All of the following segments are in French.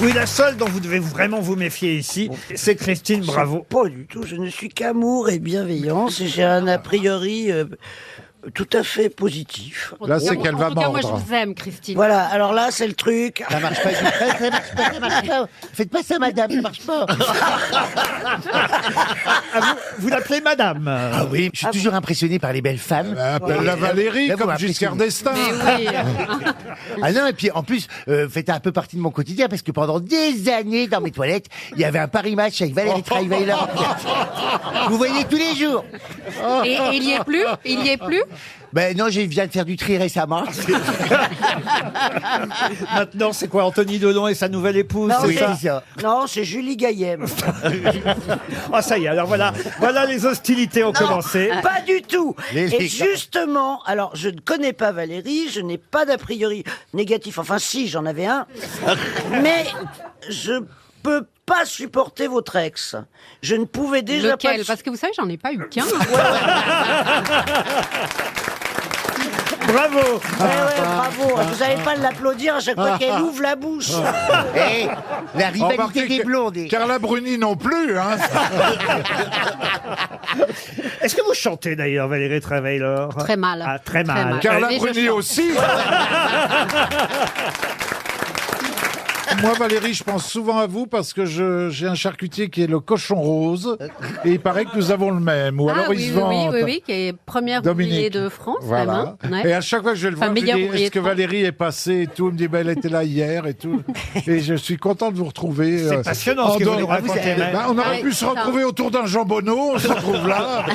Oui, la seule dont vous devez vraiment vous méfier ici, c'est Christine Bravo. Pas du tout, je ne suis qu'amour et bienveillance et j'ai un a priori tout à fait positif. Là, c'est qu'elle va En tout cas, moi, je mordre. vous aime, Christine. Voilà, alors là, c'est le truc. Ça marche pas, ça marche pas. Faites pas ça, madame, ça marche pas. Ah, vous l'appelez madame Ah oui, je suis toujours impressionné par les belles femmes. Appelle-la Valérie, Là, vous comme m'appelez Giscard Sylvie. d'Estaing. Mais oui. Ah non, et puis en plus, faites un peu partie de mon quotidien parce que pendant des années, dans mes toilettes, il y avait un Paris Match avec Valérie Trierweiler. Vous voyez tous les jours. Et il y est plus? Il y est plus? Ben non, je viens de faire du tri récemment. Maintenant, c'est quoi, Anthony Delon et sa nouvelle épouse, Non, c'est Oui, ça c'est ça. Non, c'est Julie Gaillet. Ah, ça y est, alors voilà, les hostilités ont commencé. Pas du tout. Les- Et justement, alors je ne connais pas Valérie, je n'ai pas d'a priori négatif. Enfin, si, j'en avais un. Mais je peux pas supporter votre ex. Je ne pouvais déjà Lequel? pas. Parce que vous savez, j'en ai pas eu qu'un. Bravo. Bravo. Vous n'allez pas l'applaudir à chaque fois qu'elle ouvre la bouche. Eh, la rivalité Remarquez des que blondes. Carla Bruni non plus, hein. Est-ce que vous chantez d'ailleurs, Valérie Trierweiler? Très mal. Ah, très mal. Carla Mais je Bruni chante. aussi. Moi, Valérie, je pense souvent à vous parce que j'ai un charcutier qui est le Cochon Rose et il paraît que nous avons le même. Ou alors Ah il oui, se oui, vante. oui, qui est première Dominique. ouvrier de France, Voilà. vraiment. Ouais. Et à chaque fois que je vais le Enfin, voir, je meilleur dis ouvrier est-ce de que France. Valérie est passée et tout. Il me dit elle était là hier et tout. Et je suis content de vous retrouver. C'est passionnant ce que vous nous racontez, même. On aurait Ouais, pu se ça. retrouver autour d'un jambonneau, on se retrouve là.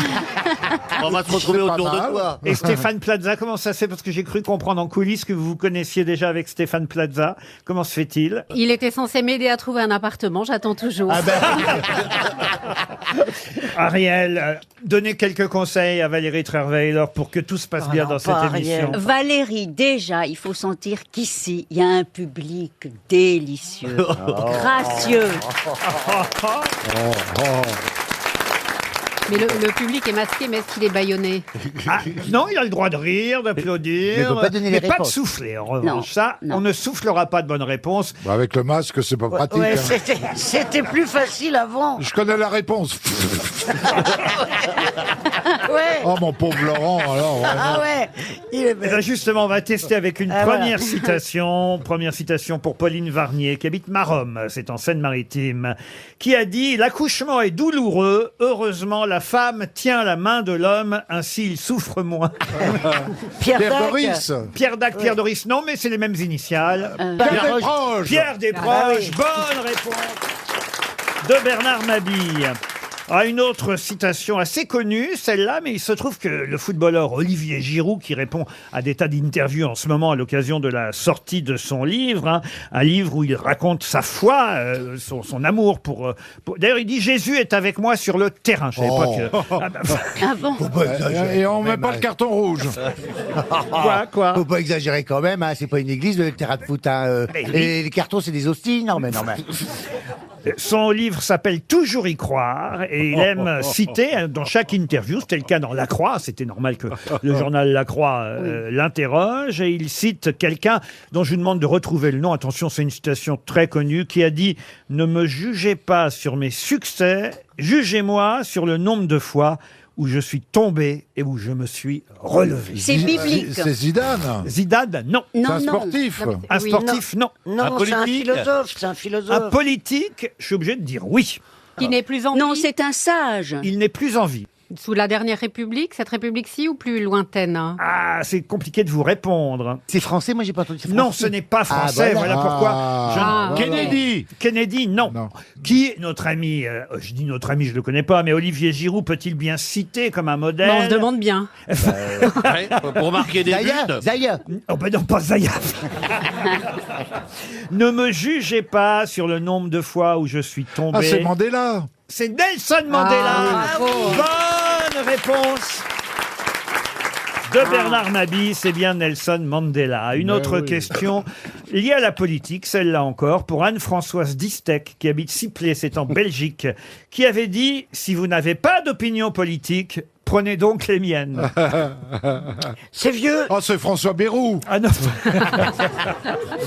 On va se retrouver C'est pas autour de mal. toi. Et Stéphane Plaza, comment ça se fait? Parce que j'ai cru comprendre en coulisses que vous vous connaissiez déjà avec Stéphane Plaza. Comment se fait-il? Il était censé m'aider à trouver un appartement, j'attends toujours. Ah ben, Ariel, donnez quelques conseils à Valérie Trierweiler pour que tout se passe bien non, dans cette pas émission. Ariel. Valérie, déjà, il faut sentir qu'ici, il y a un public délicieux, gracieux. Mais le public est masqué, mais est-ce qu'il est bâillonné? Ah, non, il a le droit de rire, d'applaudir, Mais il faut pas donner les mais pas de réponses. souffler. En revanche, Non, ça, non. on ne soufflera pas de bonnes réponses. Bah, avec le masque, c'est pas pratique. Ouais, hein. c'était plus facile avant. Je connais la réponse. Ouais. Oh mon pauvre Laurent, alors. Ah ouais. Il est Eh ben, justement, on va tester avec une Ah, première voilà. citation. Première citation pour Pauline Varnier, qui habite Maromme, c'est en Seine-Maritime, qui a dit « L'accouchement est douloureux. Heureusement, la femme tient la main de l'homme, ainsi il souffre moins. Pierre Pierre Dac. Doris. » Pierre Dac, Pierre Doris, non, mais c'est les mêmes initiales. Pierre Desproges. Pierre Desproges, Ah oui. bonne réponse de Bernard Mabille. Ah, une autre citation assez connue, celle-là, mais il se trouve que le footballeur Olivier Giroud, qui répond à des tas d'interviews en ce moment à l'occasion de la sortie de son livre, hein, un livre où il raconte sa foi, son amour pour... D'ailleurs, il dit « Jésus est avec moi sur le terrain ». Je savais pas que... Ah, bah, Ah bon? Et on met pas le carton rouge. quoi faut pas exagérer quand même, hein, c'est pas une église, le terrain de foot. Hein, Mais oui. et les cartons, c'est des hosties. Non, mais. Son livre s'appelle Toujours y croire et il aime citer dans chaque interview, c'était le cas dans La Croix, c'était normal que le journal La Croix l'interroge, et il cite quelqu'un dont je vous demande de retrouver le nom, attention c'est une citation très connue, qui a dit « Ne me jugez pas sur mes succès, jugez-moi sur le nombre de fois où je suis tombé et où je me suis relevé. C'est biblique. C'est Zidane. Zidane, non. C'est Non, un non. sportif. Un Oui, sportif, non. Non, c'est un philosophe, c'est un philosophe. Un politique, je suis obligé de dire oui. Qui n'est plus en Non, vie c'est un sage. Il n'est plus en vie. Sous la dernière République, cette République-ci ou plus lointaine, hein? Ah, c'est compliqué de vous répondre. C'est français, moi j'ai pas entendu. Non, ce n'est pas français, voilà. voilà pourquoi. Ah. Kennedy. Kennedy, non. Non. Qui, notre ami, je dis notre ami, je le connais pas, mais Olivier Giroud peut-il bien citer comme un modèle? Bon, on se demande bien. Pour marquer des Zaya, buts. Zaya. Oh ben non, pas Zaya. Ne me jugez pas sur le nombre de fois où je suis tombé. Ah, c'est Mandela. C'est Nelson Mandela. Ah, bravo. Bonne réponse de Bernard Mabille, c'est bien Nelson Mandela. Une Mais autre oui. question liée à la politique, celle-là encore, pour Anne-Françoise Distek, qui habite Sipley, c'est en Belgique, qui avait dit « Si vous n'avez pas d'opinion politique, Prenez donc les miennes. C'est vieux. Oh, c'est François Bayrou. Ah non.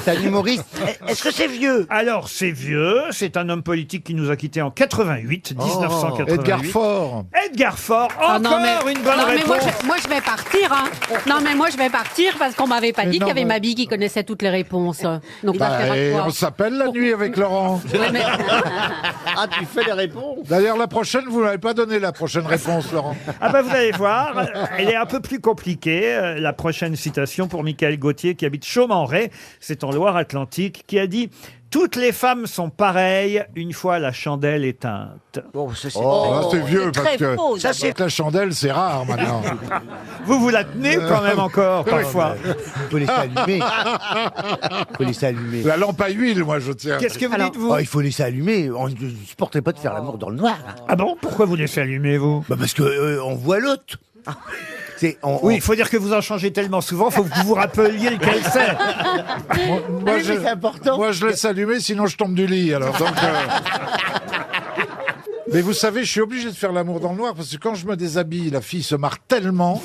C'est un humoriste. Est-ce que c'est vieux? Alors, c'est vieux. C'est un homme politique qui nous a quittés en 88, 1988. Edgar Faure. Edgar Faure. Encore Ah non, mais, une bonne non, mais réponse. moi, je vais partir. Hein. Non, mais moi, je vais partir parce qu'on m'avait pas dit non, qu'il y avait mais- ma bille qui connaissait toutes les réponses. Donc, Bah, ça fait et quoi on s'appelle la nuit avec Laurent. Ouais, mais- Ah, tu fais les réponses. D'ailleurs, la prochaine, vous n'avez pas donné la prochaine réponse, Laurent. Ah bah vous allez voir, elle est un peu plus compliquée. La prochaine citation pour Michael Gauthier qui habite Chaumes-en-Ré, c'est en Loire-Atlantique, qui a dit « Toutes les femmes sont pareilles une fois la chandelle éteinte Bon, ça, c'est Là, c'est vieux c'est parce très que faux, ça, c'est- la chandelle, c'est rare maintenant. ». Vous vous la tenez quand même encore parfois. Il faut laisser allumer. Il faut laisser allumer. La lampe à huile, moi, je tiens. Qu'est-ce que vous Alors- dites vous? Oh, il faut laisser allumer. On ne supporterait pas de faire l'amour dans le noir. Ah bon? Pourquoi vous laissez allumer vous? Bah parce que on voit l'autre. Oui, il faut dire que vous en changez tellement souvent, faut que vous vous rappeliez lequel c'est. Moi, Oui, mais c'est important. Moi, je laisse allumer, sinon je tombe du lit. Alors, donc, Mais vous savez, je suis obligé de faire l'amour dans le noir parce que quand je me déshabille, la fille se marre tellement.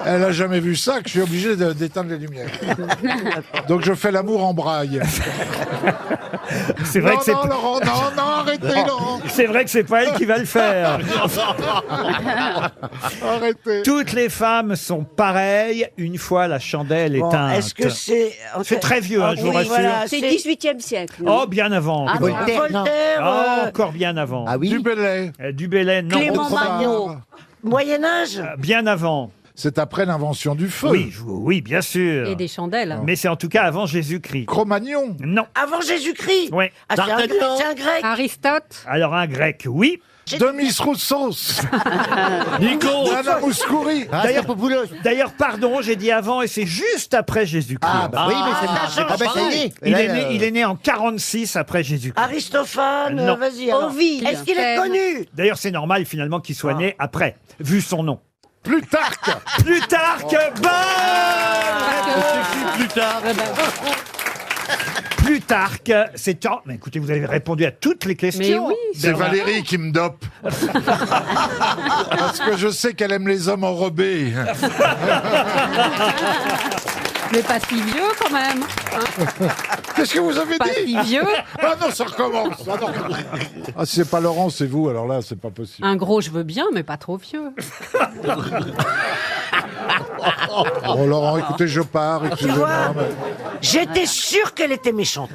Elle a jamais vu ça que je suis obligé d'éteindre les lumières. Donc je fais l'amour en braille. C'est vrai Non, que c'est non, Laurent, non, arrêtez, Laurent. c'est vrai que c'est pas elle qui va le faire. Arrêtez. Toutes les femmes sont pareilles une fois la chandelle Bon, éteinte. est-ce que c'est... C'est très vieux, hein, je vous oui, rassure. voilà, C'est le 18e siècle. non Oh, bien avant. Ah, encore. Voltaire, non. Voltaire, Ah, encore bien avant. Ah oui. Du Bellay. Du Bellay, non. Clément Autre part. Marot. Moyen-Âge. Bien avant. C'est après l'invention du feu. Oui, oui, bien sûr. Et des chandelles. Mais c'est en tout cas avant Jésus-Christ. Cro-Magnon. Non. Avant Jésus-Christ. Oui. Ah, c'est un grec. C'est un grec. Aristote. Alors un grec, oui. Demis Roussos. Nico. Nana Mouskouri. Rastapopoulos. D'ailleurs, pardon, j'ai dit avant et c'est juste après Jésus-Christ. Ah bah oui, mais c'est ça ah bah ça y est. Et il, là, est né, il est né en 46 après Jésus-Christ. Aristophane, Non. vas-y. alors. Ovide. Est-ce qu'il est connu? D'ailleurs, c'est normal finalement qu'il soit né après, vu son nom. Plutarque. Plutarque, bonne Plus tard. Plutarque, c'est... Oh, mais écoutez, vous avez répondu à toutes les questions. Mais oui. C'est Valérie qui me dope. Parce que je sais qu'elle aime les hommes enrobés. Mais pas si vieux quand même. Qu'est-ce que vous avez Pas dit? si vieux. Ah non, ça recommence. Ah, non. Ah, si c'est pas Laurent, c'est vous. Alors là, c'est pas possible. Un gros, je veux bien, mais pas trop vieux. Oh Laurent, écoutez, je pars. Excusez-moi. vois mais- J'étais sûr qu'elle était méchante.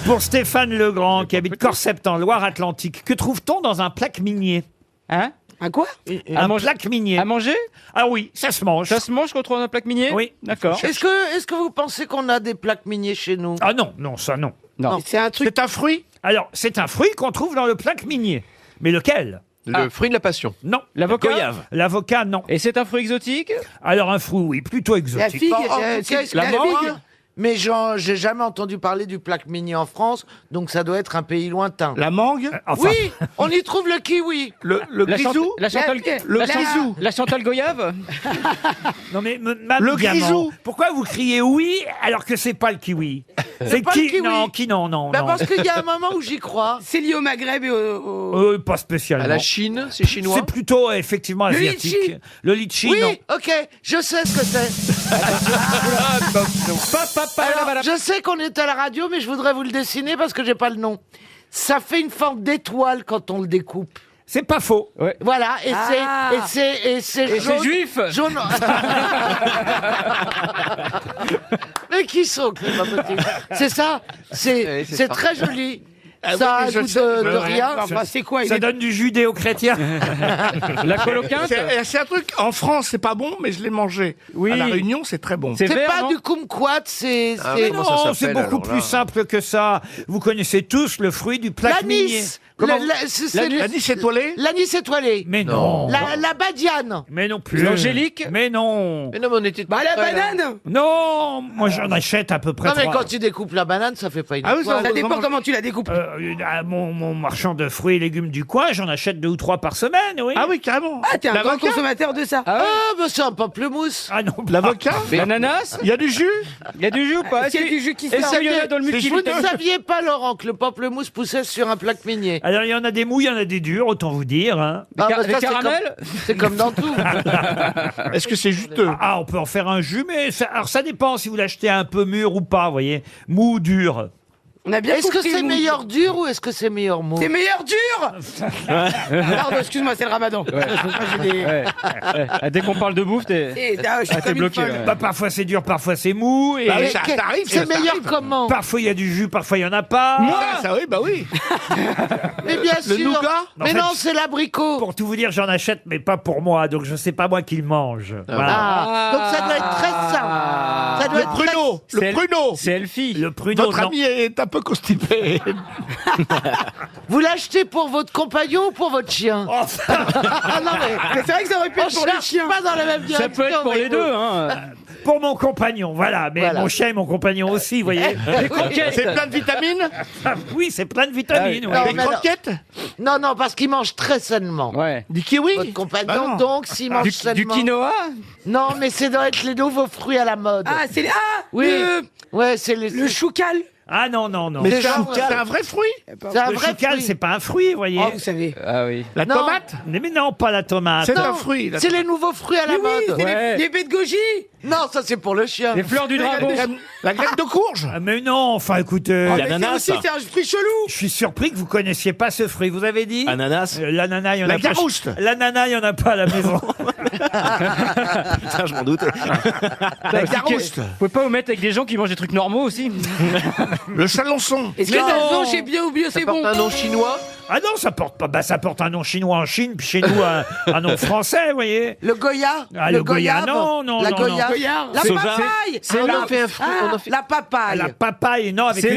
Pour Stéphane Legrand, qui habite Corsept en Loire-Atlantique, que trouve-t-on dans un plaque minier? Hein? Un quoi? Un plaque minier. À manger? Ah oui, ça se mange. Ça se mange qu'on trouve dans un plaque minier? Oui. D'accord. Est-ce que vous pensez qu'on a des plaques miniers chez nous? Ah non, non, ça non. Non. C'est un truc. C'est un fruit. Alors, c'est un fruit qu'on trouve dans le plaque minier. Mais lequel? Le fruit de la passion. Non. L'avocat? Goyave. L'avocat, non. Et c'est un fruit exotique? Alors, un fruit, oui, plutôt La exotique. figue, la la mangue. figue. Mais j'ai jamais entendu parler du plaque minier en France, donc ça doit être un pays lointain. La mangue. Enfin, Oui, on y trouve le kiwi. Le grisou. La Chantal, La- la Chantal Goyave? non mais, Mme Le Diamant, grisou. pourquoi vous criez oui alors que c'est pas le kiwi? C'est pas le kiwi. Non, non, Bah non. parce qu'il y a un moment où j'y crois. C'est lié au Maghreb et au... Pas spécialement. À la Chine, c'est chinois. C'est plutôt effectivement Le asiatique. litchi. Le litchi, Oui, non. ok, je sais ce que c'est. Alors, je sais qu'on est à la radio, mais je voudrais vous le dessiner parce que j'ai pas le nom. Ça fait une forme d'étoile quand on le découpe. C'est pas faux. Voilà, et Ah. c'est Et jaune. c'est juif? Jaune. Mais qui sont c'est pas possible. C'est ça, c'est très joli. Ça a oui, je goût sais, de ouais. rien. Enfin, c'est quoi? Ça donne du judéo-chrétien. La coloquinte? C'est un truc, en France, c'est pas bon, mais je l'ai mangé. Oui. À La Réunion, c'est très bon. C'est C'est vert, pas non? du kumquat, c'est Ah, c'est- comment ça Non, s'appelle, c'est beaucoup alors, plus là simple que ça. Vous connaissez tous le fruit du plaque minier. l'anis. Comment C'est L'anis étoilé. l'anis étoilé. Mais non. La badiane. Mais non plus. L'angélique? Mais non. Mais non, mais on était. Bah, la près, là. banane! Non, moi j'en achète à peu près Non mais 3. quand tu découpes la banane, ça fait pas une Ah oui, étoile. Ça dépend comment tu la découpes. à mon marchand de fruits et légumes du coin, j'en achète 2 ou 3 par semaine, oui. Ah oui, carrément. Ah, t'es un grand L'avocat consommateur de ça. Ah, bah c'est un pamplemousse. Ah non, L'avocat L'ananas Il y a du jus Il y a du jus ou pas? Est-ce qu'il y a du jus qui Est-ce sort qu'il y en a dans le Vous multivitamine? ne saviez pas, Laurent, que le pamplemousse poussait sur un plaque minier. Alors, il y en a des mous, il y en a des durs, autant vous dire. Hein. Ah, bah, Des ça, c'est caramels C'est comme dans tout. Est-ce que c'est juteux? Ah, on peut en faire un jus, mais alors ça dépend si vous l'achetez un peu mûr ou pas, vous voyez. Mou ou dur. On a bien Est-ce que compris, c'est vous. meilleur dur ou est-ce que c'est meilleur mou? C'est meilleur dur. Pardon, excuse-moi, c'est le ramadan. Dès qu'on parle de bouffe, t'es Je suis t'es comme une bloqué. folle. ouais. Bah, parfois c'est dur, parfois c'est mou. Et Bah oui, Mais ça que- t'arrive, C'est ça meilleur t'arrive. comment? parfois il y a du jus, parfois il y en a pas. Ah, ça oui, bah oui. Mais bien Le sûr. nougat Mais En fait, non, c'est l'abricot. Pour tout vous dire, j'en achète, mais pas pour moi, donc je sais pas moi qui le mange. Voilà. Ah, donc ça doit être très sain. Ça doit Le être très- pruneau, le C'est pruneau. C'est Elfie. Le pruneau, Votre non. ami est un peu constipé. Vous l'achetez pour votre compagnon ou pour votre chien? Oh, Ah non Mais c'est vrai que ça aurait pu on être pour les cherche chiens. pas dans la même Ça direction. peut être pour les mais bon. deux. Hein. pour mon compagnon, voilà. Mais Voilà. mon chien et mon compagnon aussi, vous voyez. Des croquettes. C'est plein de vitamines. Ah, oui, c'est plein de vitamines. Ah, oui. Non, Des mais non. croquettes. Non, non, parce qu'il mange très sainement. Ouais. Du kiwi. Votre compagnon, Bah non. donc, s'il mange Du sainement... quinoa. Non, mais c'est doit être les nouveaux fruits à la mode. Ah, c'est oui. le Ouais, c'est les... choucal. Ah non, non, non. Mais C'est c'est un, genre- c'est un vrai fruit. C'est un Le vrai choucal, fruit. c'est pas un fruit, vous voyez. Oh, vous savez. Ah oui. La Non. tomate. Mais non, pas la tomate. C'est Non, un fruit. la c'est tomate. les nouveaux fruits à la Mais oui, mode. c'est Ouais. les baies de goji. Non, ça c'est pour le chien. Les fleurs du dragon. La graine de courge. Ah, mais non, enfin écoutez. Mais c'est aussi, c'est un fruit chelou. Je suis surpris que vous connaissiez pas ce fruit. Vous avez dit Ananas. L'ananas, il y en La a pas. garouste. L'ananas, il y en a pas à la maison. Ça, je m'en doutais. La garouste. Vous pouvez pas vous mettre avec des gens qui mangent des trucs normaux aussi? Le chalençon. Est-ce Mais que non. non, chez Bio ou Bio, c'est bon? Un nom chinois. Ah non, ça porte pas. Bah, ça porte un nom chinois en Chine, puis chez nous un nom français, vous voyez. Le Goya. Ah, le Goya, goyave. non, non, La non, Goya. non. Goyard. La Soja. papaye. C'est Ah, là. non, On en fait un fruit. On en fait... La papaye. La papaye, non, avec C'est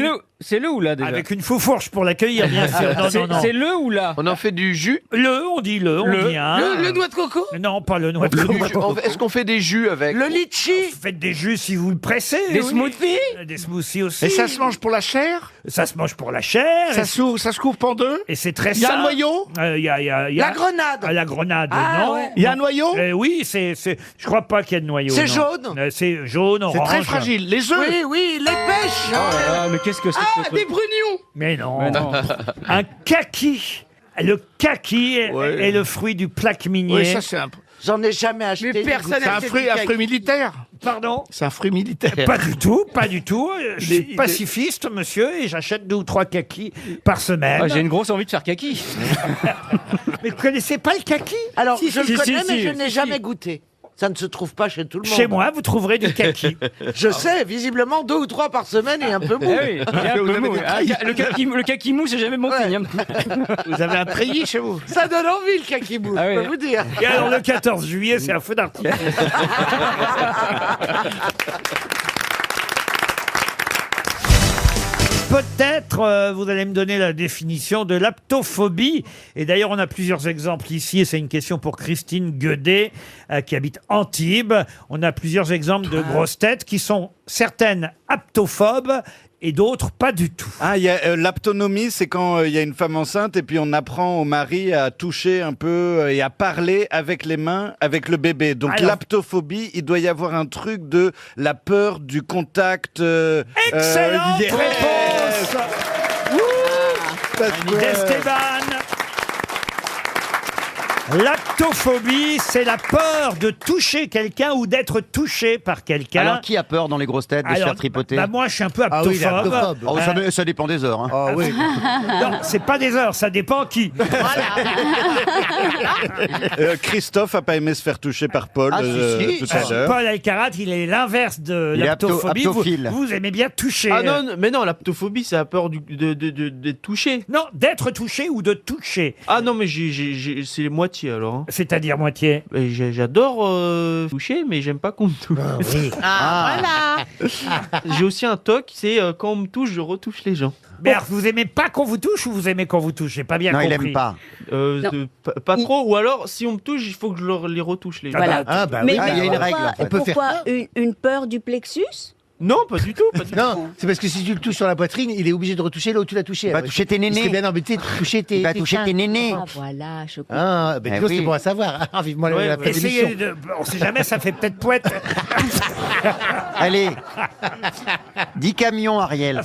une, le ou là déjà? avec une foufourche pour l'accueillir, bien sûr. Non, C'est non, non. c'est le ou là? On en fait du jus. On dit on Le. dit un. Le noix de coco. Non, pas le noix de Du coco. jus. Est-ce qu'on fait des jus avec? Le litchi. Faites des jus si vous le pressez. Des oui. smoothies? Des smoothies aussi. Et ça se mange pour la chair. Ça se mange pour la chair. Ça se coupe en deux. Et c'est très Il y a un sain. noyau. Il y a La grenade. Ah, la grenade, Ah, non. ouais. Il y a un noyau. Oui, je crois pas qu'il y ait de noyau. C'est non. jaune. C'est jaune, C'est orange. très fragile. Les œufs. Oui, oui, les pêches. Ah, mais qu'est-ce que c'est que Ah, ce des truc? brugnons. Mais non. Mais non. Un kaki. Le kaki est le fruit du plaque minier. Oui, ça c'est un. J'en ai jamais acheté. Mais personne C'est un fruit militaire. Pardon. C'est un fruit militaire. Pas du tout, pas du tout. Je suis pacifiste, monsieur, et j'achète 2 ou 3 kakis par semaine. Ah, j'ai une grosse envie de faire kaki. Mais vous connaissez pas le kaki? Alors, Si, je si, le si, connais, si, mais je si, n'ai si. jamais goûté. Ça ne se trouve pas chez tout le monde. Chez moi, vous trouverez du kaki. Je sais, visiblement 2 ou 3 par semaine et un peu mou. Eh oui, il y a un peu mou. Ah, le kaki mou, c'est jamais mon Ouais. signe. hein. Vous avez un treillis chez vous. Ça donne envie le kakibou, Ah je oui. peux vous dire. Et alors, le 14 juillet, c'est un feu d'artifice. Peut-être vous allez me donner la définition de l'aptophobie. Et d'ailleurs, on a plusieurs exemples ici. Et c'est une question pour Christine Guedet, qui habite Antibes. On a plusieurs exemples de grosses têtes qui sont certaines aptophobes et d'autres pas du tout. Ah, il y a l'aptonomie, c'est quand il y a une femme enceinte et puis on apprend au mari à toucher un peu et à parler avec les mains avec le bébé. Donc Alors- l'aptophobie, il doit y avoir un truc de la peur du contact. Excellente yes. réponse Parce que- d'Esteban. L'aptophobie, c'est la peur de toucher quelqu'un ou d'être touché par quelqu'un. Alors, qui a peur dans les grosses têtes de se Alors, faire tripoter bah, moi, je suis un peu Ah oui, il est aptophobe. aptophobe. Oh, ça dépend des heures. Hein. Ah oui. Non, c'est pas des heures, ça dépend qui. Christophe a pas aimé se faire toucher par Paul Ah, si, si. tout à l'heure. Paul Alcarat, il est l'inverse de Il est l'aptophobie. aptophile. Vous aimez bien toucher. Ah non, mais non, l'aptophobie, c'est la peur de toucher. Non, d'être touché ou de toucher. Ah non, mais c'est les moitiés alors. hein. C'est-à-dire moitié. Et j'adore toucher, mais j'aime pas qu'on me touche. J'ai aussi un toc, c'est quand on me touche, je retouche les gens. Mais alors, vous aimez pas qu'on vous touche ou vous aimez qu'on vous touche? J'ai pas bien Non, compris. il aime pas. Non. Pas trop, ou alors si on me touche, il faut que les retouche les gens. Voilà. Ah bah Mais oui, il y a une pourquoi, règle, en fait. On peut faire pourquoi une peur du plexus? Non, pas du tout. Non, c'est parce que si tu le touches sur la poitrine, il est obligé de retoucher là où tu l'as touché. Il va après. toucher tes nénés. C'est bien embêté de toucher tes. Il va toucher seins. tes nénés. Ah, voilà, je comprends. Ah, ben Eh dis donc, oui. c'est bon à savoir. Ah, vivement la fin de Essayez l'émission. on sait jamais, ça fait peut-être poète. Allez. 10 camions, Ariel.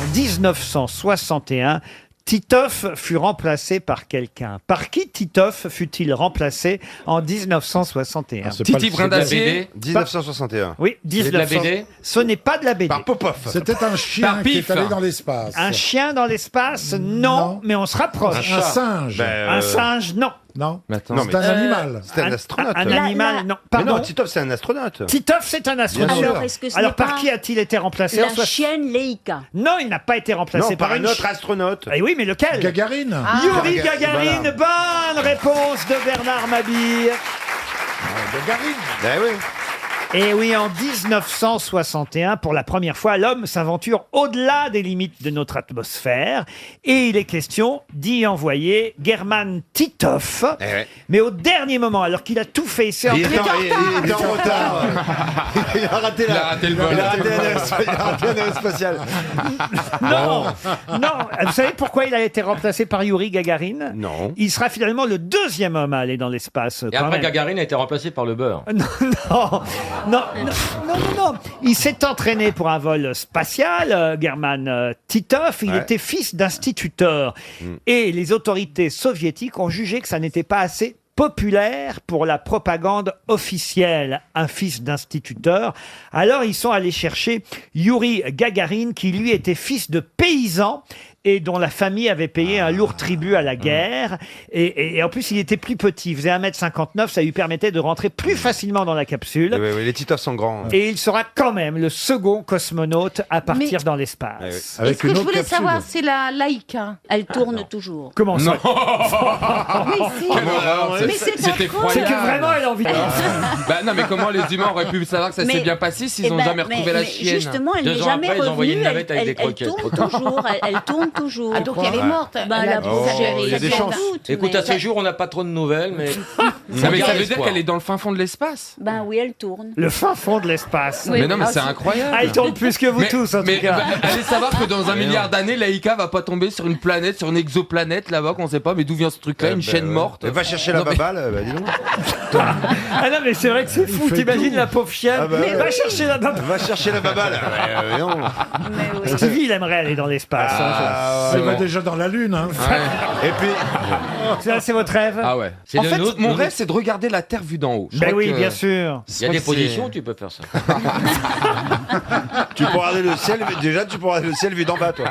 En 1961, Titoff fut remplacé par quelqu'un. Par qui Titoff fut-il remplacé en 1961? Titi Brindacier. 1961. Oui, C'est de la BD? Ce n'est pas de la BD. Par Popov. C'était un chien Par qui est Pif. allé dans l'espace. Un chien dans l'espace? Non, mais on se rapproche. Un singe. Un singe? Non. Non. Mais attends, Non, C'est un animal. C'était un astronaute. Un animal? Non. Mais Pardon. non, Titov, c'est un astronaute. Titoff, c'est un astronaute. Alors, est-ce que ce Alors, n'est par pas qui a-t-il été remplacé la en soix- chienne Leica? Non, il n'a pas été remplacé Non, par un une autre astronaute. Eh oui, mais lequel? Gagarine. Yuri Gagarin. Bonne réponse de Bernard Mabille. Gagarine. Ben oui. Et oui, en 1961, pour la première fois, l'homme s'aventure au-delà des limites de notre atmosphère. Et il est question d'y envoyer German Titov. Eh ouais. Mais au dernier moment, alors qu'il a tout fait, Il était en retard. Il a raté Il a raté le vol. Il a raté un avion spatial. Non, non. Vous savez pourquoi il a été remplacé par Yuri Gagarin? Non. Il sera finalement le deuxième homme à aller dans l'espace. Et quand après, même. Gagarine a été remplacé par le beurre. Non. Il s'est entraîné pour un vol spatial, German Titov. Il Ouais. était fils d'instituteur. Et les autorités soviétiques ont jugé que ça n'était pas assez populaire pour la propagande officielle, un fils d'instituteur. Alors ils sont allés chercher Yuri Gagarin, qui lui était fils de paysan et dont la famille avait payé un lourd tribut à la guerre. Et en plus, il était plus petit, il faisait 1m59, ça lui permettait de rentrer plus facilement dans la capsule. Oui, les Titov sont grands. Et il sera quand même le second cosmonaute à partir dans l'espace. Est-ce que je voulais savoir, c'est la Laïka? Elle tourne toujours. Comment ça? Mais si. Mais c'est c'est affreux. effroyable. C'est que vraiment, elle a envie de... Bah non, mais comment les humains auraient pu savoir que ça s'est Mais- bien passé s'ils Eh n'ont ben, jamais retrouvé la mais chienne? Justement, elle 2 n'est ans jamais après, ils ont envoyé revenue. une navette avec des croquettes. Elle tourne toujours. Elle tourne toujours. Ah, donc elle est morte. Bah, Elle a la dû pauvre s'arrêter. chérie, il y a des sans chances. doute, Écoute, mais- à ce jour, on n'a pas trop de nouvelles, mais. Non, mais ça veut dire espoir. qu'elle est dans le fin fond de l'espace. Ben oui, elle tourne. Le fin fond de l'espace. Mais non, mais c'est incroyable. Ah, il tourne plus que vous Mais- tous, en mais tout cas. allez savoir que dans un milliard d'années, Laïka va pas tomber sur une planète, sur une exoplanète là-bas qu'on sait pas, mais d'où vient ce truc-là, une chaîne morte. Va chercher la Non, mais- baballe, bah dis donc. Ah non, mais c'est vrai que c'est fou. fait T'imagines tout. la pauvre chienne. Ah bah ouais. Va chercher la baballe. Va chercher la baballe. Non. Mais oui. Stevie, il aimerait aller dans l'espace. Ah, Elle ouais. va déjà dans la Lune. Hein. Et puis, C'est votre rêve? Ah ouais. C'est En le fait, nôtre- mon le- rêve, c'est de regarder la Terre vue d'en haut. Je Ben crois oui, que- bien sûr. Il y a des positions où tu peux faire ça. tu pourras regarder le ciel. Déjà, tu pourras regarder le ciel vu d'en bas, toi.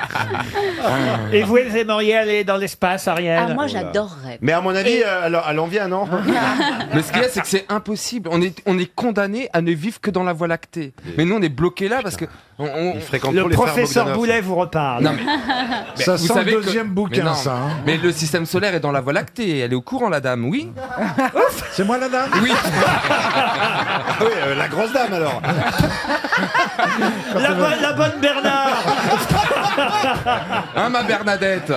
Et vous aimeriez aller dans l'espace, Ariel? Ah, moi, j'adorerais. Mais à mon avis, Et- alors, elle en vient, non Mais ce qu'il y a, c'est que c'est impossible. On est condamné à ne vivre que dans la Voie lactée. Mais nous, on est bloqué là parce que Il fréquente Le trop les frères professeur Bogdanov. Boulet vous reparle. Non, mais Ça vous sent savez le que- deuxième bouquin, mais non, ça. Hein. Mais le système solaire est dans la Voie lactée. Elle est au courant, la dame, oui. C'est moi la dame. Oui. Ah oui, la grosse dame, alors. La bonne Bernard. Hein, ma Bernadette.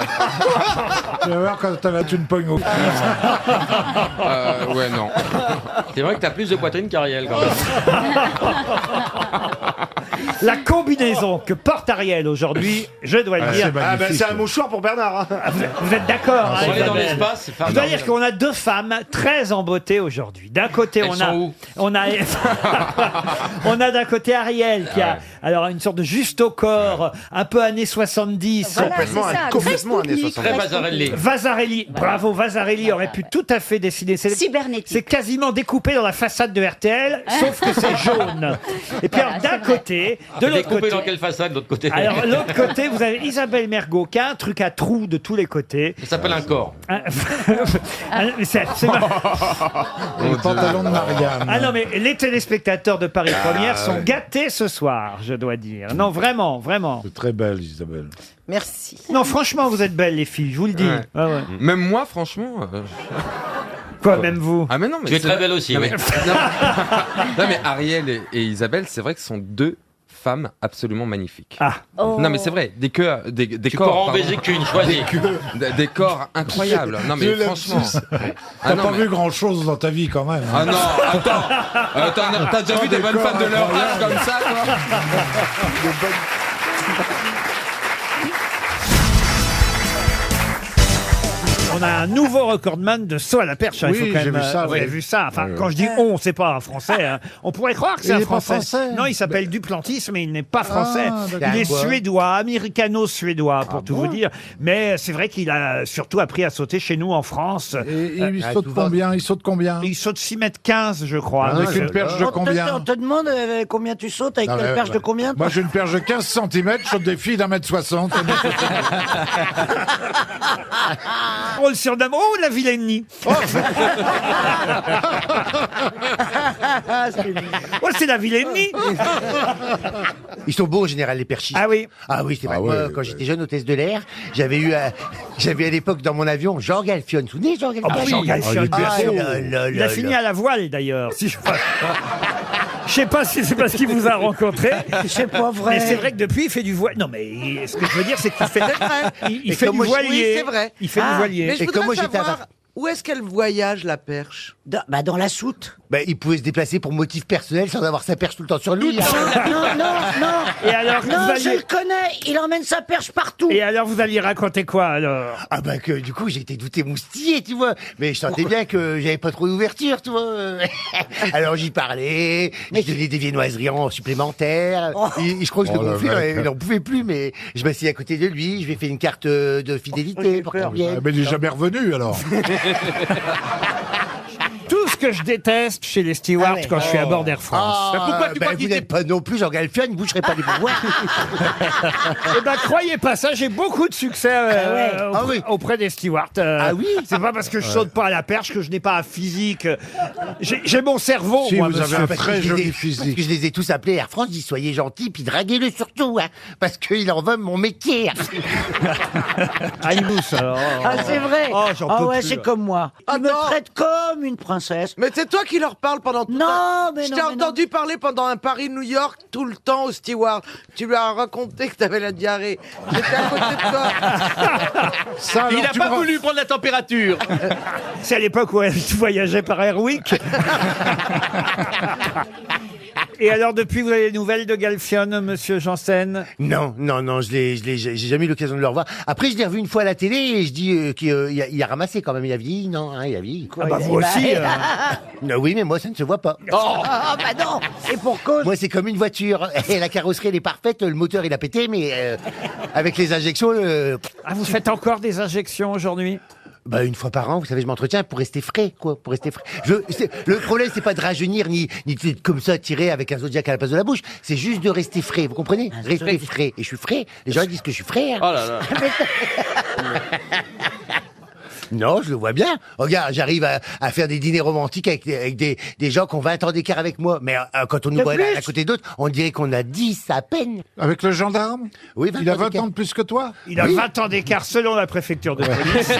Tu vas voir quand t'as battu une pogne au Ouais, non. C'est vrai que t'as plus de poitrine qu'Ariel, quand même. La combinaison que porte Ariel aujourd'hui, je dois le dire. Ah ben c'est un mouchoir pour Bernard. Hein. Vous êtes d'accord, Pour aller dans Isabelle? l'espace, c'est Je dois formidable. dire qu'on a deux femmes très en beauté aujourd'hui. D'un côté, Elles sont où on a d'un côté Ariel qui a alors une sorte de juste au corps, un peu années 70. Voilà, Complètement, c'est ça. complètement années Très 60. Très Vasarelli. Vasarely, bravo, Vasarely aurait pu tout à fait dessiner. C'est Cybernétique. quasiment découpé dans la façade de RTL, sauf que c'est jaune. Et puis Voilà, alors, d'un c'est vrai. côté, de l'autre Découpé côté. dans quelle façade, de l'autre côté? Alors, l'autre côté, vous avez Isabelle Mergo qui a un truc à trous de tous les côtés. Ça s'appelle un corps. Mais c'est Le pantalon de Marianne. Ah non, mais les téléspectateurs de Paris Première sont gâtés ce soir, je dois dire. Non, vraiment, vraiment. C'est très belle, Isabelle. Merci. Non, franchement, vous êtes belles, les filles, je vous le dis. Ouais. Ah ouais. Même moi, franchement. Quoi, même vous? Ah, mais non, mais Tu es c'est très vrai. belle aussi, Non, oui. mais... non, mais Ariel et Isabelle, c'est vrai que ce sont deux femmes absolument magnifiques. Ah. Non, mais c'est vrai, des corps. Tu peux en baiser qu'une, choisis. Des corps incroyables. Non, mais franchement. T'as pas vu grand-chose dans ta vie, quand même. Ah non, attends, t'as déjà vu des bonnes femmes de leur âge comme ça, toi? On a un nouveau recordman de saut à la perche. Il Oui, faut quand j'ai même, vu ça, vous oui. avez vu ça. Enfin, quand je dis on, c'est pas un Français. Hein. On pourrait croire que c'est Il un est pas Français. français. Non, il s'appelle Duplantis, mais il n'est pas français. d'accord. Il est Quoi suédois, américano-suédois, pour tout vous dire. Mais c'est vrai qu'il a surtout appris à sauter chez nous en France. Et il Ah, saute tout va. combien? Il saute combien? Il saute 6,15 m, je crois. Avec une perche de On combien? te demande combien tu sautes, avec Non, quelle mais- perche de combien Moi, j'ai une perche de 15 cm, je saute des filles d'1,60 m. On le surnomme, oh, la vilaine. Oh, c'est la vilaine. Ils sont beaux en général les perchistes. Ah oui. Ah oui, c'est vrai. Ah Moi, ouais, quand j'étais jeune hôtesse de l'air, j'avais à l'époque dans mon avion Jean Galfione. Vous vous souvenez Jean Galfione? Ah, Jean Galfione, bien sûr. là, Il a fini à la voile d'ailleurs. Si je sais pas si c'est parce qu'il vous a rencontré. C'est pas vrai. Mais c'est vrai que depuis il fait du voile. Non mais ce que je veux dire c'est qu'il fait, il Et fait comme du moi, voilier. oui, c'est vrai. Il fait du Mais voilier. je Et voudrais comme moi, j'étais à savoir, où est-ce qu'elle voyage, la perche? Dans la soute. Ben, il pouvait se déplacer pour motif personnel sans avoir sa perche tout le temps sur lui. hein. Non. Et alors Non, vous je alliez... le connais. Il emmène sa perche partout. Et alors vous alliez raconter quoi alors? Ah ben que du coup j'ai été douté moustillé, tu vois. Mais je sentais bien que j'avais pas trop d'ouverture, tu vois. Alors j'y parlais, je donnais des viennoiseries en supplémentaire. Je crois que je Oh, le le gonflais, mec. il n'en pouvait plus, mais je m'asseyais à côté de lui, je lui ai fait une carte de fidélité pour qu'il Ah, revienne. mais il est jamais revenu, alors. Tout ce que je déteste chez les stewards Ah ouais. quand je suis à bord d'Air France. Ah, pourquoi tu ben, crois vous qu'il n'êtes pas non plus Jean Galfione, il ne bougerait pas les pouvoirs. Eh ben, croyez pas ça, j'ai beaucoup de succès Ah oui. auprès des stewards. Ah oui. C'est pas parce que je saute pas à la perche que je n'ai pas un physique. J'ai mon cerveau, Si, moi, vous avez monsieur. un Parce que très je les joli ai- Parce physique. que je les ai tous appelés Air France, dis soyez gentils, puis draguez-le surtout, hein, parce qu'il en veut mon métier. Ah, il mousse, alors. Ah, c'est vrai. Oh, j'en Ah peux ouais, plus. c'est comme moi. Ah Il me non. traite comme une princesse. Mais c'est toi qui leur parle pendant tout Non, mais Je non, t'ai mais non. entendu parler pendant un Paris-New York tout le temps au steward. Tu lui as raconté que t'avais la diarrhée. J'étais à côté de toi. Ça, alors, Il n'a tu pas me- voulu prendre la température. C'est à l'époque où elle voyageait par Airwick. Et alors, depuis, vous avez des nouvelles de Galfione, monsieur Janssen? Non, j'ai jamais eu l'occasion de le revoir. Après, je l'ai revu une fois à la télé et je dis qu'il a ramassé quand même. Il a vieilli, non, hein, il a vieilli. Ah bah, vous aussi. Non, oui, mais moi, ça ne se voit pas. Ah bah non. Et pour cause. Moi, c'est comme une voiture. Et la carrosserie, elle est parfaite. Le moteur, il a pété, mais avec les injections, Ah, vous faites encore des injections aujourd'hui? bah, une fois par an, vous savez, je m'entretiens pour rester frais, quoi, pour rester frais. Le problème, c'est pas de rajeunir ni de comme ça tirer avec un Zodiac à la place de la bouche. C'est juste de rester frais, vous comprenez? Rester frais. Et je suis frais. Les gens ils disent que je suis frais. hein. Oh là là. Non, je le vois bien. Regarde, j'arrive à faire des dîners romantiques avec des gens qui ont 20 ans d'écart avec moi. Mais quand on nous voit à côté d'autres, on dirait qu'on a 10 à peine. Avec le gendarme? Oui, Il a 20 ans de plus que toi? Il a 20 ans d'écart selon la préfecture de police.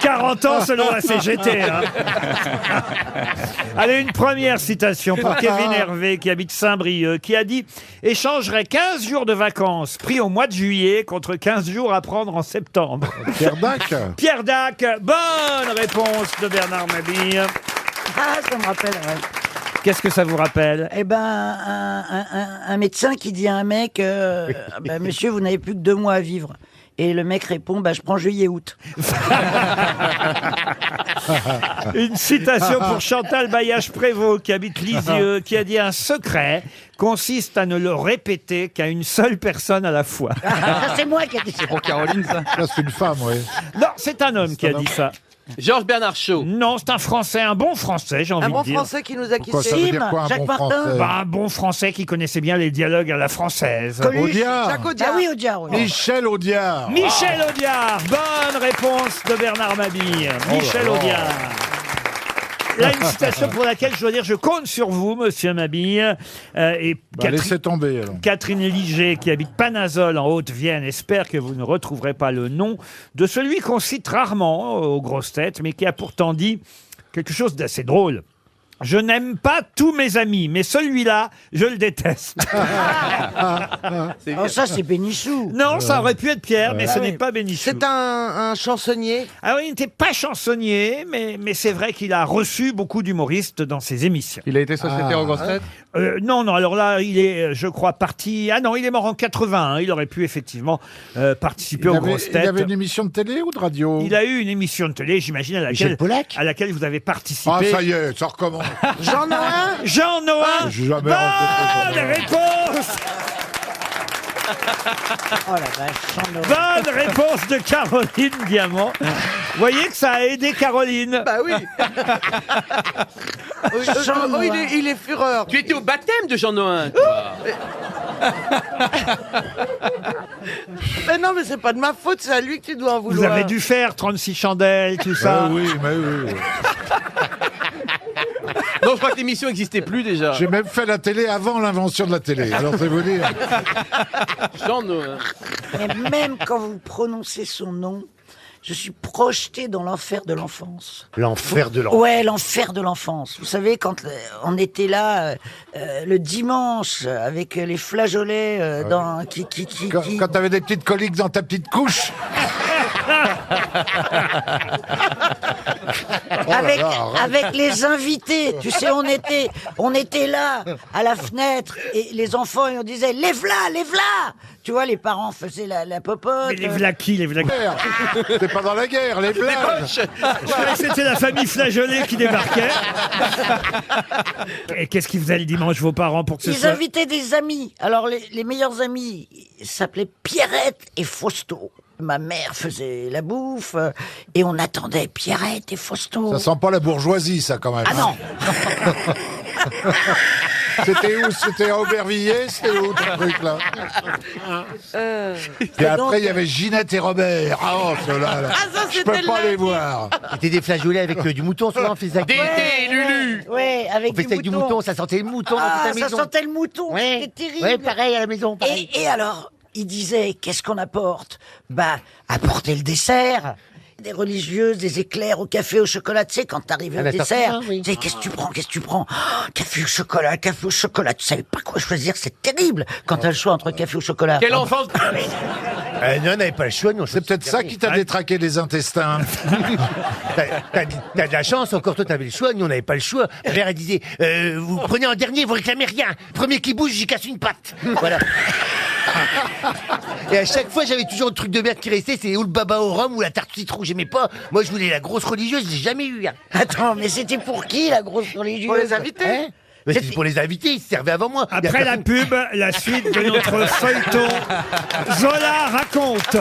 40 ans selon la CGT. Hein. Allez, une première citation pour Kevin Hervé, qui habite Saint-Brieuc, qui a dit « Échangerait 15 jours de vacances pris au mois de juillet contre 15 jours à prendre en septembre. » Pierre Dac? Pierre Dac, bonne réponse de Bernard Mabille. Ah, ça me rappelle, ouais. Qu'est-ce que ça vous rappelle? Eh ben, un médecin qui dit à un mec, bah, monsieur, vous n'avez plus que 2 mois à vivre. Et le mec répond, bah, je prends juillet-août. Une citation pour Chantal Bailliage-Prévost, qui habite Lisieux, qui a dit « Un secret consiste à ne le répéter qu'à une seule personne à la fois. » Ça, c'est moi qui ai dit ça. Pour Caroline, ça. Là, c'est une femme, oui. Non, c'est un homme qui a dit ça. Georges Bernard Shaw. Non, c'est un Français, un bon Français, j'ai envie Un de bon dire. Français qui nous a Pourquoi quittés. ça veut Sim, dire quoi, un Jacques bon Martin français? Bah, un bon Français qui connaissait bien les dialogues à la française. Coluche. Audiard. Jacques Audiard. Ah oui, Audiard, oui. Michel Audiard. Michel Audiard, bonne réponse de Bernard Mabille. Michel là. Audiard. Là, une citation pour laquelle je dois dire je compte sur vous, monsieur Mabille. Et Bah, laissez tomber, alors. Catherine Liger, qui habite Panazol en Haute-Vienne, espère que vous ne retrouverez pas le nom de celui qu'on cite rarement aux grosses têtes, mais qui a pourtant dit quelque chose d'assez drôle. Je n'aime pas tous mes amis, mais celui-là, je le déteste. Oh, ça, c'est Bénichou. Non, ça aurait pu être Pierre, mais ce n'est pas Bénichou. C'est un chansonnier. Ah oui, il n'était pas chansonnier, mais c'est vrai qu'il a reçu beaucoup d'humoristes dans ses émissions. Il a été sociétaire aux grosses têtes. Non, alors là, il est, je crois, parti... Ah non, il est mort en 81. Il aurait pu effectivement participer aux grosses têtes. Il avait une émission de télé ou de radio? Il a eu une émission de télé, j'imagine, à laquelle vous avez participé. Ah, ça y est, ça recommence. Jean Noin. Jean Noin. J'ai jamais rencontré Bonne réponse. Oh la vache, Jean Noin. Bonne réponse de Caroline Diamant. Vous voyez que ça a aidé Caroline. Bah oui. Il est fureur. Tu étais au baptême de Jean Noin, toi. Mais non, mais c'est pas de ma faute, c'est à lui que tu dois en Vous vouloir. avez dû faire 36 chandelles, tout ça. Oui, mais oui. Non, je crois que l'émission n'existait plus déjà. J'ai même fait la télé avant l'invention de la télé. Alors, c'est vous dire. Jean Noin. Mais même quand vous prononcez son nom, je suis projeté dans l'enfer de l'enfance. L'enfer de l'enfance. Ouais, l'enfer de l'enfance. Vous savez, quand on était là le dimanche avec les flageolets Quand t'avais des petites coliques dans ta petite couche. avec les invités, tu sais, on était là à la fenêtre et les enfants et on disait les v'là. Tu vois, les parents faisaient la popote. Mais les vlaquis, les vlaquis. T'es pas dans la guerre, les blagues. C'était la famille flageolée qui débarquait. Et qu'est-ce qu'ils faisaient le dimanche, vos parents, pour que ce Ils soit... invitaient des amis. Alors, les meilleurs amis s'appelaient Pierrette et Fausto. Ma mère faisait la bouffe et on attendait Pierrette et Fausto. Ça sent pas la bourgeoisie, ça, quand même. Ah non. C'était où? C'était à Aubervilliers? C'était où, ton truc, là? Et après, il y avait Ginette et Robert. Ah, oh, ceux-là, là. Je peux pas les voir. C'était des flageolets avec du mouton, souvent on faisait ça. Lulu. Ouais, avec On faisait ça avec du mouton, ça sentait le mouton dans Ah, toute la ça maison. sentait le mouton. Ouais. C'était terrible. Ouais, pareil à la maison, pareil. Et alors, il disait, qu'est-ce qu'on apporte? Bah, apporter le dessert. Des religieuses, des éclairs au café au chocolat, tu sais, quand t'arrivais Ah, au la dessert, tartine, oui. tu sais, qu'est-ce que tu prends? Oh, café au chocolat, tu savais pas quoi choisir, c'est terrible quand t'as le choix entre café au chocolat. Quelle enfance. Non, on n'avait pas le choix, nous. C'est peut-être ça qui t'a détraqué les intestins. T'as de la chance, encore toi t'avais le choix, nous on n'avait pas le choix. Ma mère elle disait, vous prenez en dernier, vous réclamez rien. Premier qui bouge, j'y casse une patte. Voilà. Et à chaque fois j'avais toujours le truc de merde qui restait, c'est ou le baba au rhum ou la tarte citron, j'aimais pas. Moi je voulais la grosse religieuse, j'ai jamais eu. Hein. Attends, mais c'était pour qui la grosse religieuse? Pour les invités. Hein mais c'est pour les invités, ils se servaient avant moi. Après la pub, la suite de notre feuilleton Zola raconte.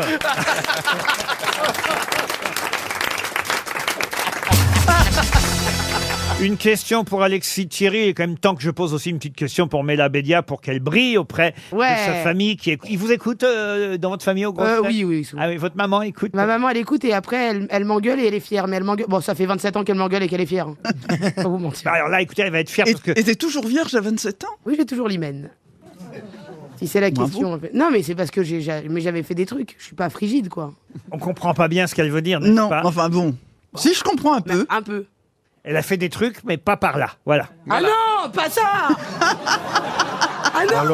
Une question pour Alexis Thierry. Il est quand même temps que je pose aussi une petite question pour Mela Bédia pour qu'elle brille auprès de sa famille. Il vous écoute dans votre famille au gros Oui. Ah oui, votre maman écoute. Ma maman, elle écoute et après, elle m'engueule et elle est fière. Mais elle m'engueule. Bon, ça fait 27 ans qu'elle m'engueule et qu'elle est fière. Pas vous mentir. Alors là, écoutez, elle va être fière parce que... Et t'es toujours vierge à 27 ans? Oui, j'ai toujours l'hymen. Si c'est la question. En fait. Non, mais c'est parce que j'avais fait des trucs. Je suis pas frigide, quoi. On comprend pas bien ce qu'elle veut dire, n'est-ce Non, pas? enfin bon. Si, je comprends un peu. Un peu. Elle a fait des trucs, mais pas par là. Voilà. Ah non, pas ça. Ah non,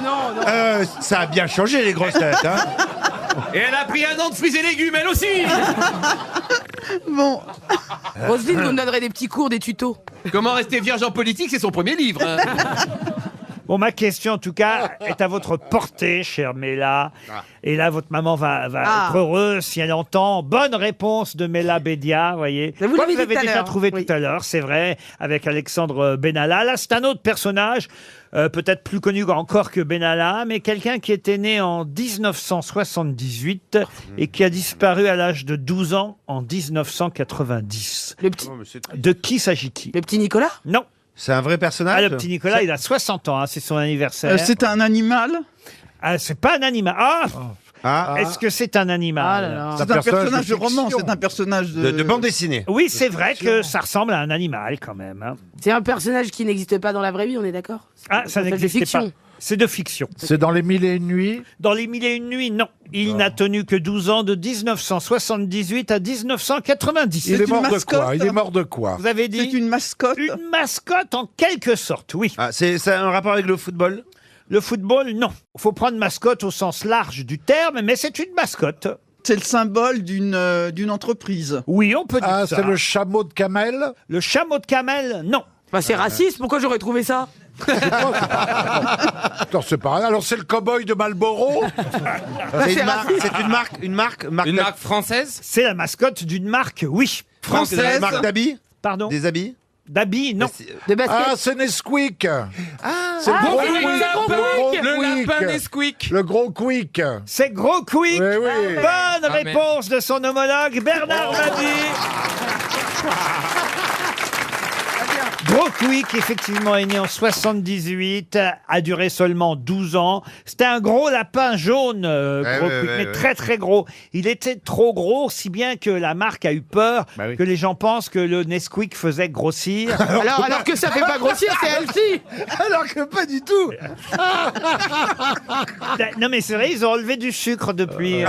non. Ça a bien changé les grosses têtes, hein. Et elle a pris un an de fruits et légumes, elle aussi. Bon. Roselyne vous me donnerait des petits cours, des tutos. Comment rester vierge en politique, c'est son premier livre. Hein. Bon, ma question, en tout cas, est à votre portée, chère Mela. Et là, votre maman va être heureuse si elle entend. Bonne réponse de Mela Bédia, voyez. Vous l'avez dit avez tout à déjà l'heure. trouvé Oui. tout à l'heure, c'est vrai, avec Alexandre Benalla. Là, c'est un autre personnage, peut-être plus connu encore que Benalla, mais quelqu'un qui était né en 1978 et qui a disparu à l'âge de 12 ans en 1990. Le petit, De qui s'agit-il? le petit Nicolas. Non. C'est un vrai personnage. Ah, le petit Nicolas, il a 60 ans, hein, c'est son anniversaire. C'est un animal? Ah, c'est pas un animal. Ah, Est-ce que c'est un animal? Ah là là. C'est un personnage de roman, c'est un personnage de bande dessinée. Oui, c'est vrai que ça ressemble à un animal quand même. hein. C'est un personnage qui n'existe pas dans la vraie vie, on est d'accord? Ah, ça de n'existait fiction. pas. C'est de fiction. C'est dans les Mille et une nuits. Dans les Mille et une nuits, non. Il n'a tenu que 12 ans de 1978 à 1990. Il est une mort de mascotte. quoi? Il est mort de quoi? Vous avez dit C'est une mascotte. une mascotte en quelque sorte, oui. Ah, c'est un rapport avec le football? Le football, non. Il faut prendre mascotte au sens large du terme, mais c'est une mascotte. C'est le symbole d'une entreprise. Oui, on peut dire Ah, ça. c'est le chameau de Camel? Le chameau de camel, non. Bah, c'est raciste, pourquoi j'aurais trouvé ça? Non, c'est pas. Alors, c'est le cow-boy de Marlboro? C'est une marque Une marque française? C'est la mascotte d'une marque, oui. Française? Une marque d'habits? Pardon? Des habits? D'habits, non. De basket. Ah, c'est Nesquik. C'est Ah, le gros oui, Quick. c'est gros Quick. Le lapin Nesquik. Le gros Quick. C'est Gros Quick. Oui, oui. Bonne réponse de son homologue Bernard Mabie. Gros Quick, effectivement, est né en 78, a duré seulement 12 ans. C'était un gros lapin jaune, Gros Quick, mais très très gros. Il était trop gros, si bien que la marque a eu peur que les gens pensent que le Nesquik faisait grossir. Alors que ça fait pas grossir, c'est healthy. Alors que pas du tout. Non mais c'est vrai, ils ont enlevé du sucre depuis.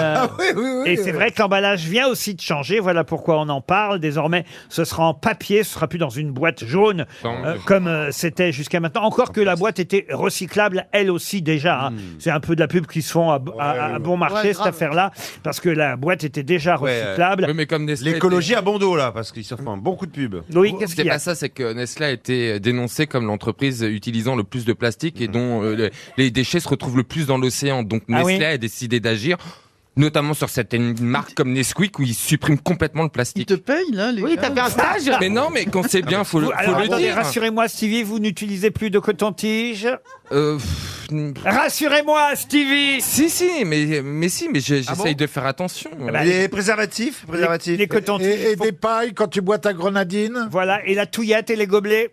Et c'est vrai que l'emballage vient aussi de changer. Voilà pourquoi on en parle. Désormais, ce sera en papier, ce sera plus dans une boîte jaune comme c'était jusqu'à maintenant. Encore que la boîte était recyclable, elle aussi déjà. hein. C'est un peu de la pub qui se font à bon marché cette affaire-là, parce que la boîte était déjà recyclable. Oui, mais comme Nestlé L'écologie a bon dos, là, parce qu'ils se font un bon coup de pub. Oui, qu'est-ce C'est qu'il y a? pas ça, c'est que Nestlé a été dénoncé comme l'entreprise utilisant le plus de plastique et dont les déchets se retrouvent le plus dans l'océan. Donc Ah Nestlé oui a décidé d'agir, notamment sur certaines marques comme Nesquik où ils suppriment complètement le Ils plastique. te payent, là, les Oui, gars. t'as fait un stage. Mais non, mais quand c'est bien, faut le Alors attendez, dire. rassurez-moi Stevie, vous n'utilisez plus de coton-tige? Pff, Rassurez-moi Stevie. si, mais j'essaye de faire attention. bah, Les préservatifs? Les cotons-tiges. Et des pailles quand tu bois ta grenadine? Voilà, et la touillette et les gobelets?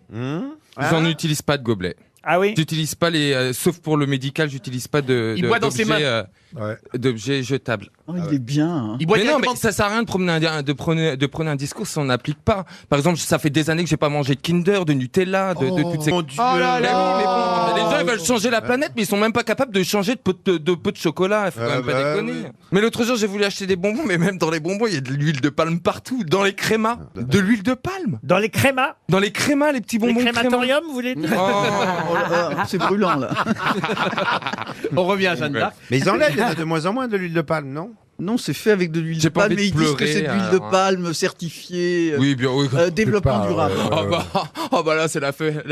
J'en utilise pas de gobelets. Ah oui? J'utilise pas les, sauf pour le médical, j'utilise pas Il boit dans ses d'objets jetables. Oh, il est bien. hein. Il boit Mais non, directement- mais ça sert à rien de prôner un discours si on n'applique pas. Par exemple, ça fait des années que j'ai pas mangé de Kinder, de Nutella, de toutes ces. Mon Dieu. Oh là Mais là. oui, mais bon, les gens ils veulent changer la planète, mais ils sont même pas capables de changer de pot de chocolat. Il faut quand même pas déconner. Oui. Mais l'autre jour, j'ai voulu acheter des bonbons, mais même dans les bonbons, il y a de l'huile de palme partout. Dans les crémas, de l'huile de palme. Dans les crémas? Dans les crémas, les petits Les bonbons. crématoriums, vous voulez dire? Oh. C'est brûlant, là. On revient à Jeanne d'Arc. Mais ils enlèvent, il y en a de moins en moins de l'huile de palme, non? Non, c'est fait avec de l'huile de J'ai pas palme, envie mais de ils disent que pleurer, c'est de l'huile de alors, hein. palme certifiée, Oui, bien, oui. développement pas, durable. Oh bah là, c'est la fête.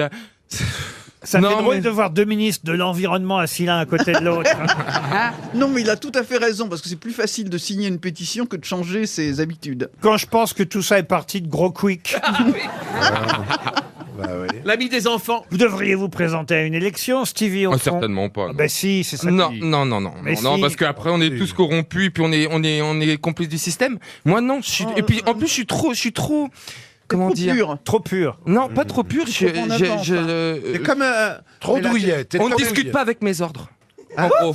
Ça Non, fait drôle mais- de voir deux ministres de l'environnement assis l'un à côté de l'autre. Non, mais il a tout à fait raison, parce que c'est plus facile de signer une pétition que de changer ses habitudes. Quand je pense que tout ça est parti de Gros Quick. L'ami des enfants. Vous devriez vous présenter à une élection, Stevie, au Oh, fond. certainement pas. Ah ben si, c'est ça. Non, qui- non, Mais non, si. parce qu'après on est tous corrompus, puis on est complices du système. Moi non, et puis en plus je suis trop, comment Trop dire, pur. Trop pur. non, pas trop pur. trop en avance, C'est comme Trop douillet. on ne discute pas avec mes ordres. En gros.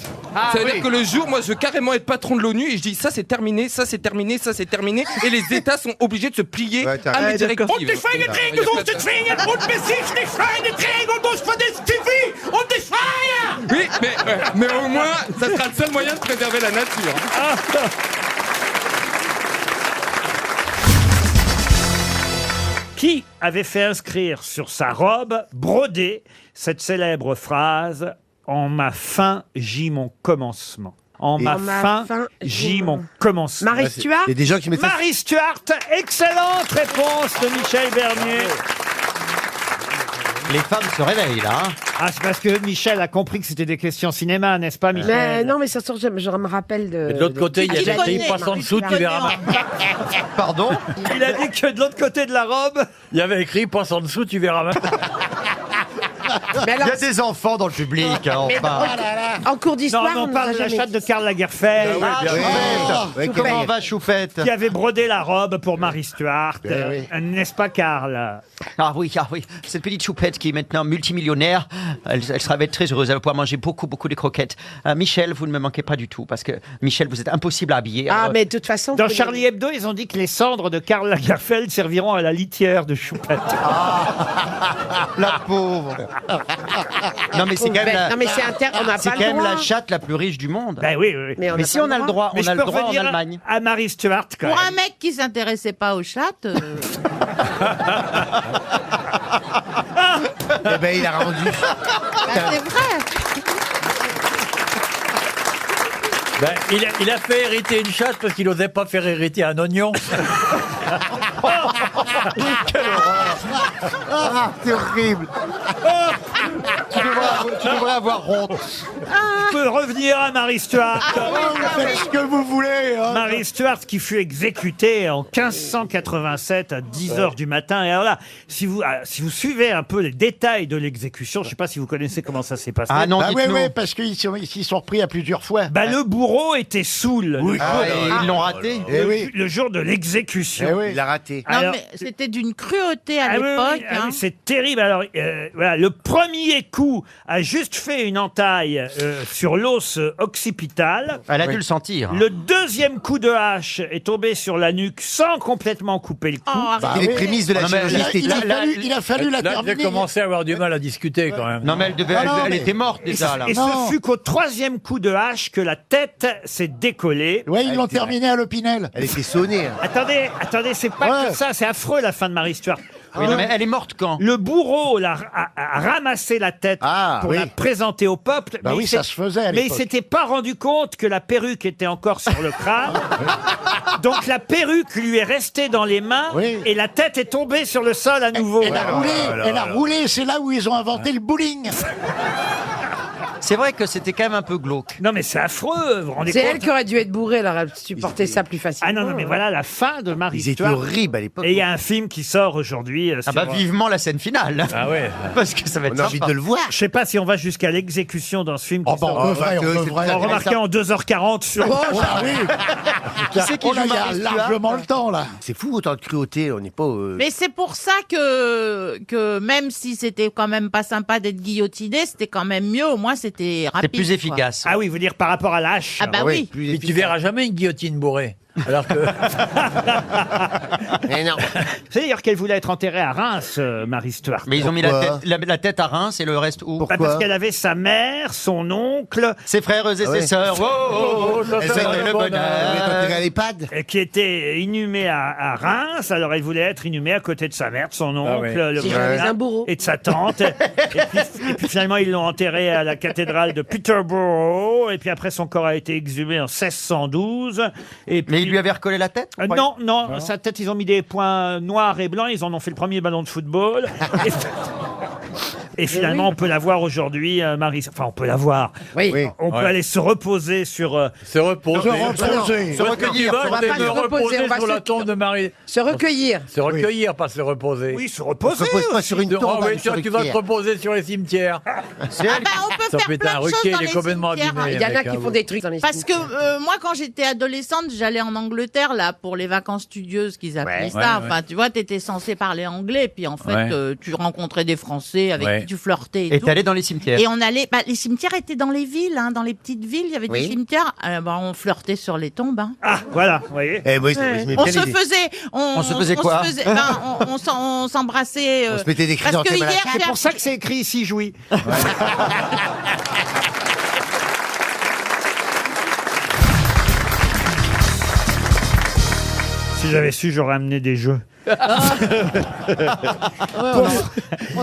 Ça veut dire que le jour, moi, je veux carrément être patron de l'ONU et je dis ça c'est terminé, ça c'est terminé, ça c'est terminé, et les États sont obligés de se plier Ouais, t'as à mes raison. directives. Und die Il y a pas de- Oui, mais au moins, ça sera le seul moyen de préserver la nature. Qui avait fait inscrire sur sa robe brodée cette célèbre phrase « En ma fin gît mon commencement ». En ma fin gît mon commencement. Marie Stuart. Il y a des gens qui mettent ça. Marie Stuart, excellente réponse de Michel Bernier. Les femmes se réveillent, là. hein. Ah, c'est parce que Michel a compris que c'était des questions cinéma, n'est-ce pas, Michel? Mais non, mais ça sort, je me rappelle de. De l'autre côté, il y a des pays passe en dessous, tu verras. Pardon? Il a dit que de l'autre côté de la robe, Il y avait écrit passe en dessous, tu verras. Mais alors, Il y a des enfants dans le public, hein, mais enfin. en cours d'histoire, Non, on on nous parle a de la jamais chatte de Karl Lagerfeld. Ah, Choupette. Comment va Choupette? Qui avait brodé la robe pour Marie Stuart. N'est-ce pas, Karl? Ah oui, cette petite choupette qui est maintenant multimillionnaire, elle sera très heureuse, elle va pouvoir manger beaucoup de croquettes. Michel, vous ne me manquez pas du tout, parce que Michel, vous êtes impossible à habiller. Ah, mais de toute façon... Dans Charlie Hebdo, ils ont dit que les cendres de Karl Lagerfeld serviront à la litière de Choupette. La pauvre. Non mais c'est quand même, Non, mais on n'a c'est pas quand le même droit. la chatte la plus riche du monde. Ben oui, oui. Mais, Mais si on a le droit, Mais on je a le peux droit en revenir Allemagne. à Marie Stuart, quand Pour même. un mec qui s'intéressait pas aux chattes, Eh ben, il a rendu. c'est vrai. Ben, il a fait hériter une chatte parce qu'il n'osait pas faire hériter un oignon. Quelle horreur. Ah, c'est horrible. Tu devrais avoir honte. On peut revenir à Marie Stuart. Faites ce que vous voulez. Hein. Marie Stuart qui fut exécutée en 1587 à 10h du matin. Et alors là, si vous suivez un peu les détails de l'exécution, je ne sais pas si vous connaissez comment ça s'est passé. Ah non, Ah oui, dites-nous. oui, parce qu'ils sont repris à plusieurs fois. Bah, le bourreau était saoul. Oui. Ah, et ils l'ont raté. Eh oui. Le jour de l'exécution. Eh oui. Il a raté. Non, Alors- mais c'était d'une cruauté à Ah oui, oui, l'époque. ah oui, hein. c'est terrible. Alors, voilà, le premier coup a juste fait une entaille sur l'os occipital. Elle a dû le sentir. Le deuxième coup de hache est tombé sur la nuque sans complètement couper le cou. Oh, arrête. C'est les prémices de la Non, mais chirurgie esthétique. Il a fallu la Là, j'ai terminer. commencé à avoir du mal à discuter quand même. Non mais elle était morte déjà là. Et ce fut qu'au troisième coup de hache que la tête s'est décollée. Ouais, ils l'ont terminé à l'Opinel. Elle était sonnée. Hein. Attendez, c'est pas Ouais. que ça, c'est affreux la fin de Marie Stuart. Oui, non, mais elle est morte quand? Le bourreau a ramassé la tête pour la présenter au peuple. Bah mais oui, il ça s'est- se faisait à Mais il l'époque. s'était pas rendu compte que la perruque était encore sur le crâne. Donc la perruque lui est restée dans les mains et la tête est tombée sur le sol à nouveau. Elle a roulé, c'est là où ils ont inventé le bowling. C'est vrai que c'était quand même un peu glauque. Non mais c'est affreux, vous vous rendez C'est compte? elle qui aurait dû être bourrée, alors elle supportait ça plus facilement. Ah non, mais voilà la fin de Marie Ils étaient Stuart. horribles à l'époque. Et il y a un film qui sort aujourd'hui. Ah bah vivement la scène finale. Ah ouais. Parce que ça va être On a envie sympa. de le voir. Je sais pas si on va jusqu'à l'exécution dans ce film. Qui Oh, bon, sort- on devrait. On remarquait en 2h40 sur... Oh, bah oui. Qui c'est qui Oh là, joue il y a Marie Stuart largement le temps, là. C'est fou autant de cruauté. On n'est pas. Mais c'est pour ça que même si c'était quand même pas sympa d'être guillotiné, c'était quand même mieux. Au moins, c'était rapide. C'est plus quoi. efficace. Ah oui, vous dire par rapport à l'âge. Ah bah oui. Mais tu verras jamais une guillotine bourrée. Alors que Mais non. C'est d'ailleurs qu'elle voulait être enterrée à Reims, Marie Stuart. Mais ils ont mis la tête à Reims et le reste où? Bah, parce qu'elle avait sa mère, son oncle, Ses frères et Ah ouais. ses sœurs. Oh, oh, oh, ça, ça, ça, c'est le le bonheur. Elle est enterrée à bonheur. l'EHPAD. qui était inhumée à Reims. Alors elle voulait être inhumée à côté de sa mère, de son oncle, Ah ouais. le Si j'avais voilà, un bourreau. et de sa tante. et puis finalement ils l'ont enterrée à la cathédrale de Peterborough. Et puis après son corps a été exhumé en 1612. Et puis, Mais il lui avait recollé la tête? non, sa tête, ils ont mis des points noirs et blancs, ils en ont fait le premier ballon de football. Et finalement, on peut la voir aujourd'hui, Marie. Enfin, on peut la voir. Oui. On peut Ouais. aller se reposer sur. se reposer. Se recueillir. On va pas me se reposer, reposer on va sur se- la tombe de Marie. Se recueillir. Se recueillir, pas se reposer. Oui, se On reposer. se repose pas sur une Oh, tombe. oui, hein, sur tu vas te une reposer sur les cimetières. Ah bah, on peut Ça faire peut être plein un de choses requin, dans il est les complètement cimetières. abîmé. Il y en a avec qui un- font des trucs dans les Parce que cimetières. moi, quand j'étais adolescente, j'allais en Angleterre là pour les vacances studieuses qu'ils appelaient Ouais. ça. Ouais, Enfin, tu vois, t'étais censé parler anglais, puis en fait, Ouais. tu rencontrais des Français avec Ouais. qui tu flirtais et Et tout. t'es allé dans les cimetières? Et on allait, bah, les cimetières étaient dans les villes, hein, dans les petites villes, il y avait Oui. des cimetières. Bah, on flirtait sur les tombes. Hein. Ah, voilà, vous voyez. Eh, moi, Ouais. j'aimais On bien se les- faisait, On se faisait quoi on s'embrassait. On se mettait des parce que chrysanthèmes à la hier, C'est pour ça que c'est écrit ici, jouis. Si j'avais su, j'aurais amené des jeux. On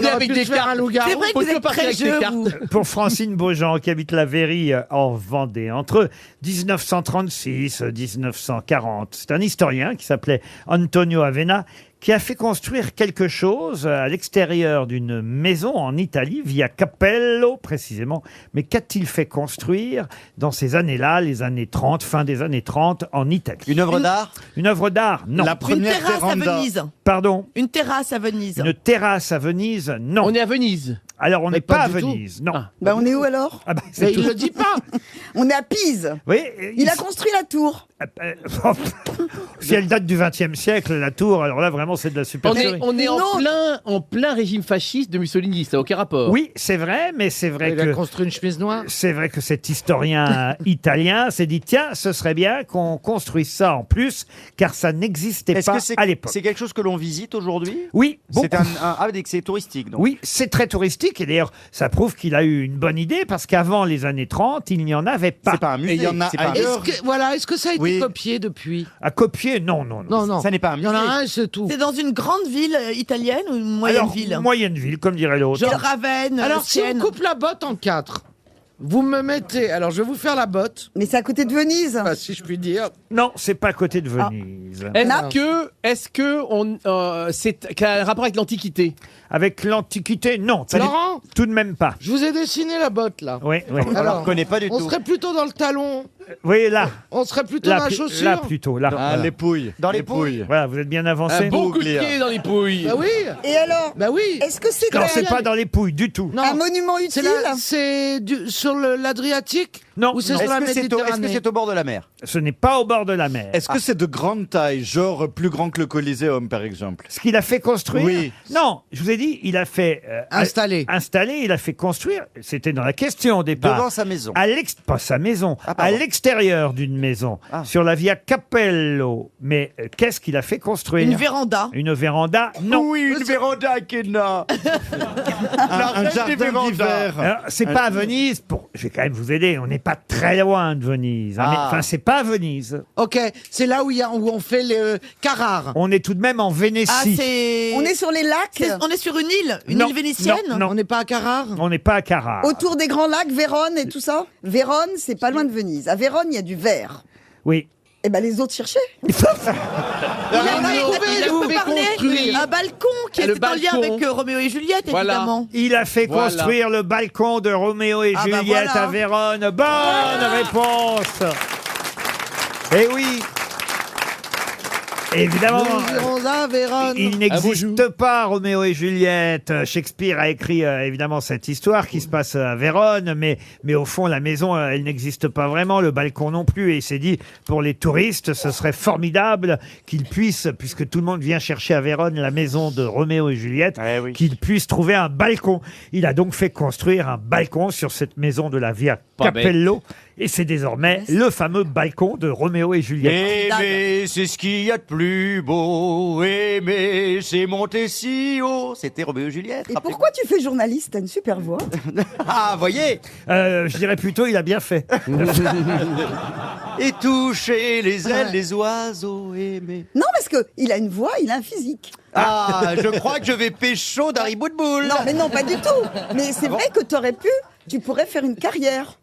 aurait pu se faire un loup-garou. C'est vrai que vous êtes très jeu, vous. Pour Francine Beaujean, qui habite la Véry en Vendée, entre 1936 et 1940. C'est un historien qui s'appelait Antonio Avena qui a fait construire quelque chose à l'extérieur d'une maison en Italie, via Cappello précisément. Mais qu'a-t-il fait construire dans ces années-là, les années 30, fin des années 30, en Italie? Une œuvre d'art? Une œuvre d'art, non. La première Une terrasse à véranda. Venise. Pardon? Une terrasse à Venise. Une terrasse à Venise, non. On est à Venise. Alors, on Mais n'est pas pas à du tout. Venise, non. Bah on est où alors? Ah bah, Mais c'est il tout. le dit pas. On est à Pise. Oui, Il a construit la tour. si elle date du XXe siècle, la tour, alors là, vraiment, c'est de la supercherie. On est Non. en plein régime fasciste de Mussolini, ça n'a aucun rapport. Oui, c'est vrai, mais c'est vrai Il a que... construit une chemise noire. C'est vrai que cet historien italien s'est dit, tiens, ce serait bien qu'on construise ça en plus, car ça n'existait Est-ce pas que c'est à l'époque. c'est quelque chose que l'on visite aujourd'hui? Oui, beaucoup. C'est c'est touristique, donc. Oui, c'est très touristique, et d'ailleurs, ça prouve qu'il a eu une bonne idée, parce qu'avant les années 30, il n'y en avait pas. C'est pas un musée. Et il y en a c'est pas un ailleurs. Est-ce que ça a été Oui. copié depuis? À copier, non, non, non. Non, non. Ça n'est pas un Il y en musée. a un, c'est tout. C'est dans une grande ville italienne ou une moyenne Alors, ville? moyenne ville, comme dirait l'autre. Genre Ravenne, Alors, si on Sienne. coupe la botte en 4, vous me mettez... Alors, je vais vous faire la botte, Mais c'est à côté de Venise. si je puis dire. Non, c'est pas à côté de Venise. Est-ce que c'est qu'a un rapport avec l'Antiquité? Avec l'Antiquité, non. pas du- Laurent, Tout de même pas. je vous ai dessiné la botte, là. Oui, oui. Alors, Je connais pas du on tout. serait plutôt dans le talon. Oui, là. On serait plutôt Là, dans la plu- chaussure. là plutôt, là. Ah, Voilà. les pouilles. Dans les pouilles. Voilà, vous êtes bien avancé. Beaucoup de Bouglia. pieds dans les pouilles. Bah oui. Et alors? Bah oui. Est-ce que c'est Non, c'est pas dans les pouilles du tout. Non. un monument C'est utile? sur l'Adriatique? Non, Ou c'est non. sur la Est-ce que Méditerranée? c'est au bord de la mer? Ce n'est pas au bord de la mer. Est-ce que c'est de grande taille, genre plus grand que le Coliseum, par exemple? Ce qu'il a fait construire Oui. Non, je vous ai dit, il a fait... Installer. Il a fait construire, c'était dans la question au départ. Devant sa maison. Pas sa maison, Ah, à pardon. l'extérieur d'une maison, sur la via Cappello. Mais qu'est-ce qu'il a fait construire? Une véranda. Une véranda? Non. Oui, une véranda, Kenna. Un jardin d'hiver. Alors, c'est pas à Venise. Je vais quand même vous aider. On n'est pas très loin de Venise. hein, mais- Enfin, c'est pas à Venise. Ok, c'est là où on fait le Carrare. On est tout de même en Vénétie. Ah, c'est... On est sur les lacs On est sur une île? Une Non, île vénitienne? non, non. On n'est pas à Carrare? On n'est pas à Carrare. autour des grands lacs, Vérone et tout ça? Vérone, c'est pas loin de Venise. À Vérone, il y a du verre. Oui. Eh ben les autres cherchaient. Il a parlé un balcon qui Le était en lien balcon. avec Roméo et Juliette, Voilà. évidemment. Il a fait Voilà. construire le balcon de Roméo et Ah bah Juliette voilà. à Vérone. Bonne réponse. Eh oui. Évidemment. Nous irons à Vérone. Il n'existe pas Roméo et Juliette. Shakespeare a écrit évidemment cette histoire qui se passe à Vérone, mais au fond la maison elle n'existe pas vraiment, le balcon non plus. Et il s'est dit pour les touristes ce serait formidable qu'ils puissent, puisque tout le monde vient chercher à Vérone la maison de Roméo et Juliette, qu'ils puissent trouver un balcon. Il a donc fait construire un balcon sur cette maison de la Via Pas Cappello. Et c'est désormais le fameux balcon de Roméo et Juliette. Aimer, c'est ce qu'il y a de plus beau. Aimer, c'est monter si haut. C'était Roméo et Juliette. Et pourquoi tu fais journaliste? T'as une super voix. Ah, voyez. Je dirais plutôt, il a bien fait. Et toucher les ailes des oiseaux. Aimer. Non, parce que il a une voix, il a un physique. Ah, je crois que je vais pécho d'Harry Bootbull. Non, mais non, pas du tout. Mais c'est vrai que tu pourrais faire une carrière.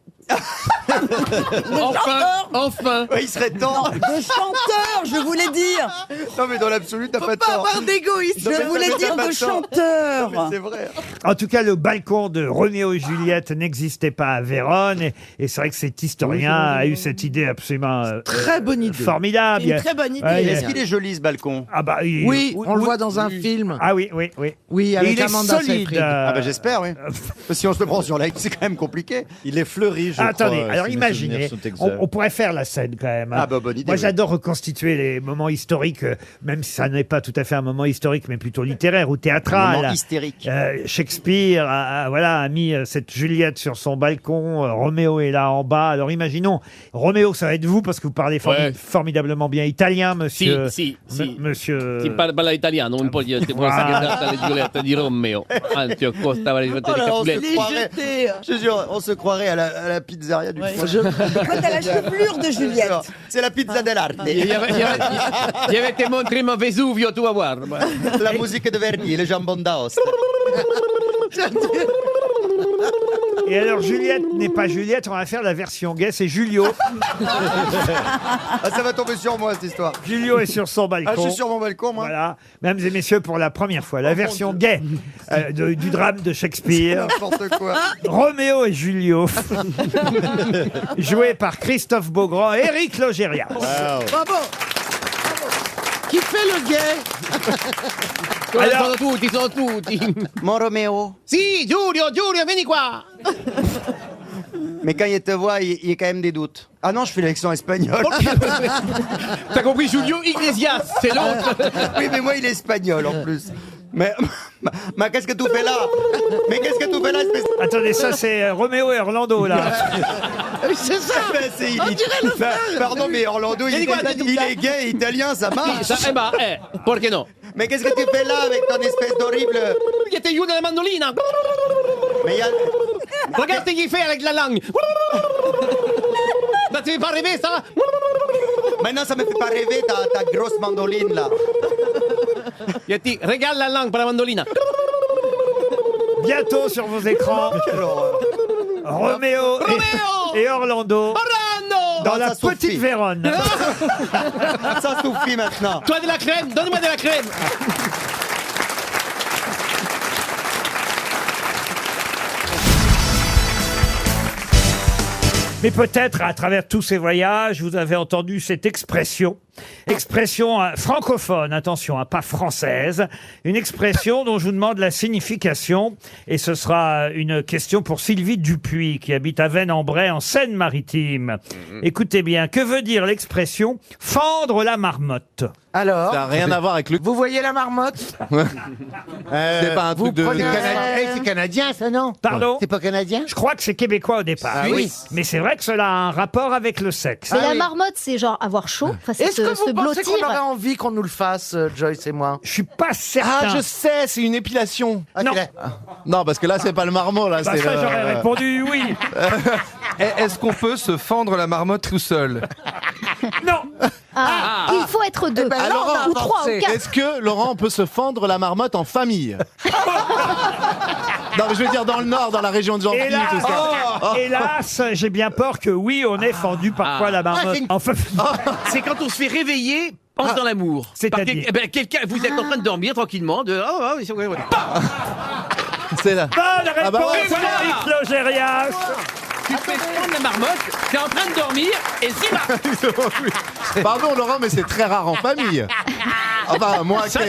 Enfin. Ouais, il serait temps. De chanteur, je voulais dire. Non, mais dans l'absolu, t'as pas Pas tort. avoir d'égoïsme. Je voulais dire de chanteur. C'est vrai. En tout cas, le balcon de Roméo et Juliette n'existait pas à Vérone. Et c'est vrai que cet historien a eu cette idée absolument Très bonne idée. formidable. Une très bonne idée. Ouais, Est-ce qu'il est joli ce balcon? Ah bah, Oui, on le voit dans un film. Ah oui, oui, oui. Oui, Et avec il est Amanda solide. Seyfried. Ah bah j'espère, oui. Si on se le prend sur la c'est quand même compliqué. Il est fleuri, je Attendez, crois. alors si mes imaginez, souvenirs sont exacts. on pourrait faire la scène quand même. hein. Ah bah bonne idée. Moi oui. j'adore reconstituer les moments historiques, même si ça n'est pas tout à fait un moment historique, mais plutôt littéraire ou théâtral. Moment hystérique. Shakespeare a mis cette Juliette sur son balcon, Roméo est là en bas. Alors imaginons, Roméo ça va être vous parce que vous parlez Ouais. formidablement bien italien, monsieur. Sì, sì. Monsieur. Si parla italiano, un po' di Giulietta di Romeo. Anzi, Costa Oh là, on se Les croirait, jetés. je jure, on se croirait à la pizzeria du coin. Toi, t'as la chevelure de Juliette. C'est la pizza dell'arte. Gli avete montrimo Vesuvio, tu vas voir. La musique de Verdi, le jambon d'Aoste. Et Et alors, Juliette n'est pas Juliette, on va faire la version gay, c'est Julio. Ah, ça va tomber sur moi, cette histoire. Julio est sur son balcon. Ah, je suis sur mon balcon, moi. Voilà, mesdames et messieurs, pour la première fois, la version gay du drame de Shakespeare. N'importe quoi. Roméo et Julio, joué par Christophe Beaugrand et Éric Logérias. Bravo. Qui fait le gay? Alors- sono tutti. Mon Roméo. Si, Giulio, vieni qua. Mais quand il te voit, il y a quand même des doutes. Ah non, je fais l'accent espagnol. T'as compris, Julio Iglesias, c'est l'autre. Oui, mais moi, il est espagnol en plus. Mais qu'est-ce que tu fais là? Mais qu'est-ce que tu fais là, espèce... Attendez, ça c'est Roméo et Orlando, là. C'est ça. On dirait le frère. Pardon, mais Orlando, il est gay, italien, ça marche. Perché no? Mais qu'est-ce que tu fais là avec ton espèce d'horrible... Che ti aiuta la mandolina. Mais il y a... Regarde ce qu'il fait avec la langue. Ça te fait pas rêver, ça? Maintenant, ça me fait pas rêver ta grosse mandoline, là. Yeti, regarde la langue pour la mandolina. Bientôt sur vos écrans, Roméo et Orlando dans la petite Vérone. Ça suffit maintenant. Toi de la crème, donne-moi de la crème. Mais peut-être, à travers tous ces voyages, vous avez entendu cette expression francophone, attention, hein, pas française, une expression dont je vous demande la signification, et ce sera une question pour Sylvie Dupuis, qui habite à Vennes-en-Bray, en Seine-Maritime. Écoutez bien, que veut dire l'expression « fendre la marmotte » Alors, Ça n'a rien à voir avec le... vous voyez la marmotte? C'est pas un truc de... C'est canadien, ça, non? Pardon? C'est pas canadien? Je crois que c'est québécois au départ. Ah oui. Mais c'est vrai que cela a un rapport avec le sexe. Mais la marmotte, c'est genre avoir chaud. Enfin, c'est Est-ce que se vous pensez blottir. qu'on aurait envie qu'on nous le fasse, Joyce et moi? Je suis pas certain. Ah, je sais, c'est une épilation. Ah, Non. Non, parce que là, c'est pas le marmot, là. Bah, c'est ça, le- j'aurais répondu oui. Est-ce qu'on peut se fendre la marmotte tout seul? Non. Il faut être deux. ben, là, on a ou trois, avancé. ou quatre. Est-ce que, Laurent, on peut se fendre la marmotte en famille? Non, mais je veux dire dans le Nord, dans la région de Gentilly, tout ça. Hélas, j'ai bien peur que oui, on ait fendu parfois la marmotte. Enfin, C'est quand on se fait réveiller pendant l'amour. C'est-à-dire Quelqu'un, vous êtes en train de dormir tranquillement. C'est là. bonne réponse bah ouais, voilà. d'Éric Logérias. Tu fais prendre la marmotte, t'es en train de dormir et c'est Pardon, Laurent, mais c'est très rare en famille. Enfin, moi Ça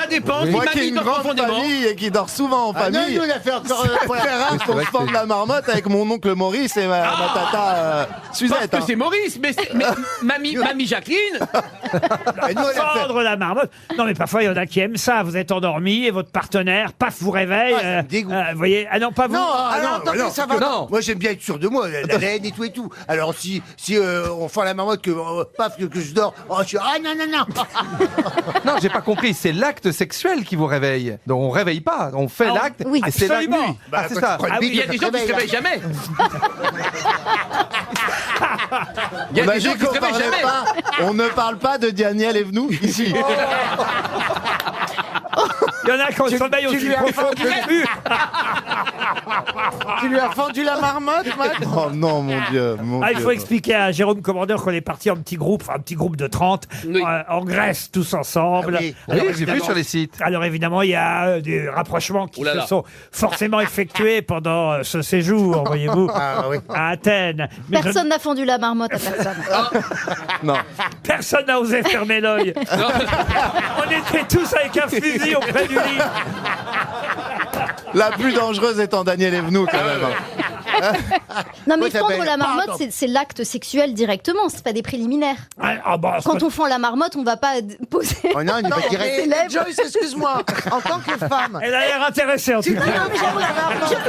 dépend. Moi Si qui ai mamie une dort grande profondément. famille et qui dort souvent en famille. Non, nous, on a fait encore... C'est très rare qu'on se fende la marmotte avec mon oncle Maurice et ma tata Parce Suzette. que hein. c'est Maurice, mais mamie Jacqueline. Fendre la marmotte. Non, mais parfois, il y en a qui aiment ça. Vous êtes endormi et votre partenaire, paf, vous réveille. Vous voyez, ah non, pas vous. Ça va. Non, moi j'aime bien être sûr de moi, la laine et tout et tout. Alors si on fait la marmotte que paf que je dors, je suis non. Non, j'ai pas compris. C'est l'acte sexuel qui vous réveille. Donc on réveille pas. On fait l'acte. oui. Et c'est la Absolument. nuit. Ah, c'est ça. Il y a des gens qui se réveillent jamais. Il y On a m'a des gens dit qui se qu'on réveillent parlait jamais. pas. On ne parle pas de Daniel Evenou ici. Il y en a qui ont le sommeil aussi lui as profond que le cul. Tu lui as fendu la marmotte, Max? Oh non, mon Dieu. Il faut expliquer à Jérôme Commandeur qu'on est parti en petit groupe, enfin un petit groupe de 30, en Grèce tous ensemble. Ah oui. Alors, Oui, j'ai vu évidemment- sur les sites. Alors évidemment, il y a des rapprochements qui Ouh là se là. sont forcément effectués pendant ce séjour, voyez-vous, à Athènes. Mais je- Personne n'a fendu la marmotte à personne. Non. personne n'a osé fermer l'œil. On était tous avec un fusil auprès du lit. La plus dangereuse étant Daniel Evenou, quand même. Non, mais Moi, ça fendre s'appelle- la marmotte, Pardon. c'est l'acte sexuel directement, c'est pas des préliminaires. Bah, Quand on fend la marmotte, on va pas poser. Oh non, il n'est pas direct. Mais Joyce, excuse-moi, en tant que femme, Elle a l'air intéressée en tout cas.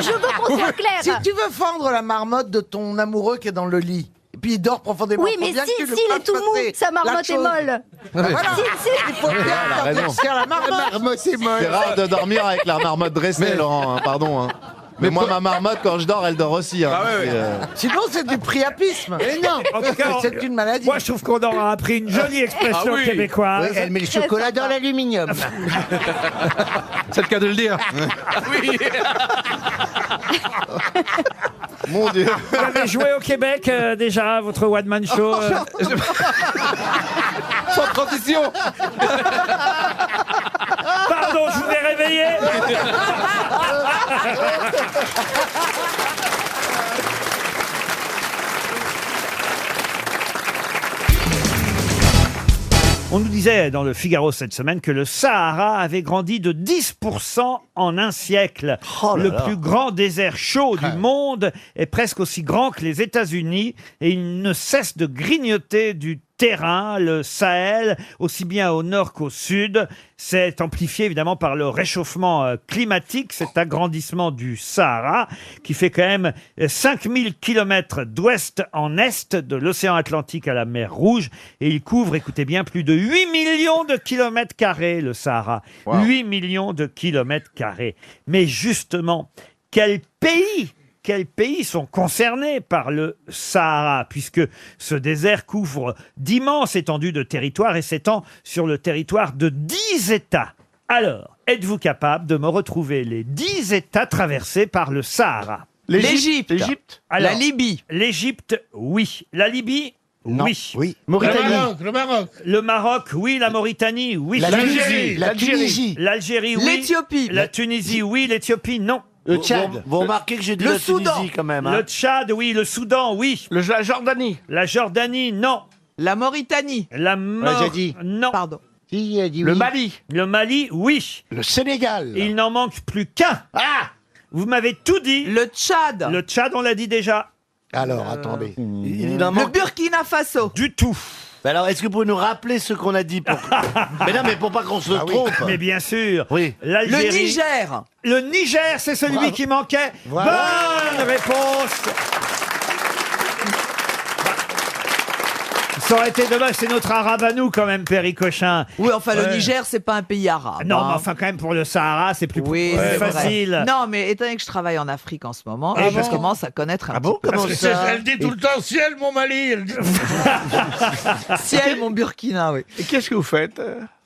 Je veux qu'on soit clair. si tu veux fendre la marmotte de ton amoureux qui est dans le lit, et puis il dort profondément, Oui, faut mais bien que tu le s'il est fasses tout mou, passer sa la marmotte est chose. molle. Voilà. Il faut bien elle a raison. faire la marmotte. C'est molle. C'est rare de dormir avec la marmotte dressée, Laurent, hein, pardon. hein. Mais moi, ma marmotte, quand je dors, elle dort aussi. Hein. Sinon, c'est du priapisme. Mais non. En tout cas, C'est une maladie. moi je trouve qu'on aura appris une jolie expression Ah oui. québécoise. Oui, elle met le chocolat dans l'aluminium. C'est le cas de le dire. Oui. Mon Dieu. Vous avez joué au Québec déjà, votre one-man show Sans transition. Pardon, je vous ai réveillé. On nous disait dans le Figaro cette semaine que le Sahara avait grandi de 10% en un siècle. Le plus grand désert chaud du monde est presque aussi grand que les États-Unis et il ne cesse de grignoter du terrain, le Sahel, aussi bien au nord qu'au sud. C'est amplifié évidemment par le réchauffement climatique, cet agrandissement du Sahara, qui fait quand même 5000 kilomètres d'ouest en est, de l'océan Atlantique à la mer Rouge. Et il couvre, écoutez bien, plus de 8 millions de kilomètres carrés, le Sahara. Wow. 8 millions de kilomètres carrés. Mais justement, quel pays sont concernés par le Sahara, puisque ce désert couvre d'immenses étendues de territoire et s'étend sur le territoire de 10 États. Alors, êtes-vous capable de me retrouver les 10 États traversés par le Sahara? L'Égypte. Alors, La Libye. L'Égypte, oui. La Libye, Non. oui. Mauritanie. Le Maroc, oui. La Mauritanie, oui. L'Algérie. La Tunisie. L'Algérie, oui. L'Éthiopie. La Tunisie, oui. L'Éthiopie, non. Le Tchad. Vous remarquez que j'ai dit Le la Soudan. Tunisie quand même. Le Tchad, oui. Le Soudan, oui. La Jordanie. La Jordanie, non. La Mauritanie. La j'ai dit. non. Pardon. Si, il a dit Le oui. Mali. Le Mali, oui. Le Sénégal. Il n'en manque plus qu'un. Ah. Vous m'avez tout dit. Le Tchad. Le Tchad, on l'a dit déjà. Alors, attendez. Il en Le manque. Burkina Faso. Du tout. Alors, est-ce que vous pouvez nous rappeler ce qu'on a dit pour... Mais non, mais pour pas qu'on se trompe. Mais bien sûr. Oui. Le L'Algérie. Niger. Le Niger, c'est celui Bravo. qui manquait. Voilà. Bonne réponse. Ça aurait été dommage, c'est notre arabe à nous quand même, Perry Cochin. Oui, enfin, le Ouais. Niger, c'est pas un pays arabe. Non, hein. mais enfin quand même pour le Sahara, c'est plus Oui, c'est vrai. facile. Non, mais étant donné que je travaille en Afrique en ce moment, Ah je bon commence à connaître un Ah bon? petit peu. Comment ça? Elle dit tout le temps ciel, mon Mali. Elle dit... Ciel, mon Burkina, oui. Et qu'est-ce que vous faites?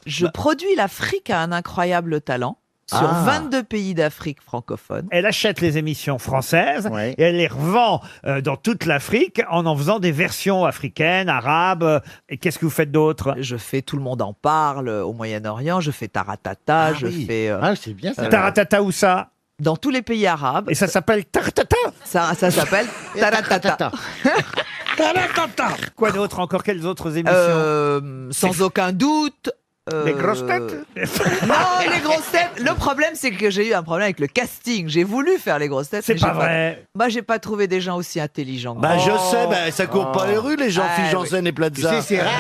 Je produis l'Afrique à un incroyable talent sur 22 pays d'Afrique francophone. Elle achète les émissions françaises Ouais. et elle les revend dans toute l'Afrique en faisant des versions africaines, arabes. Et qu'est-ce que vous faites d'autre? Je fais Tout le monde en parle au Moyen-Orient, je fais Taratata, je fais Ah, c'est bien ça. Taratata où ça? dans tous les pays arabes. Et ça s'appelle Taratata? Ça s'appelle Taratata. Quoi d'autre encore? Quelles autres émissions? Sans aucun doute. Les grosses têtes? Non, les grosses têtes. Le problème, c'est que j'ai eu un problème avec le casting. J'ai voulu faire les grosses têtes. C'est mais pas j'ai vrai. Moi, j'ai pas trouvé des gens aussi intelligents. que Bah, moi. je sais, bah, ça court pas les rues, les Jean-Philippe Ah, Janssen et Plaza. Tu sais, c'est rare.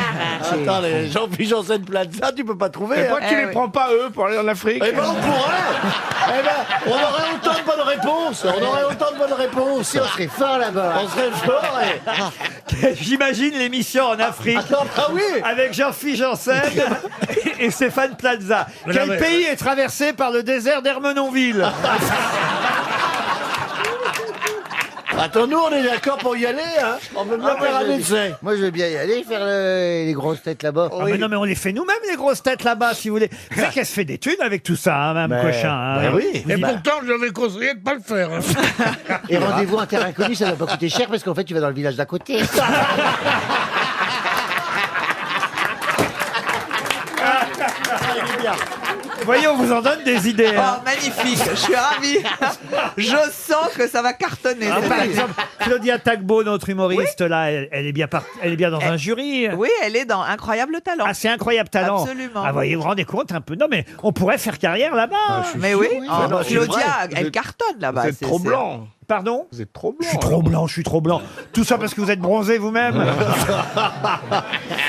Attends, les Jean-Philippe Janssen Plaza, tu peux pas trouver. pourquoi tu les prends pas, eux, pour aller en Afrique? Eh ben, on pourrait. Eh ben, on aurait autant de bonnes réponses. On aurait autant de bonnes réponses. Si, on serait fort là-bas. On serait fort. J'imagine l'émission en Afrique Ah oui. avec Jean-Philippe Janssen et Stéphane Plaza. Quel pays est traversé par le désert d'Ermenonville? Attends, nous, on est d'accord pour y aller, hein. On veut bien faire un essai. Moi, je veux bien y aller faire les grosses têtes là-bas. Ah mais non, mais on les fait nous-mêmes, les grosses têtes là-bas, si vous voulez. Vous savez qu'elle se fait des thunes avec tout ça, hein, Mme Cochin. Hein. oui. Et pourtant, je vais conseiller de pas le faire. hein. Et rendez-vous en terre inconnue, ça va pas coûter cher parce qu'en fait, tu vas dans le village d'à côté. Voyez, on vous en donne des idées. hein. Oh, magnifique, je suis ravie. Je sens que ça va cartonner. Ah, par exemple, Claudia Tagbo, notre humoriste, là, elle est bien, elle est bien dans un jury. Oui, elle est dans Incroyable Talent. Ah, c'est Incroyable Talent. Absolument. Ah, voyez, vous vous rendez compte un peu? Non, mais on pourrait faire carrière là-bas. Mais oui, Ah, non, c'est Claudia, vrai. elle cartonne là-bas. Vous êtes trop blanc. Pardon? Vous êtes trop blanc. Je suis trop blanc, je suis trop blanc. Tout ça parce que vous êtes bronzé vous-même.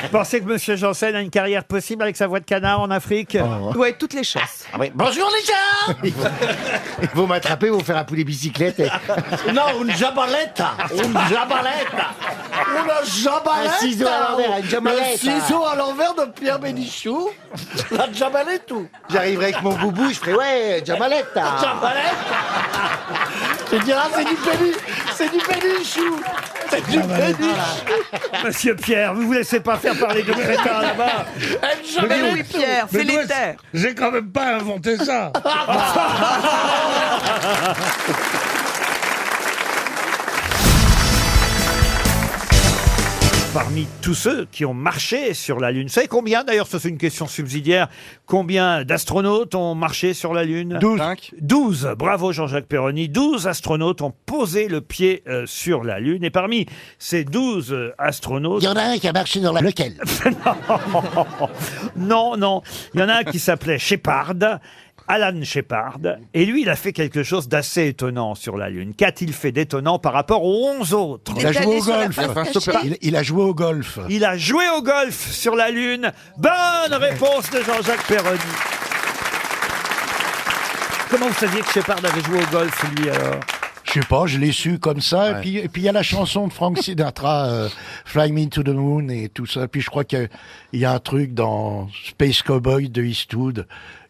Vous pensez que Monsieur Janssen a une carrière possible avec sa voix de canard en Afrique? Ouais, toutes les chances. Ah oui. Bonjour les gens. Ils vont m'attraper, ils vont faire un poulet bicyclette. Non, une jabaletta. Une jabaletta. Une jabaletta. Un ciseau à l'envers, une jabaletta. Le ciseau à l'envers de Pierre Bénichou. La jabaletta. J'arriverai avec mon boubou, je ferai ouais, Jamaletta. Je dirais, c'est du Bénichou. C'est du Bénichou. Monsieur Pierre, vous vous laissez pas faire parler de crétins là-bas. Mais oui, Pierre, fais les taire. J'ai quand même pas inventé ça. parmi tous ceux qui ont marché sur la Lune. Vous savez combien, d'ailleurs, ça c'est une question subsidiaire, combien d'astronautes ont marché sur la Lune? 12. 12. Bravo Jean-Jacques Perroni. 12 astronautes ont posé le pied sur la Lune. Et parmi ces 12 astronautes... Il y en a un qui a marché dans lequel? Non. Il y en a un qui s'appelait Shepard. Alan Shepard, et lui, il a fait quelque chose d'assez étonnant sur la Lune. Qu'a-t-il fait d'étonnant par rapport aux 11 autres? Il a joué au golf. Il a joué au golf. Il a joué au golf sur la Lune. Bonne réponse de Jean-Jacques Perroni. Comment vous saviez que Shepard avait joué au golf, lui, alors? Je sais pas, je l'ai su comme ça. Ouais. Et puis il y a la chanson de Frank Sinatra, Fly Me to the Moon et tout ça. Puis je crois qu'il y a un truc dans Space Cowboy de Eastwood.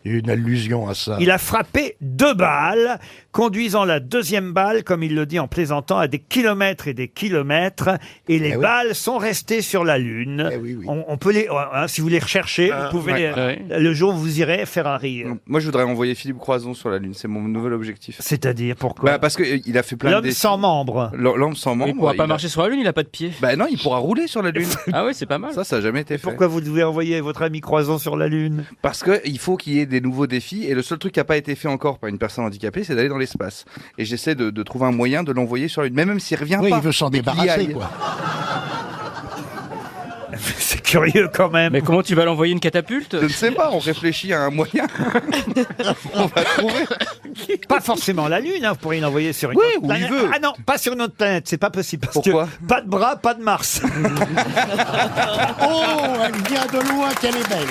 Il y a une allusion à ça. Il a frappé 2 balles, conduisant la deuxième balle, comme il le dit en plaisantant, à des kilomètres et des kilomètres. Et les balles sont restées sur la Lune. Oui. On peut les, si vous les recherchez, vous pouvez le jour où vous irez, Ferrari. Moi, je voudrais envoyer Philippe Croison sur la Lune. C'est mon nouvel objectif. C'est-à-dire, pourquoi? Parce qu'il a fait plein de L'homme sans membres. L'homme sans membres. Il pourra pas marcher sur la Lune, il a pas de pied. Bah non, il pourra rouler sur la Lune. Ah oui, c'est pas mal. Ça a jamais été fait. Pourquoi vous devez envoyer votre ami Croison sur la Lune? Parce qu'il faut qu'il y ait des nouveaux défis, et le seul truc qui n'a pas été fait encore par une personne handicapée, c'est d'aller dans l'espace. Et j'essaie de trouver un moyen de l'envoyer sur la Lune, même s'il revient pas. Oui, il veut s'en débarrasser, quoi. C'est curieux quand même. Mais comment tu vas l'envoyer, une catapulte? Je ne sais pas, on réfléchit à un moyen. On va trouver. Pas forcément la Lune, vous pourriez l'envoyer sur une autre planète. Veut. Ah non, pas sur une autre planète, c'est pas possible. Parce Pourquoi que pas de bras, pas de Mars. Oh, elle vient de loin, qu'elle est belle.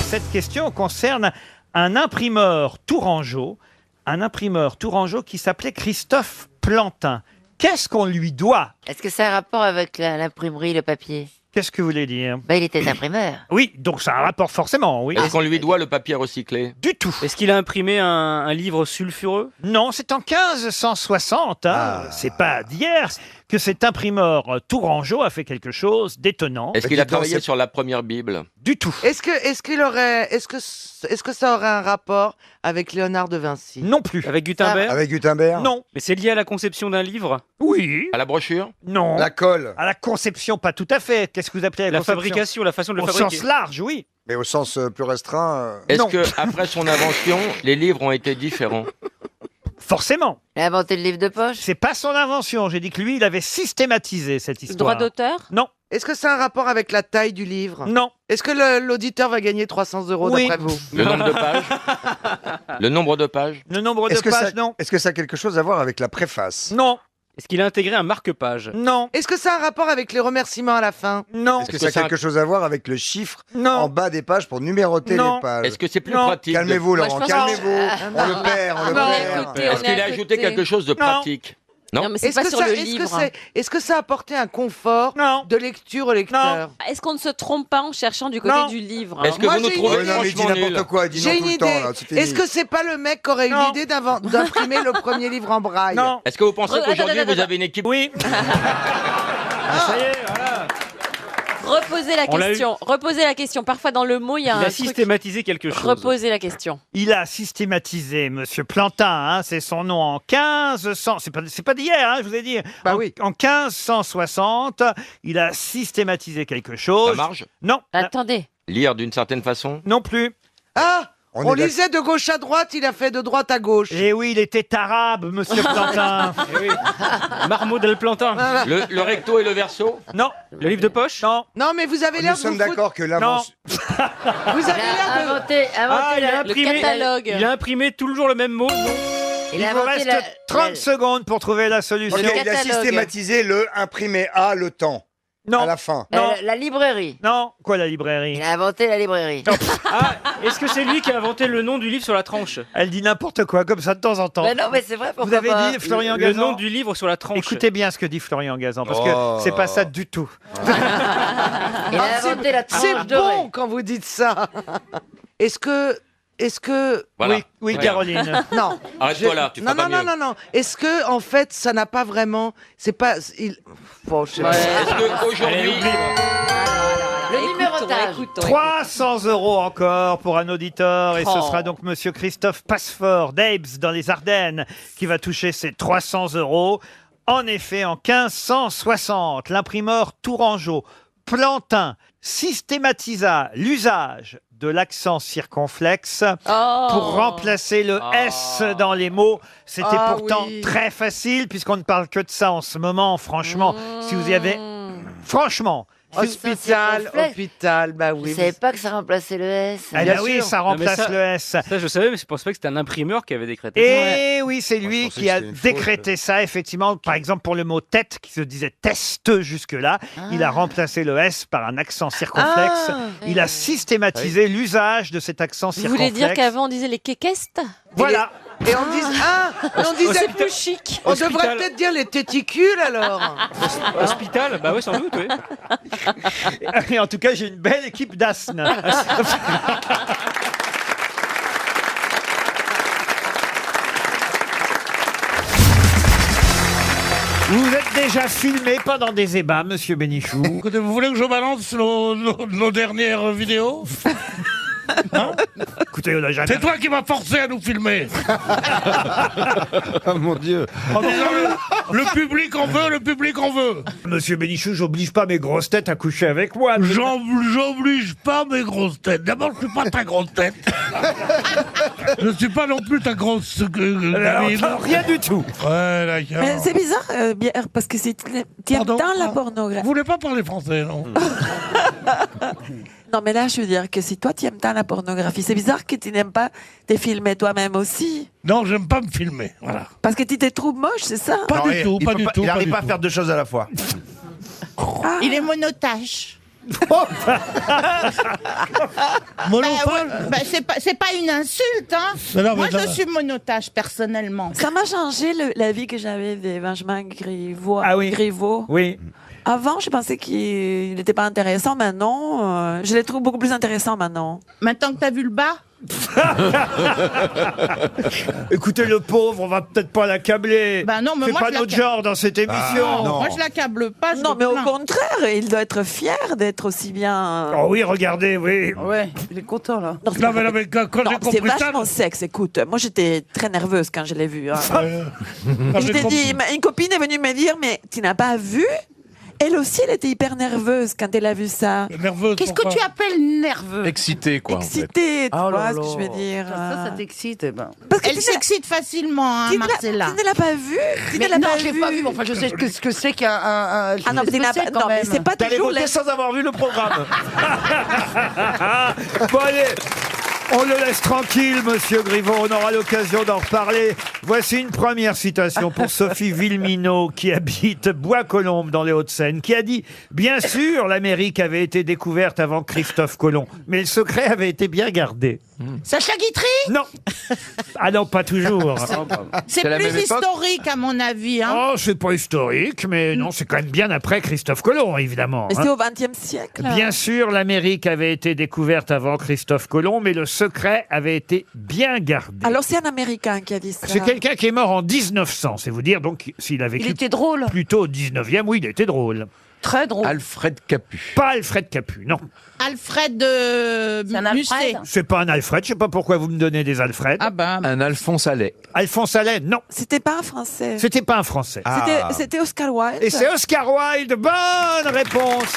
Cette question concerne un imprimeur tourangeau qui s'appelait Christophe Plantin. Qu'est-ce qu'on lui doit? Est-ce que ça a un rapport avec l'imprimerie, le papier? Qu'est-ce que vous voulez dire? Il était imprimeur. Oui, donc ça a un rapport forcément, oui. Est-ce qu'on lui doit le papier recyclé? Du tout. Est-ce qu'il a imprimé un livre sulfureux? Non, c'est en 1560, c'est pas d'hier, que cet imprimeur tourangeau a fait quelque chose d'étonnant. Est-ce qu'il a travaillé sur la première Bible? Du tout. Est-ce que ça aurait un rapport avec Léonard de Vinci? Non plus. Avec Gutenberg? Avec Gutenberg? Non. Mais c'est lié à la conception d'un livre? Oui. À la brochure? Non. La colle? À la conception, pas tout à fait. Qu'est-ce que vous appelez la fabrication, la façon de le fabriquer? Au sens large, oui. Mais au sens plus restreint? Est-ce que après son invention, les livres ont été différents? Forcément. Il a inventé le livre de poche? C'est pas son invention. J'ai dit que lui, il avait systématisé cette histoire. Droit d'auteur? Non. Est-ce que ça a un rapport avec la taille du livre? Non. Est-ce que l'auditeur va gagner 300 € Oui. d'après vous? Le nombre de pages? Le nombre de pages? Le nombre de pages, non. Est-ce que ça a quelque chose à voir avec la préface? Non. Est-ce qu'il a intégré un marque-page? Non. Est-ce que ça a un rapport avec les remerciements à la fin? Non. Est-ce que ça a quelque chose à voir avec le chiffre Non. en bas des pages pour numéroter Non. les pages? Est-ce que c'est plus Non. pratique? Calmez-vous, Moi, Laurent, je pense calmez-vous. que- On le perd, on le perd. Écoutez, Est-ce qu'il a ajouté quelque chose de pratique? Non. Non, mais c'est pas sur le livre. Est-ce que ça a apporté un confort de lecture au lecteur? Est-ce qu'on ne se trompe pas en cherchant du côté Non. du livre? Est-ce que Moi, vous nous j'ai une trouvez idée. Non, mais il dit franchement n'importe nuls? quoi, il dit non J'ai tout une le temps, idée. là, c'est fini. Est-ce que c'est pas le mec qui aurait eu Non. l'idée d'imprimer le premier livre en braille? Non. Est-ce que vous pensez Attends, qu'aujourd'hui attends, vous avez une équipe? Oui. Ça y est, voilà. Reposez la On l'a question. Reposez la question. Parfois dans le mot, il y a un Il a truc. systématisé quelque chose. Reposez la question. Il a systématisé, Monsieur Plantin, c'est son nom, en 1500. C'est pas d'hier, je vous ai dit. Bah oui. En 1560, il a systématisé quelque chose. La marge? Non. Attendez. Lire d'une certaine façon? Non plus. Ah! On est lisait de gauche à droite, il a fait de droite à gauche. Eh oui, il était arabe, Monsieur Plantin. Eh oui. Marmot del Plantin. Le recto et le verso? Non. Le livre de poche? Non. Non, mais vous avez l'air Nous de sommes vous foutre- d'accord que Non. l'invention... Vous avez l'air de... Inventé il a le imprimé. catalogue. Il a imprimé toujours le même mot. Il Il a vous inventé reste la- 30 secondes pour trouver la solution. Ok, il a catalogue. systématisé le imprimé à le temps. Non. À la fin. Non. La librairie. Non. Quoi, la librairie? Il a inventé la librairie. Ah, est-ce que c'est lui qui a inventé le nom du livre sur la tranche? Elle dit n'importe quoi, comme ça, de temps en temps. Mais non, mais c'est vrai, Vous pourquoi avez pas? dit, Florian Le Gazan? nom du livre sur la tranche. Écoutez bien ce que dit Florian Gazan, parce Oh. que c'est pas ça du tout. Il a inventé la tranche C'est dorée. bon quand vous dites ça. Est-ce que... Voilà. Oui, Regarde. Caroline. Non. Arrête-toi là, tu Non, feras non, pas non, mieux. non, non. Est-ce que, en fait, ça n'a pas vraiment... C'est pas... Bon, je sais pas. Est-ce qu'aujourd'hui... Le numérotage. 300 € encore pour un auditeur et ce Oh. sera donc monsieur Christophe Passefort d'Aibes dans les Ardennes qui va toucher ces 300 €. En effet, en 1560, l'imprimeur Tourangeau Plantin systématisa l'usage de l'accent circonflexe pour remplacer le S dans les mots. C'était pourtant très facile puisqu'on ne parle que de ça en ce moment. Franchement, si vous y avez... Franchement... Hôpital, bah oui. Je savais pas que ça remplaçait le S. Eh ben oui, ça remplace le S. Ça, je savais, mais je pensais pas que c'était un imprimeur qui avait décrété Et oui, c'est lui qui a décrété ça, effectivement. Par exemple, pour le mot tête, qui se disait test jusque-là, il a remplacé le S par un accent circonflexe. Il a systématisé l'usage de cet accent Vous circonflexe. voulez dire qu'avant on disait les kékestes? Voilà. Et on disait c'est plus chic. On devrait peut-être dire les téticules alors. Hospital, bah oui, sans doute, oui. Et en tout cas, j'ai une belle équipe d'asthme. Vous êtes déjà filmé pendant des ébats, monsieur Bénichou. Écoutez, vous voulez que je balance nos dernières vidéos? Écoutez, on n'a jamais... C'est toi qui m'as forcé à nous filmer. Oh mon Dieu. En disant le public en veut, le public en veut. Monsieur Bénichou, j'oblige pas mes grosses têtes à coucher avec moi. J'oblige pas mes grosses têtes. D'abord, je suis pas ta grosse tête. Je suis pas non plus ta grosse... rien du tout. Ouais, d'accord. Mais c'est bizarre, Pierre, parce que si tu aimes tant la pornographie... Vous voulez pas parler français, non? Non, mais là, je veux dire que si toi, tu aimes tant la pornographie, c'est bizarre que tu n'aimes pas te filmer toi-même aussi. Non, j'aime pas me filmer, voilà. Parce que tu te trouves moche, c'est ça? Pas du tout, pas du tout. Il pas n'arrive du pas à tout. faire deux choses à la fois. Il est monotache. C'est pas une insulte, hein. Non, Moi, mais je suis monotache, personnellement. Ça m'a changé la vie que j'avais de Benjamin Griveaux. Ah oui. Griveaux. Oui. Avant, je pensais qu'il n'était pas intéressant. Maintenant, je les trouve beaucoup plus intéressants maintenant. Maintenant que t'as vu le bas? Écoutez, le pauvre, on va peut-être pas l'accabler. Bah non, mais c'est moi, pas je notre l'accable. genre dans cette émission. Moi, je l'accable pas. Non, mais au contraire, il doit être fier d'être aussi bien. Oh oui, regardez, oui. Ouais, il est content là. Non, mais quand j'ai c'est compris ça- vachement sexe, écoute. Moi, j'étais très nerveuse quand je l'ai vu. Hein. Quand Je j'ai t'ai compris- dit, une copine est venue me dire, mais tu n'as pas vu? Elle aussi, elle était hyper nerveuse quand elle a vu ça. Nerveuse. Qu'est-ce que tu appelles nerveux? Excité, quoi. en fait. Excitée, tu Oh là vois ce là. que je veux dire. Ça t'excite, eh ben. Parce que Elle s'excite facilement, hein, tu ne l'as- Marcella. tu ne l'as pas vu? Tu Mais ne l'as non, pas je l'ai vu? pas vu. Enfin, je sais ce que c'est qu'un. Ah non, je sais mais ce que c'est, quand non, mais même. c'est pas T'allais toujours voter sans avoir vu le programme. Bon, allez. On le laisse tranquille, monsieur Griveaux. On aura l'occasion d'en reparler. Voici une première citation pour Sophie Villeminot, qui habite Bois-Colombes dans les Hauts-de-Seine, qui a dit « Bien sûr, l'Amérique avait été découverte avant Christophe Colomb, mais le secret avait été bien gardé. Sacha Guitry » Non. Ah non, pas toujours. C'est C'est la plus même époque historique, à mon avis. Hein. Oh, c'est pas historique, mais non, c'est quand même bien après Christophe Colomb, évidemment. Mais c'était hein. au XXe siècle. Bien sûr, l'Amérique avait été découverte avant Christophe Colomb, mais le secret avait été bien gardé. Alors, c'est un Américain qui a dit ça. C'est quelqu'un qui est mort en 1900, c'est vous dire, donc s'il a vécu Il était drôle. plutôt au 19e, oui, il était drôle. Très drôle. Alfred Capu. Pas Alfred Capu, non. Alfred un Musset. Alfred C'est pas un Alfred, je sais pas pourquoi vous me donnez des Alfred. Ah ben. Un Alphonse Allais. Alphonse Allais, non. C'était pas un Français. C'était pas un Français. C'était Oscar Wilde. Et c'est Oscar Wilde, bonne réponse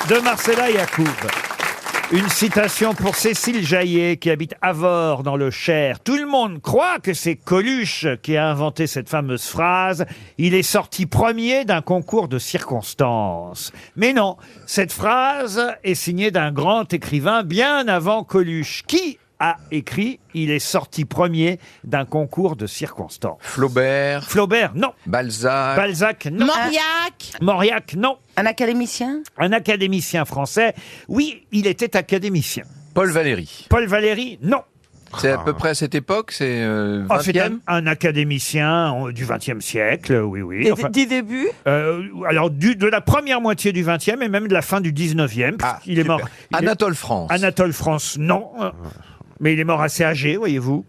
de Marcella Yacoub. Une citation pour Cécile Jaillet, qui habite Avord, dans le Cher. Tout le monde croit que c'est Coluche qui a inventé cette fameuse phrase. Il est sorti premier d'un concours de circonstances. Mais non, cette phrase est signée d'un grand écrivain bien avant Coluche. Qui a écrit « Il est sorti premier d'un concours de circonstances ». Flaubert. Flaubert, non. Balzac. Balzac, non. Mauriac. Mauriac, non. Un académicien? Un académicien français. Oui, il était académicien. Paul Valéry. Paul Valéry, non. C'est à peu près à cette époque, c'est Ah, c'est 20e. un académicien du XXe siècle, oui, oui. Enfin, Du début. alors, de la première moitié du XXe et même de la fin du XIXe, puisqu'il est mort. Anatole France. Anatole France, non. Mais il est mort assez âgé, voyez-vous.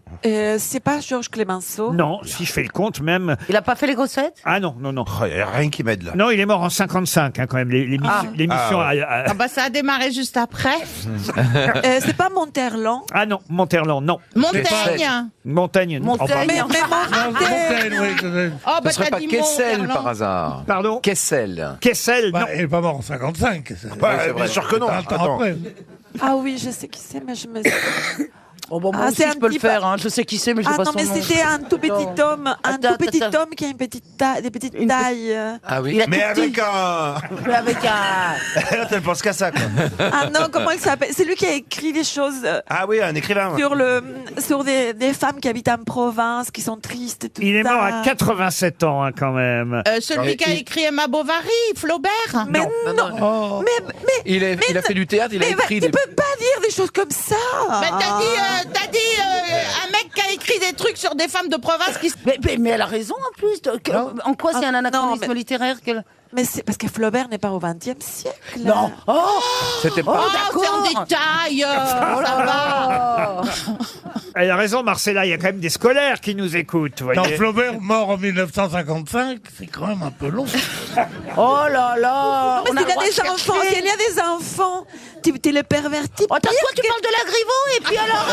C'est pas Georges Clemenceau? Non, si je fais le compte même. Il a pas fait les grossettes? Ah non, non, non. Il n'y a rien qui m'aide là. Non, il est mort en 55 quand même. L'émission Ah bah ça a démarré juste après. C'est pas Monterland? Ah non, Monterland, non. Montaigne. Montaigne, non. Montaigne. Mais Oh bah Ce serait t'as pas dit Kessel Monterland. par hasard. Pardon? Kessel. Kessel, non. Il est pas mort en 55. Bien sûr que non. Un temps Attends. après. Ah oui, je sais qui c'est, mais je me... Oh bon, moi Ah, aussi, c'est je un peux le type- faire, hein. Je sais qui c'est, mais je sais Ah pas non, son mais nom. c'était un tout petit homme, homme qui a une petite des petites tailles. Ah oui. Il a Mais tout avec petit. un. Mais avec un... Là, elle pense qu'à ça, quoi. Ah non, comment il s'appelle? C'est lui qui a écrit des choses Ah oui, un écrivain. sur des femmes qui habitent en province, qui sont tristes et tout Il est ça. mort à 87 ans hein, quand même. Celui qui a écrit Emma Bovary, Flaubert. Mais Oh. Il a fait du théâtre, il a écrit tu des. peux pas dire des choses comme ça. Mais t'as dit un mec qui a écrit des trucs sur des femmes de province qui... Mais elle a raison en plus. En quoi c'est un anachronisme littéraire Mais c'est parce que Flaubert n'est pas au XXe siècle. Non. Oh, C'était Oh, pas. c'est en détail. Ça va. Elle a raison, Marcella, il y a quand même des scolaires qui nous écoutent. Vous Non, voyez. Flaubert, mort en 1955, c'est quand même un peu long. Oh là là. Non, mais s'il y a des enfants, s'il y a des enfants, tu les pervertis. Oh, toi, tu parles de la Griveaux et puis alors...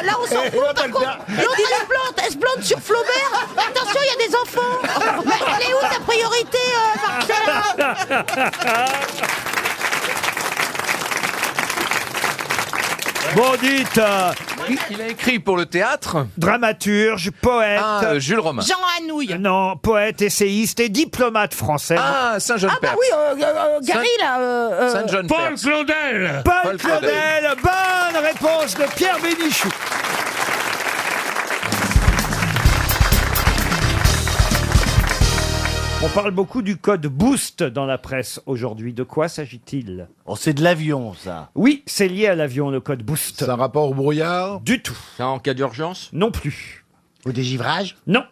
là, on s'en fout, par contre. L'autre, elle se plante sur Flaubert. Attention, il y a des enfants. Mais elle est où ta priorité, Marcella? Bon, dites, Il a écrit pour le théâtre. dramaturge, poète. Ah, Jules Romain. Jean Anouilh. Non, poète, essayiste et diplomate français. Ah, Saint-Jean-Père. Ah bah oui, Gary, là... Saint-Jean-Père. Paul Claudel. Paul Claudel, bonne réponse de Pierre Bénichou. On parle beaucoup du code Boost dans la presse aujourd'hui. De quoi s'agit-il? Oh, c'est de l'avion, ça. Oui, c'est lié à l'avion, le code Boost. C'est un rapport au brouillard? Du tout. C'est en cas d'urgence? Non plus. Au dégivrage? Non.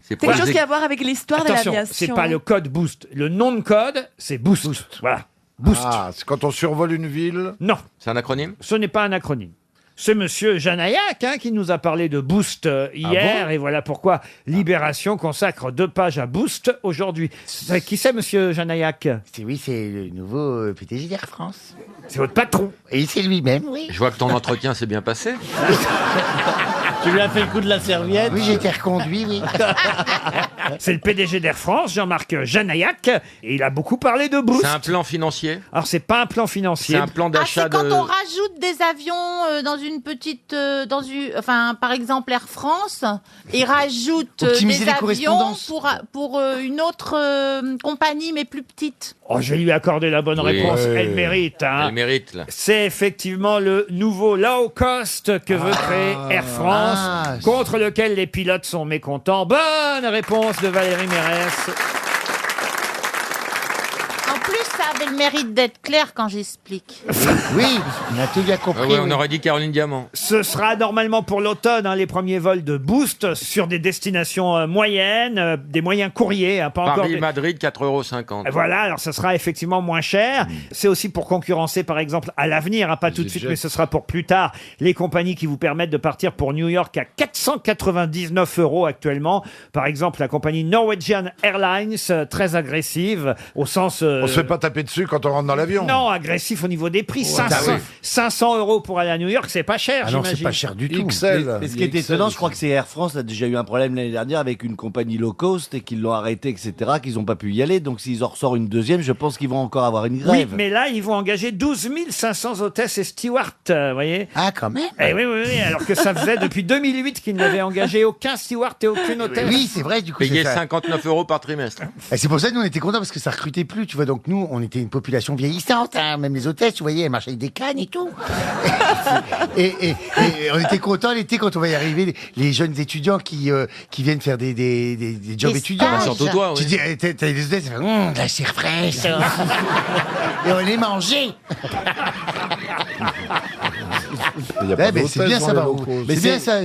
C'est quelque chose qui a à voir avec l'histoire de Attention, l'aviation. c'est pas le code Boost. Le nom de code, c'est Boost. Voilà. Boost. Ah, c'est quand on survole une ville? Non. C'est un acronyme? Ce n'est pas un acronyme. C'est monsieur Janayak qui nous a parlé de Boost hier, et voilà pourquoi Libération consacre 2 pages à Boost aujourd'hui. Qui c'est, monsieur Janayak? Oui, c'est le nouveau PDG d'Air France. C'est votre patron. Et c'est lui-même, oui. Je vois que ton entretien s'est bien passé. Tu lui as fait le coup de la serviette? Oui, j'ai été reconduit, oui. C'est le PDG d'Air France, Jean-Marc Janayak, et il a beaucoup parlé de Boost. C'est un plan financier? Alors, c'est pas un plan financier. C'est un plan d'achat C'est quand de... on rajoute des avions dans une petite, enfin par exemple Air France, ils rajoutent Optimiser des les avions correspondances. pour une autre compagnie mais plus petite. Oh, je vais lui accorder la bonne Oui. réponse. Ouais. Elle mérite. Hein. Elle mérite, là. C'est effectivement le nouveau low cost que veut créer Air France, contre lequel les pilotes sont mécontents. Bonne réponse de Valérie Mérès. En plus, ça avait le mérite d'être clair quand j'explique. Oui, on a tout bien Ah compris. ouais, oui. on aurait dit Caroline Diamant. Ce sera normalement pour l'automne les premiers vols de Boost sur des destinations moyennes, des moyens courriers, pas encore des... Paris-Madrid, 4,50 €. Voilà, alors ça sera effectivement moins cher. C'est aussi pour concurrencer, par exemple, à l'avenir, pas tout de suite, mais ce sera pour plus tard, les compagnies qui vous permettent de partir pour New York à 499 € actuellement. Par exemple, la compagnie Norwegian Airlines, très agressive, au sens... On se fait pas taper dessus quand on rentre dans l'avion. Non, agressif au niveau des prix. Ouais, 500 € pour aller à New York, c'est pas cher, Ah non, j'imagine. c'est pas cher du tout. XL. Mais ce qui est étonnant, je crois que c'est Air France a déjà eu un problème l'année dernière avec une compagnie low cost et qu'ils l'ont arrêté, etc., qu'ils n'ont pas pu y aller. Donc s'ils en ressortent une deuxième, je pense qu'ils vont encore avoir une Oui, grève. mais là, ils vont engager 12 500 hôtesses et stewards, vous voyez. Ah, quand même. Eh oui, oui, oui, alors que ça faisait depuis 2008 qu'ils n'avaient engagé aucun steward et aucune hôtesse. Oui, c'est vrai, du coup. Payé c'est ça. 59 € par trimestre. Et c'est pour ça que nous, on était contents parce que ça recrutait plus, tu vois. Donc nous, on était une population vieillissante, hein. Même les hôtesses, tu voyais, elles marchaient avec des cannes et tout. et on était contents l'été quand on va y arriver, les jeunes étudiants qui viennent faire des jobs Des étudiants. stages. Surtout toi, Tu oui. dis, t'as des hôtesses, ça fait, de la chair fraîche. Et on les mangeait. Ouais, mais c'est bien, ça va,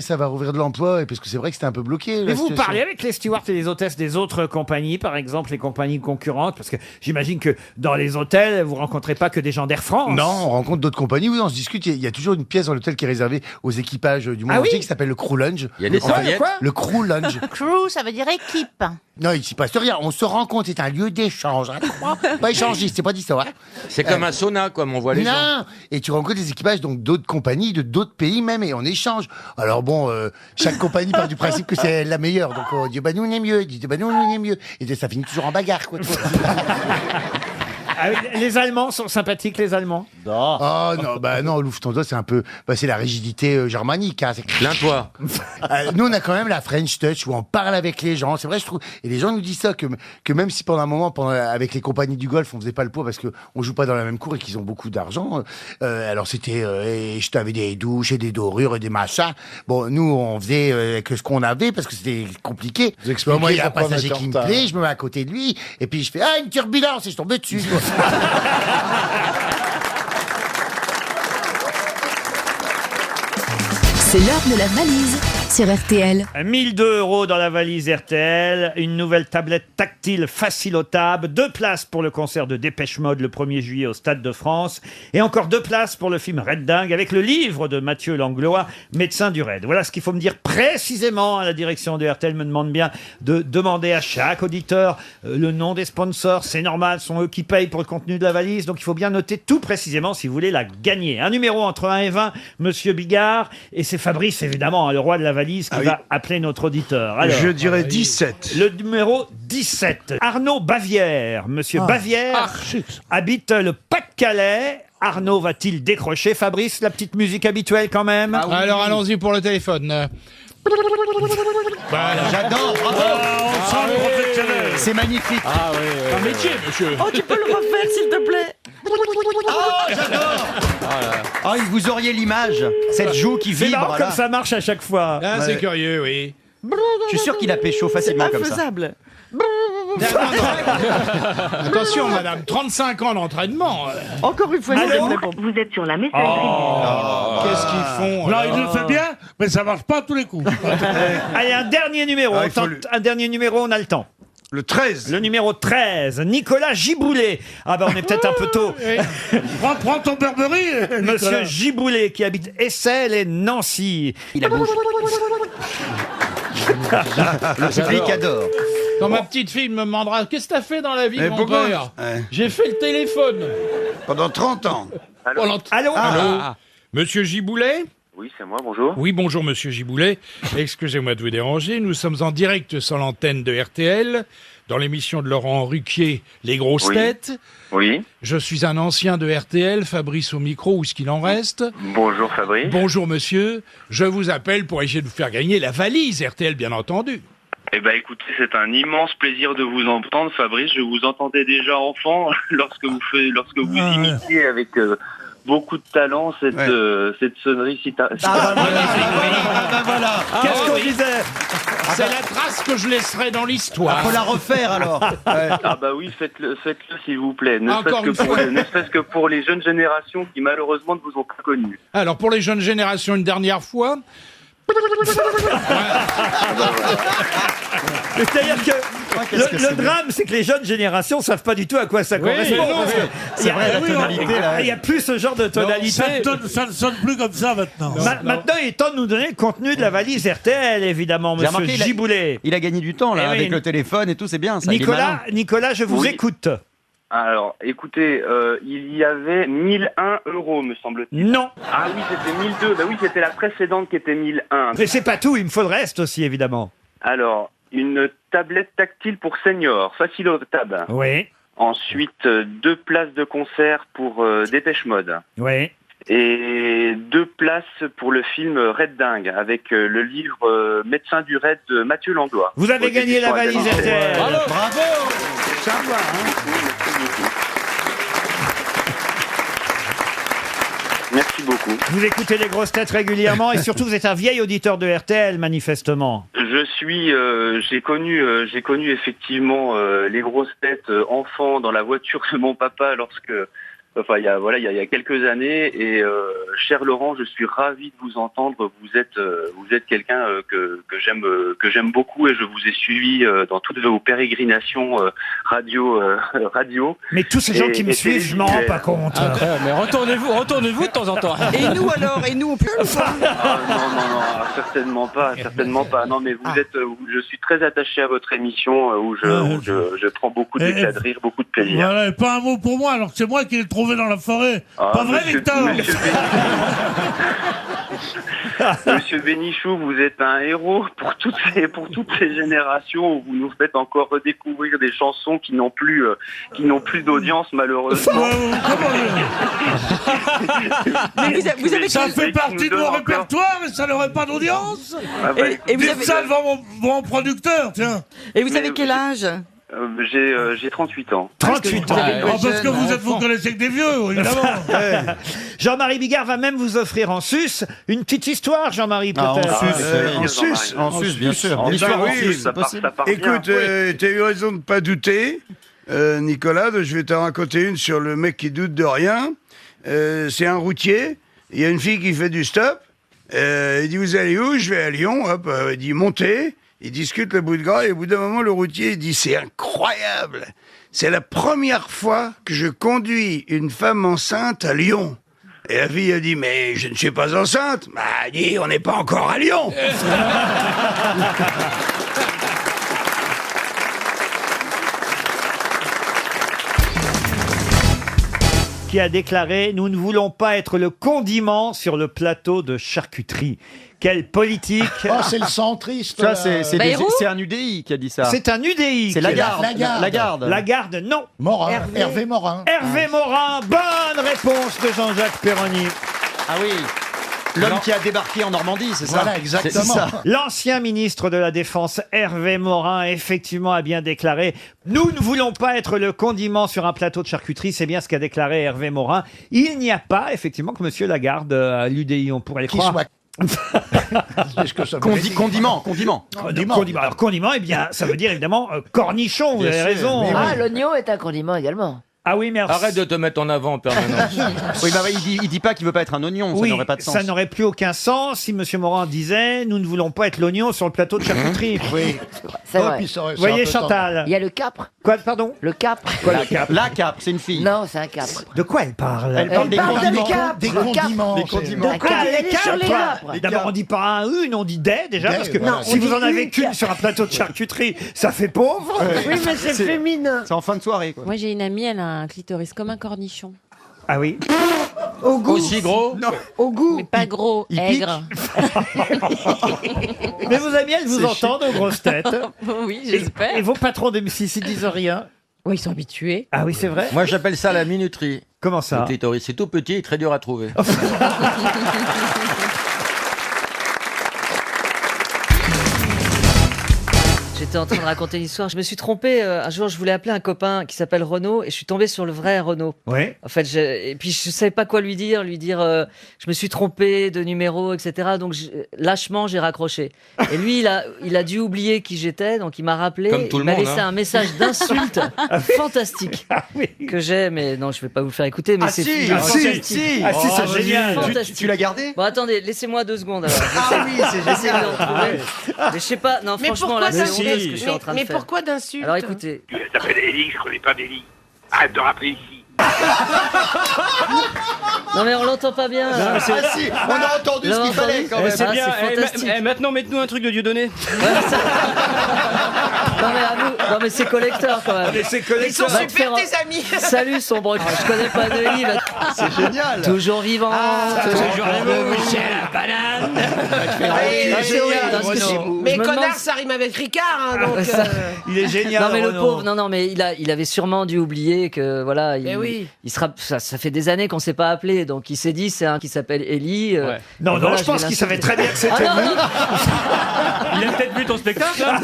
ça va rouvrir de l'emploi, et parce que c'est vrai que c'était un peu bloqué. Mais vous parlez avec les stewards et les hôtesses des autres compagnies, par exemple les compagnies concurrentes, parce que j'imagine que dans les hôtels, vous rencontrez pas que des gens d'Air France. Non, on rencontre d'autres compagnies, oui, on se discute. Il y a toujours une pièce dans l'hôtel qui est réservée aux équipages du monde entier qui s'appelle le Crew Lounge. Il y a des serviettes. Le Crew Lounge. Crew, ça veut dire équipe. Non, il s'y passe rien. On se rencontre, c'est un lieu d'échange. Hein. Pas échangiste, c'est pas d'histoire. C'est comme un sauna, comme on voit les gens. Non, et tu rencontres des équipages donc d'autres compagnies, de d'autres pays même, et on échange. Alors bon, chaque compagnie part du principe que c'est la meilleure. Donc on dit, bah nous on est mieux. Ils disent, bah nous on est mieux. Et ça finit toujours en bagarre, quoi. Ah oui, les Allemands sont sympathiques, les Allemands. Non. Oh non, bah non, Lufthansa c'est un peu, c'est la rigidité germanique. Hein. Plains-toi. Nous on a quand même la French touch où on parle avec les gens. C'est vrai, je trouve. Et les gens nous disent ça que même si pendant un moment, avec les compagnies du golf, on faisait pas le poids parce que on joue pas dans la même cour et qu'ils ont beaucoup d'argent. Alors c'était, je t'avais des douches et des dorures et des machins. Bon, nous on faisait que ce qu'on avait parce que c'était compliqué. Moi il y a un passager qui me plaît, je me mets à côté de lui et puis je fais une turbulence et je tombe dessus. C'est l'heure de la valise sur RTL. 1002 € dans la valise RTL, une nouvelle tablette tactile facilotable, 2 places pour le concert de Dépêche Mode le 1er juillet au Stade de France, et encore 2 places pour le film Red Dingue avec le livre de Mathieu Langlois, médecin du Red. Voilà ce qu'il faut me dire précisément. À la direction de RTL me demande bien de demander à chaque auditeur le nom des sponsors. C'est normal, ce sont eux qui payent pour le contenu de la valise, donc il faut bien noter tout précisément si vous voulez la gagner. Un numéro entre 1 et 20, Monsieur Bigard, et c'est Fabrice évidemment, le roi de la valise qui va appeler notre auditeur. Alors, je dirais 17. Le numéro 17. Arnaud Bavière. Monsieur Bavière habite le Pas-de-Calais. Arnaud va-t-il décrocher? Fabrice, la petite musique habituelle quand même. Alors allons-y pour le téléphone. Voilà, j'adore, bravo. On sent le professionnel. C'est magnifique. Ah oui, un métier, monsieur. Oh, tu peux le refaire, s'il te plaît? Oh, j'adore. Oh, vous auriez l'image, cette joue qui C'est vibre marrant là. comme ça marche à chaque fois. Ah, c'est curieux, oui. Je suis sûr qu'il a pécho facilement comme ça. Infaisable. Attention, madame, 35 ans d'entraînement. Encore une fois, Vous êtes sur la messagerie. Qu'est-ce qu'ils font? Non, il le fait bien, mais ça marche pas à tous les coups. Allez, un dernier numéro. Ah, il faut Un dernier numéro, on a le temps. Le 13. Le numéro 13, Nicolas Giboulet. Ah bah on est peut-être un peu tôt. Prends ton Burberry, Monsieur Giboulet qui habite Essel et Nancy. Il a bouge. Le public adore. Quand ma petite fille me demandera qu'est-ce que t'as fait dans la vie, Mais mon pourquoi père, j'ai fait le téléphone. Pendant 30 ans. Allô. Monsieur Giboulet? Oui, c'est moi, bonjour. Oui, bonjour Monsieur Giboulet. Excusez-moi de vous déranger. Nous sommes en direct sur l'antenne de RTL, dans l'émission de Laurent Ruquier, Les Grosses Têtes. Oui. Je suis un ancien de RTL, Fabrice au micro, ou ce qu'il en reste. Bonjour Fabrice. Bonjour monsieur. Je vous appelle pour essayer de vous faire gagner la valise RTL, bien entendu. Eh ben écoutez, c'est un immense plaisir de vous entendre, Fabrice. Je vous entendais déjà enfant lorsque vous imitiez avec beaucoup de talent cette sonnerie si voilà. Qu'est-ce qu'on disait? C'est la trace que je laisserai dans l'histoire. Faut la refaire alors. Ah bah oui, faites-le s'il vous plaît. Ne Encore une fois. serait-ce que pour les jeunes générations qui malheureusement ne vous ont pas connu. Alors pour les jeunes générations, une dernière fois. C'est-à-dire que le drame, c'est que les jeunes générations savent pas du tout à quoi ça correspond. non, parce que c'est vrai, la tonalité, là. Il n'y a plus ce genre de tonalité. Ça ne sonne plus comme ça maintenant. Maintenant, il est temps de nous donner le contenu de la valise RTL, évidemment, monsieur Giboulet. Il a gagné du temps là, Eh oui. avec le téléphone et tout, c'est bien ça. il est malin. Nicolas, je vous écoute. Alors, écoutez, il y avait 1001 €, me semble-t-il. Non. Ah oui, c'était 1002. Bah oui, c'était la précédente qui était 1001. Mais c'est pas tout, il me faut le reste aussi, évidemment. Alors, une tablette tactile pour seniors, facilotable. Oui. Ensuite, 2 places de concert pour Dépêche Mode. Oui. Et 2 places pour le film Red Dingue, avec le livre Médecin du Red de Mathieu Langlois. Vous avez gagné la valise RTL. Bravo. Merci beaucoup. Vous écoutez les grosses têtes régulièrement et surtout vous êtes un vieil auditeur de RTL, manifestement. J'ai connu effectivement les grosses têtes enfants dans la voiture de mon papa Enfin, il y a quelques années. Et cher Laurent, je suis ravi de vous entendre. Vous êtes quelqu'un que j'aime beaucoup, et je vous ai suivi dans toutes vos pérégrinations radio. Mais tous ces gens qui me suivent, je m'en rends pas compte. Mais retournez-vous de temps en temps. Et nous alors, on peut ou pas Non, certainement pas. Non, mais je suis très attaché à votre émission où je prends beaucoup d'éclat de rire, beaucoup de plaisir. Voilà, et pas un mot pour moi, alors que c'est moi qui l'ai trouvé dans la forêt. Pas vrai, Victor? Monsieur Bénichou, vous êtes un héros pour toutes ces générations où vous nous faites encore redécouvrir des chansons qui n'ont plus d'audience, malheureusement. Ça fait partie de mon répertoire et ça n'aurait pas d'audience. Et vous Dites avez ça devant mon producteur, tiens. Et vous avez quel âge? J'ai 38 ans. 38 ans. Parce que vous connaissez que des vieux, évidemment. Jean-Marie Bigard va même vous offrir en sus une petite histoire, Jean-Marie, peut-être. En sus, bien sûr. En L'histoire en sus, sus. ça part Écoute, bien. t'as eu raison de pas douter, Nicolas. Je vais te raconter une sur le mec qui doute de rien. C'est un routier. Il y a une fille qui fait du stop. Il dit, vous allez où? Je vais à Lyon. Hop, il dit, montez. Ils discutent le bout de gras et au bout d'un moment, le routier il dit, c'est incroyable. C'est la première fois que je conduis une femme enceinte à Lyon. Et la fille a dit, mais je ne suis pas enceinte. Bah, elle dit, on n'est pas encore à Lyon. Qui a déclaré « Nous ne voulons pas être le condiment sur le plateau de charcuterie ». Quelle politique! Oh, c'est le centriste. Ça, c'est un UDI qui a dit ça. C'est un UDI. C'est Lagarde. Lagarde, non. Morin. Hervé Morin. Hervé Morin, bonne réponse de Jean-Jacques Perroni. Ah oui. L'homme qui a débarqué en Normandie, c'est ça? Voilà, exactement. C'est ça. L'ancien ministre de la Défense, Hervé Morin, effectivement, a bien déclaré « Nous ne voulons pas être le condiment sur un plateau de charcuterie ». C'est bien ce qu'a déclaré Hervé Morin. Il n'y a pas, effectivement, que Monsieur Lagarde à l'UDI, on pourrait le croire. Condiment. Alors, condiment, eh bien, ça veut dire évidemment cornichon, vous avez raison. l'oignon est un condiment également. Ah oui, merci. Arrête de te mettre en avant en permanence. Oui, bah, il dit pas qu'il veut pas être un oignon, ça n'aurait pas de sens. Ça n'aurait plus aucun sens si Monsieur Morin disait « Nous ne voulons pas être l'oignon sur le plateau de charcuterie ». Oui. C'est vrai. Vous voyez, Chantal? Il y a le capre. Quoi, pardon? Le capre. Quoi, le capre? La cape, c'est une fille. Non, c'est un capre. De quoi elle parle? Elle parle des condiments. Des condiments. De quoi elle est sur les capres. D'abord, on dit pas un une, on dit des déjà, parce que voilà. si vous en avez qu'une sur un plateau de charcuterie, ça fait pauvre. Oui, mais c'est féminin. C'est en fin de soirée, quoi. Moi, j'ai une amie, elle a un clitoris comme un cornichon. Ah oui? Au goût. Aussi gros? Non. Au goût. Mais pas gros, aigre. Mais vos amis, elles vous entendent aux grosses têtes. Oui, j'espère. Et vos patrons de M6, ils disent rien? Oui, ils sont habitués. Ah oui, c'est vrai? Moi, j'appelle ça la minuterie. Comment ça? Le clitoris, c'est tout petit et très dur à trouver. J'étais en train de raconter une histoire. Je me suis trompé. Un jour, je voulais appeler un copain qui s'appelle Renaud et je suis tombé sur le vrai Renaud. Oui. En fait, et puis je savais pas quoi lui dire. Je me suis trompé de numéro, etc. Donc lâchement, j'ai raccroché. Et lui, il a dû oublier qui j'étais, donc il m'a rappelé. Comme tout il le m'a monde, laissé hein. un message d'insulte fantastique que j'ai, mais non, je vais pas vous le faire écouter. Mais c'est fantastique. c'est génial. Fantastique. Tu l'as gardé? Bon, attendez, laissez-moi 2 secondes. Alors. Ah oui, c'est J'essaie de génial. le retrouver. Mais je sais pas. Non, Mais franchement, pourquoi là, c'est d'insulte honteux ce que je suis en train de Mais faire. pourquoi d'insulte? Alors écoutez. Tu t'appelles Élie, je connais pas d'Élie. Arrête de rappeler ici. Non mais on l'entend pas bien. Ah si, on a entendu ce qu'il fallait quand même. C'est bien. c'est fantastique. Maintenant, mettez-nous un truc de Dieudonné. Non mais à nous, non mais c'est collecteur quand même. Mais c'est Ils sont Va te super faire tes amis. Salut sombre. Je connais pas de livre. C'est génial. Toujours vivant. Toujours les mots. Michel la banane. Mais Je me connard, demande- ça rime avec Ricard, hein, donc. Il est génial. Non mais le Renaud. pauvre, non mais il avait sûrement dû oublier que voilà, il sera, ça fait des années qu'on s'est pas appelé, donc il s'est dit c'est un qui s'appelle Élie. Non, voilà, je pense vais qu'il savait l'insulter. très bien que c'était Ah, non, lui. non. Il a peut-être vu ton spectacle. Hein.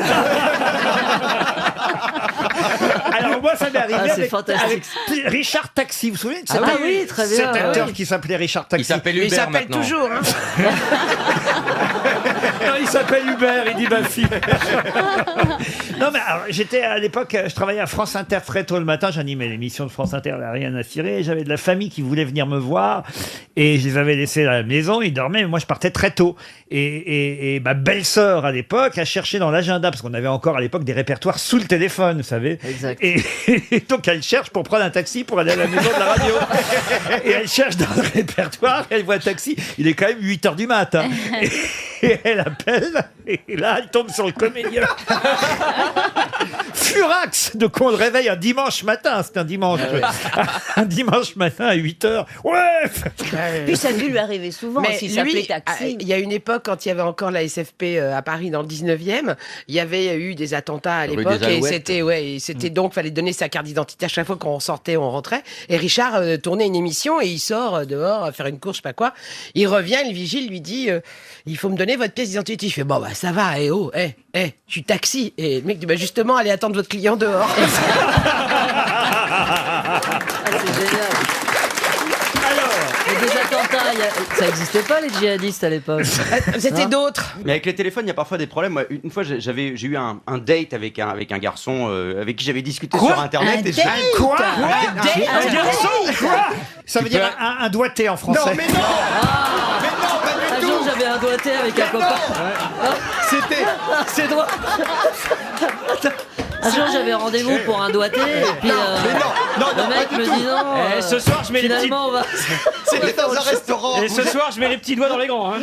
Alors moi, ça m'est arrivé Ah, c'est avec fantastique. Richard Taxi. Vous vous souvenez de cet Ah oui, très bien, cet acteur ouais. qui s'appelait Richard Taxi? Il s'appelle Il Hubert s'appelle maintenant. toujours, hein. Non, il s'appelle Hubert, il dit ma fille. Non, mais alors, j'étais à l'époque, je travaillais à France Inter très tôt le matin, j'animais l'émission de France Inter, là, rien à cirer, et j'avais de la famille qui voulait venir me voir, et je les avais laissés à la maison, ils dormaient, mais moi je partais très tôt. Et ma belle-sœur à l'époque a cherché dans l'agenda, parce qu'on avait encore à l'époque des répertoires sous le téléphone, vous savez. Exact. Et donc elle cherche pour prendre un taxi pour aller à la maison de la radio. Et elle cherche dans le répertoire, elle voit un taxi, il est quand même 8h du matin. Et elle appelle, et là elle tombe sur le comédien. Furax de qu'on le réveille un dimanche matin, c'est un dimanche. Un dimanche matin à 8h. Ouais. Puis ça a dû lui arriver souvent Mais s'il s'appelait lui, taxi. il y a une époque, quand il y avait encore la SFP à Paris dans le 19e, il y avait eu des attentats à Rue l'époque des et Alouettes. c'était donc, fallait donner sa carte d'identité à chaque fois qu'on sortait, on rentrait. Et Richard tournait une émission et il sort dehors faire une course, je sais pas quoi. Il revient, le vigile lui dit il faut me donner votre pièce d'identité. Il fait bon, bah ça va, je suis taxi. Et le mec dit bah justement, allez attendre votre client dehors. C'est génial. Mais des attentats, ça n'existait pas les djihadistes à l'époque. C'était Non. d'autres. Mais avec les téléphones, il y a parfois des problèmes. Moi, une fois, j'ai eu un date avec un garçon avec qui j'avais discuté sur Internet. Un et date Quoi Un garçon Quoi Ça veut Tu dire peux- un doigté en français. Non, mais non Mais non, pas Un du jour, tout j'avais un doigté avec un copain. C'était... C'est droit. Un jour, j'avais rendez-vous pour un doigté, et puis le mec pas me du tout. dit non. Ce soir, je mets les petits... finalement, on va. C'était dans un restaurant. Et ce soir, je mets les petits doigts dans les grands. Hein.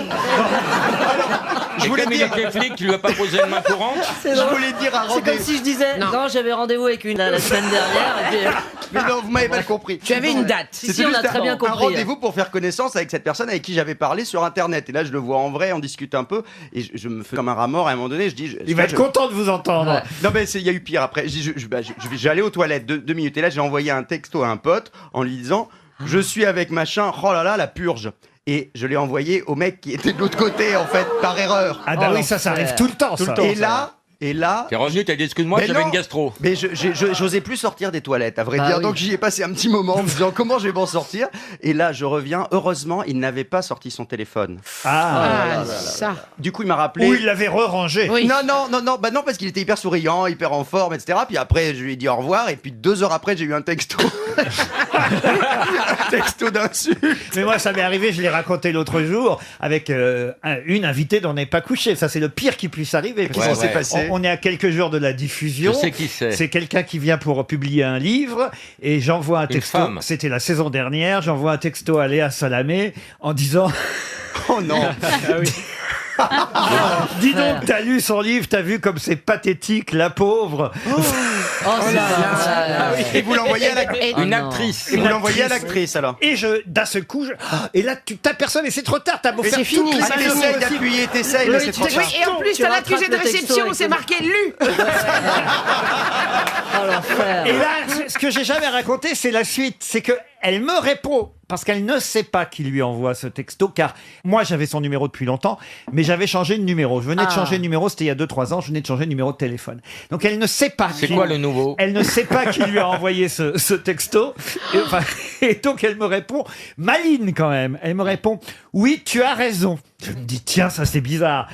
Je voulais Comme il dire... était flic, tu lui as pas posé une main courante. C'est Je drôle. voulais dire un C'est rendez-vous. comme si je disais non, j'avais rendez-vous avec une la semaine dernière. Et puis, Mais non, vous m'avez mal compris. Tu avais une date. Si, on a très bien un compris. rendez-vous pour faire connaissance avec cette personne avec qui j'avais parlé sur Internet. Et là, je le vois en vrai, on discute un peu, et je me fais comme un rat mort. À un moment donné, je dis... Il va être content de vous entendre. Ouais. Non, mais il y a eu pire après. J'allais aux toilettes 2 minutes, et là, j'ai envoyé un texto à un pote en lui disant je suis avec machin, oh là là, la purge. Et je l'ai envoyé au mec qui était de l'autre côté, en fait, par erreur. Ah bah oui, ça arrive tout le temps. Ça. Et là, T'es revenu, t'as dit excuse-moi, Mais j'avais non. une gastro. mais j'osais plus sortir des toilettes, à vrai Bah dire. oui. Donc j'y ai passé un petit moment en me disant comment je vais m'en sortir. Et là, je reviens. Heureusement, il n'avait pas sorti son téléphone. Ah. Ça. Du coup, il m'a rappelé. Ou il l'avait re-rangé. Oui. Non, bah non, parce qu'il était hyper souriant, hyper en forme, etc. Puis après, je lui ai dit au revoir, et puis 2 heures après, j'ai eu un texto. Un texto d'insulte. Mais moi, ça m'est arrivé, je l'ai raconté l'autre jour, avec une invitée dont on n'est pas couché. Ça, c'est le pire qui puisse arriver. Qu'est-ce qui s'est passé On est à quelques jours de la diffusion. Je sais qui c'est. C'est quelqu'un qui vient pour publier un livre, et j'envoie un texto. femme. C'était la saison dernière, j'envoie un texto à Léa Salamé en disant Oh non. dis donc, t'as lu son livre, t'as vu comme c'est pathétique, la pauvre. Oh, c'est Ah oui. Et vous l'envoyez à Une non. actrice. Et vous l'envoyez à l'actrice alors. Et d'un seul coup, et là, tu t'aperçois, mais c'est trop tard, t'as beau Mais faire c'est fini. toutes les Ah, actions T'essayes possibles. d'appuyer, t'essayes, mais c'est trop Oui, tard. et en plus, Tu t'as rattrapes l'accusé de le texto réception, avec c'est le- marqué lu. Oh l'enfer. Et là, ce que j'ai jamais raconté, c'est la suite. C'est que elle me répond parce qu'elle ne sait pas qui lui envoie ce texto, car moi j'avais son numéro depuis longtemps, mais j'avais changé de numéro. Je venais de changer de numéro, c'était il y a 2-3 ans, je venais de changer de numéro de téléphone. Donc elle ne sait pas. C'est quoi le nouveau? Elle ne sait pas qui lui a envoyé ce texto. Et donc elle me répond, maline quand même, elle me répond, oui, tu as raison. Je me dis, tiens, ça c'est bizarre.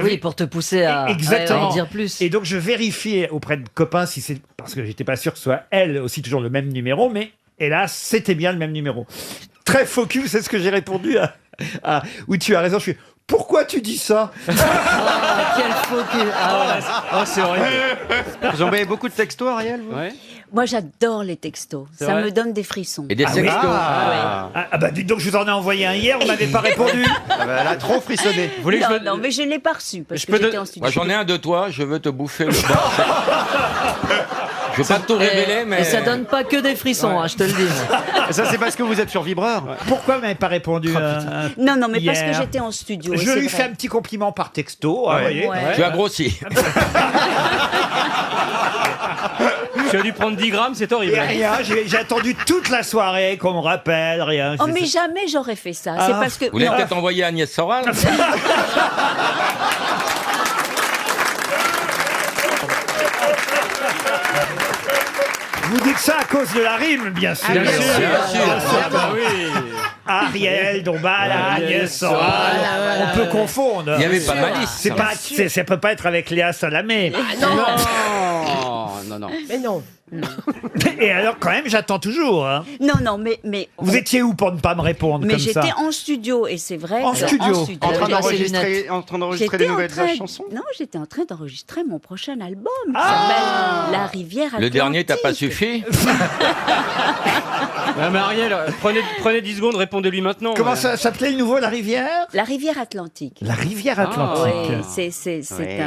Oui, pour te pousser à Exactement. en dire plus. Et donc je vérifiais auprès de copains si c'est parce que j'étais pas sûr que ce soit elle aussi toujours le même numéro, mais hélas c'était bien le même numéro. Très focus, c'est ce que j'ai répondu à oui, tu as raison. Je suis pourquoi tu dis ça? Ah, quel focus. Ah, ouais. Oh, c'est horrible. Vous envoyez beaucoup de textos, Ariel vous Ouais. Moi, j'adore les textos. C'est Ça vrai me donne des frissons. Et des sextos. Ah. Ah bah dites donc, je vous en ai envoyé un hier, vous m'avez pas répondu. Ah bah, elle a trop frissonné. Vous voulez que je me- Non, mais je ne l'ai pas reçu parce Je que peux j'étais de- en studio. Moi j'en ai un de toi, je veux te bouffer le bas. Je veux pas tout révéler, mais. Et ça donne pas que des frissons, hein, je te le dis. Ça, c'est parce que vous êtes sur vibreur. Pourquoi vous m'avez pas répondu Non, mais parce que hier. j'étais en studio. Je c'est lui vrai. fais un petit compliment par texto, vous voyez. Ouais. Tu as grossi. Tu as dû prendre 10 grammes, c'est horrible. Et rien, j'ai attendu toute la soirée qu'on me rappelle, rien. Oh, mais jamais j'aurais fait ça. C'est Ah. parce que. Vous voulez non. peut-être envoyer Agnès Soral? Vous dites ça à cause de la rime, bien sûr. Bien sûr. Ah, bah oui. Ariel, Dombal, Agnès Soral. On peut confondre. Il y avait pas Malice. Ça peut pas être avec Léa Salamé. Non. Mais non. Et alors, quand même, j'attends toujours. Hein. Non, mais Vous étiez où pour ne pas me répondre mais comme ça? j'étais en studio et c'est vrai. En que- studio. En train J'étais d'enregistrer des nouvelles en train- chansons. Non, j'étais en train d'enregistrer mon prochain album qui Ah s'appelle La Rivière Atlantique. Le dernier, t'as pas suffi Mais Ariel, prenez 10 secondes, répondez-lui maintenant. Comment ça s'appelait le nouveau, La Rivière? La Rivière Atlantique. La Rivière Atlantique. Oui,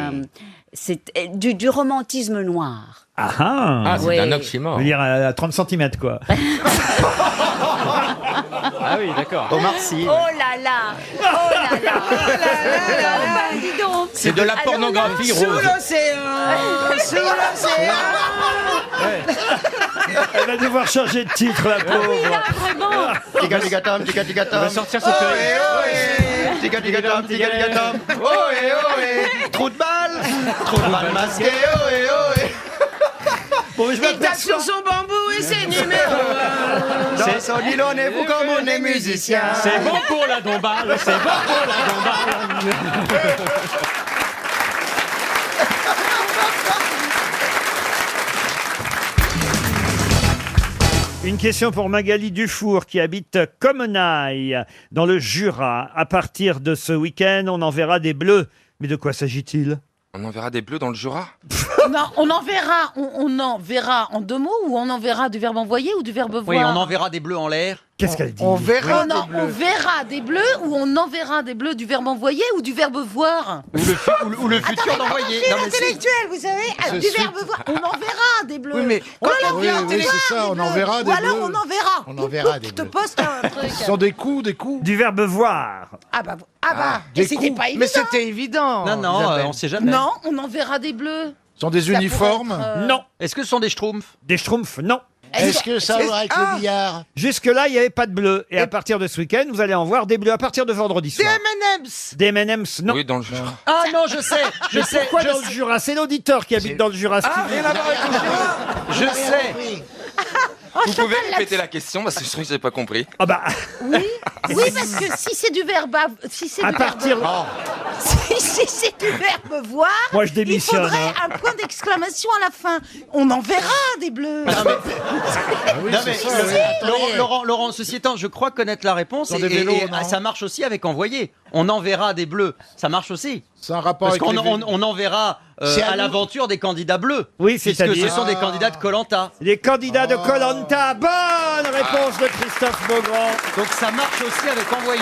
c'est du romantisme noir. Ah ah. Ah, c'est Oui. un oxymore. Je veux dire à 30 cm, quoi. Ah oui, d'accord. Omar Sy. Oh là là. Bah, dis donc. C'est de la Alors pornographie Sous rose. l'océan, sous l'océan. Elle va devoir changer de titre, la pauvre. Oui, là, vraiment. Tiga-tiga-tom, On tiga-tiga-tom. va sortir son péril. Tiga-tiga-tom, tiga-tiga-tom. Ohé, ohé. Trou de balle masqué, ohé, ohé. Bon, je Il tape m'aperçois. sur son bambou et c'est numéro 1. Dans son île, on est vous comme on est musicien. C'est bon pour la Dombal, c'est bon pour la Dombal. Une question pour Magali Dufour qui habite Comenaille dans le Jura. À partir de ce week-end, on enverra des bleus. Mais de quoi s'agit-il? On enverra des bleus dans le Jura? Non, on enverra en deux mots ou on enverra du verbe envoyer ou du verbe voir. Oui, on enverra des bleus en l'air. Qu'est-ce qu'elle dit? On verra des bleus ou on enverra des bleus du verbe envoyer ou du verbe voir. Ou le futur d'envoyer. C'est Non, mais intellectuel, vous savez, du verbe voir. On enverra des bleus. Oui, mais on quand- enverra oui, des bleus. c'est ça, on enverra des Ou alors bleus. on enverra. On enverra des Je te bleus. poste un truc. Ce sont des coups. Du verbe voir. Ah bah, des et c'était coups. pas évident. Mais c'était évident. Non, non, Isabelle. on sait jamais. Non, on enverra des bleus. Ce sont des Ça pourrait uniformes. être, Non. Est-ce que ce sont des schtroumpfs? Des schtroumpfs, non. Est-ce que ça va avec le billard? Jusque-là, il n'y avait pas de bleu. Et à partir de ce week-end, vous allez en voir des bleus à partir de vendredi Des soir. M&M's. Des M&M's, non. Oui, dans le Jura. Ah non, je sais. Mais pourquoi dans le Jura? C'est l'auditeur qui habite dans le Jura. Stevie. Je sais. Vous pouvez répéter la question parce que je trouve que j'ai pas compris. Ah bah. Oui, parce que si c'est du verbe, si c'est À du partir- verbe, si c'est du verbe voir, Moi, je démissionne, il faudrait hein. un point d'exclamation à la fin. On enverra des bleus. Non, mais Laurent, ceci étant, je crois connaître la réponse Dans des vélos, non ça marche aussi avec envoyer. On enverra des bleus, ça marche aussi. C'est un rapport Parce avec qu'on les on enverra C'est à à nous. l'aventure des candidats bleus. Oui, puisque c'est-à-dire- ce sont des candidats de Koh-Lanta. Les candidats de Koh-Lanta. Bonne réponse de Christophe Beaugrand. Donc ça marche aussi avec envoyer.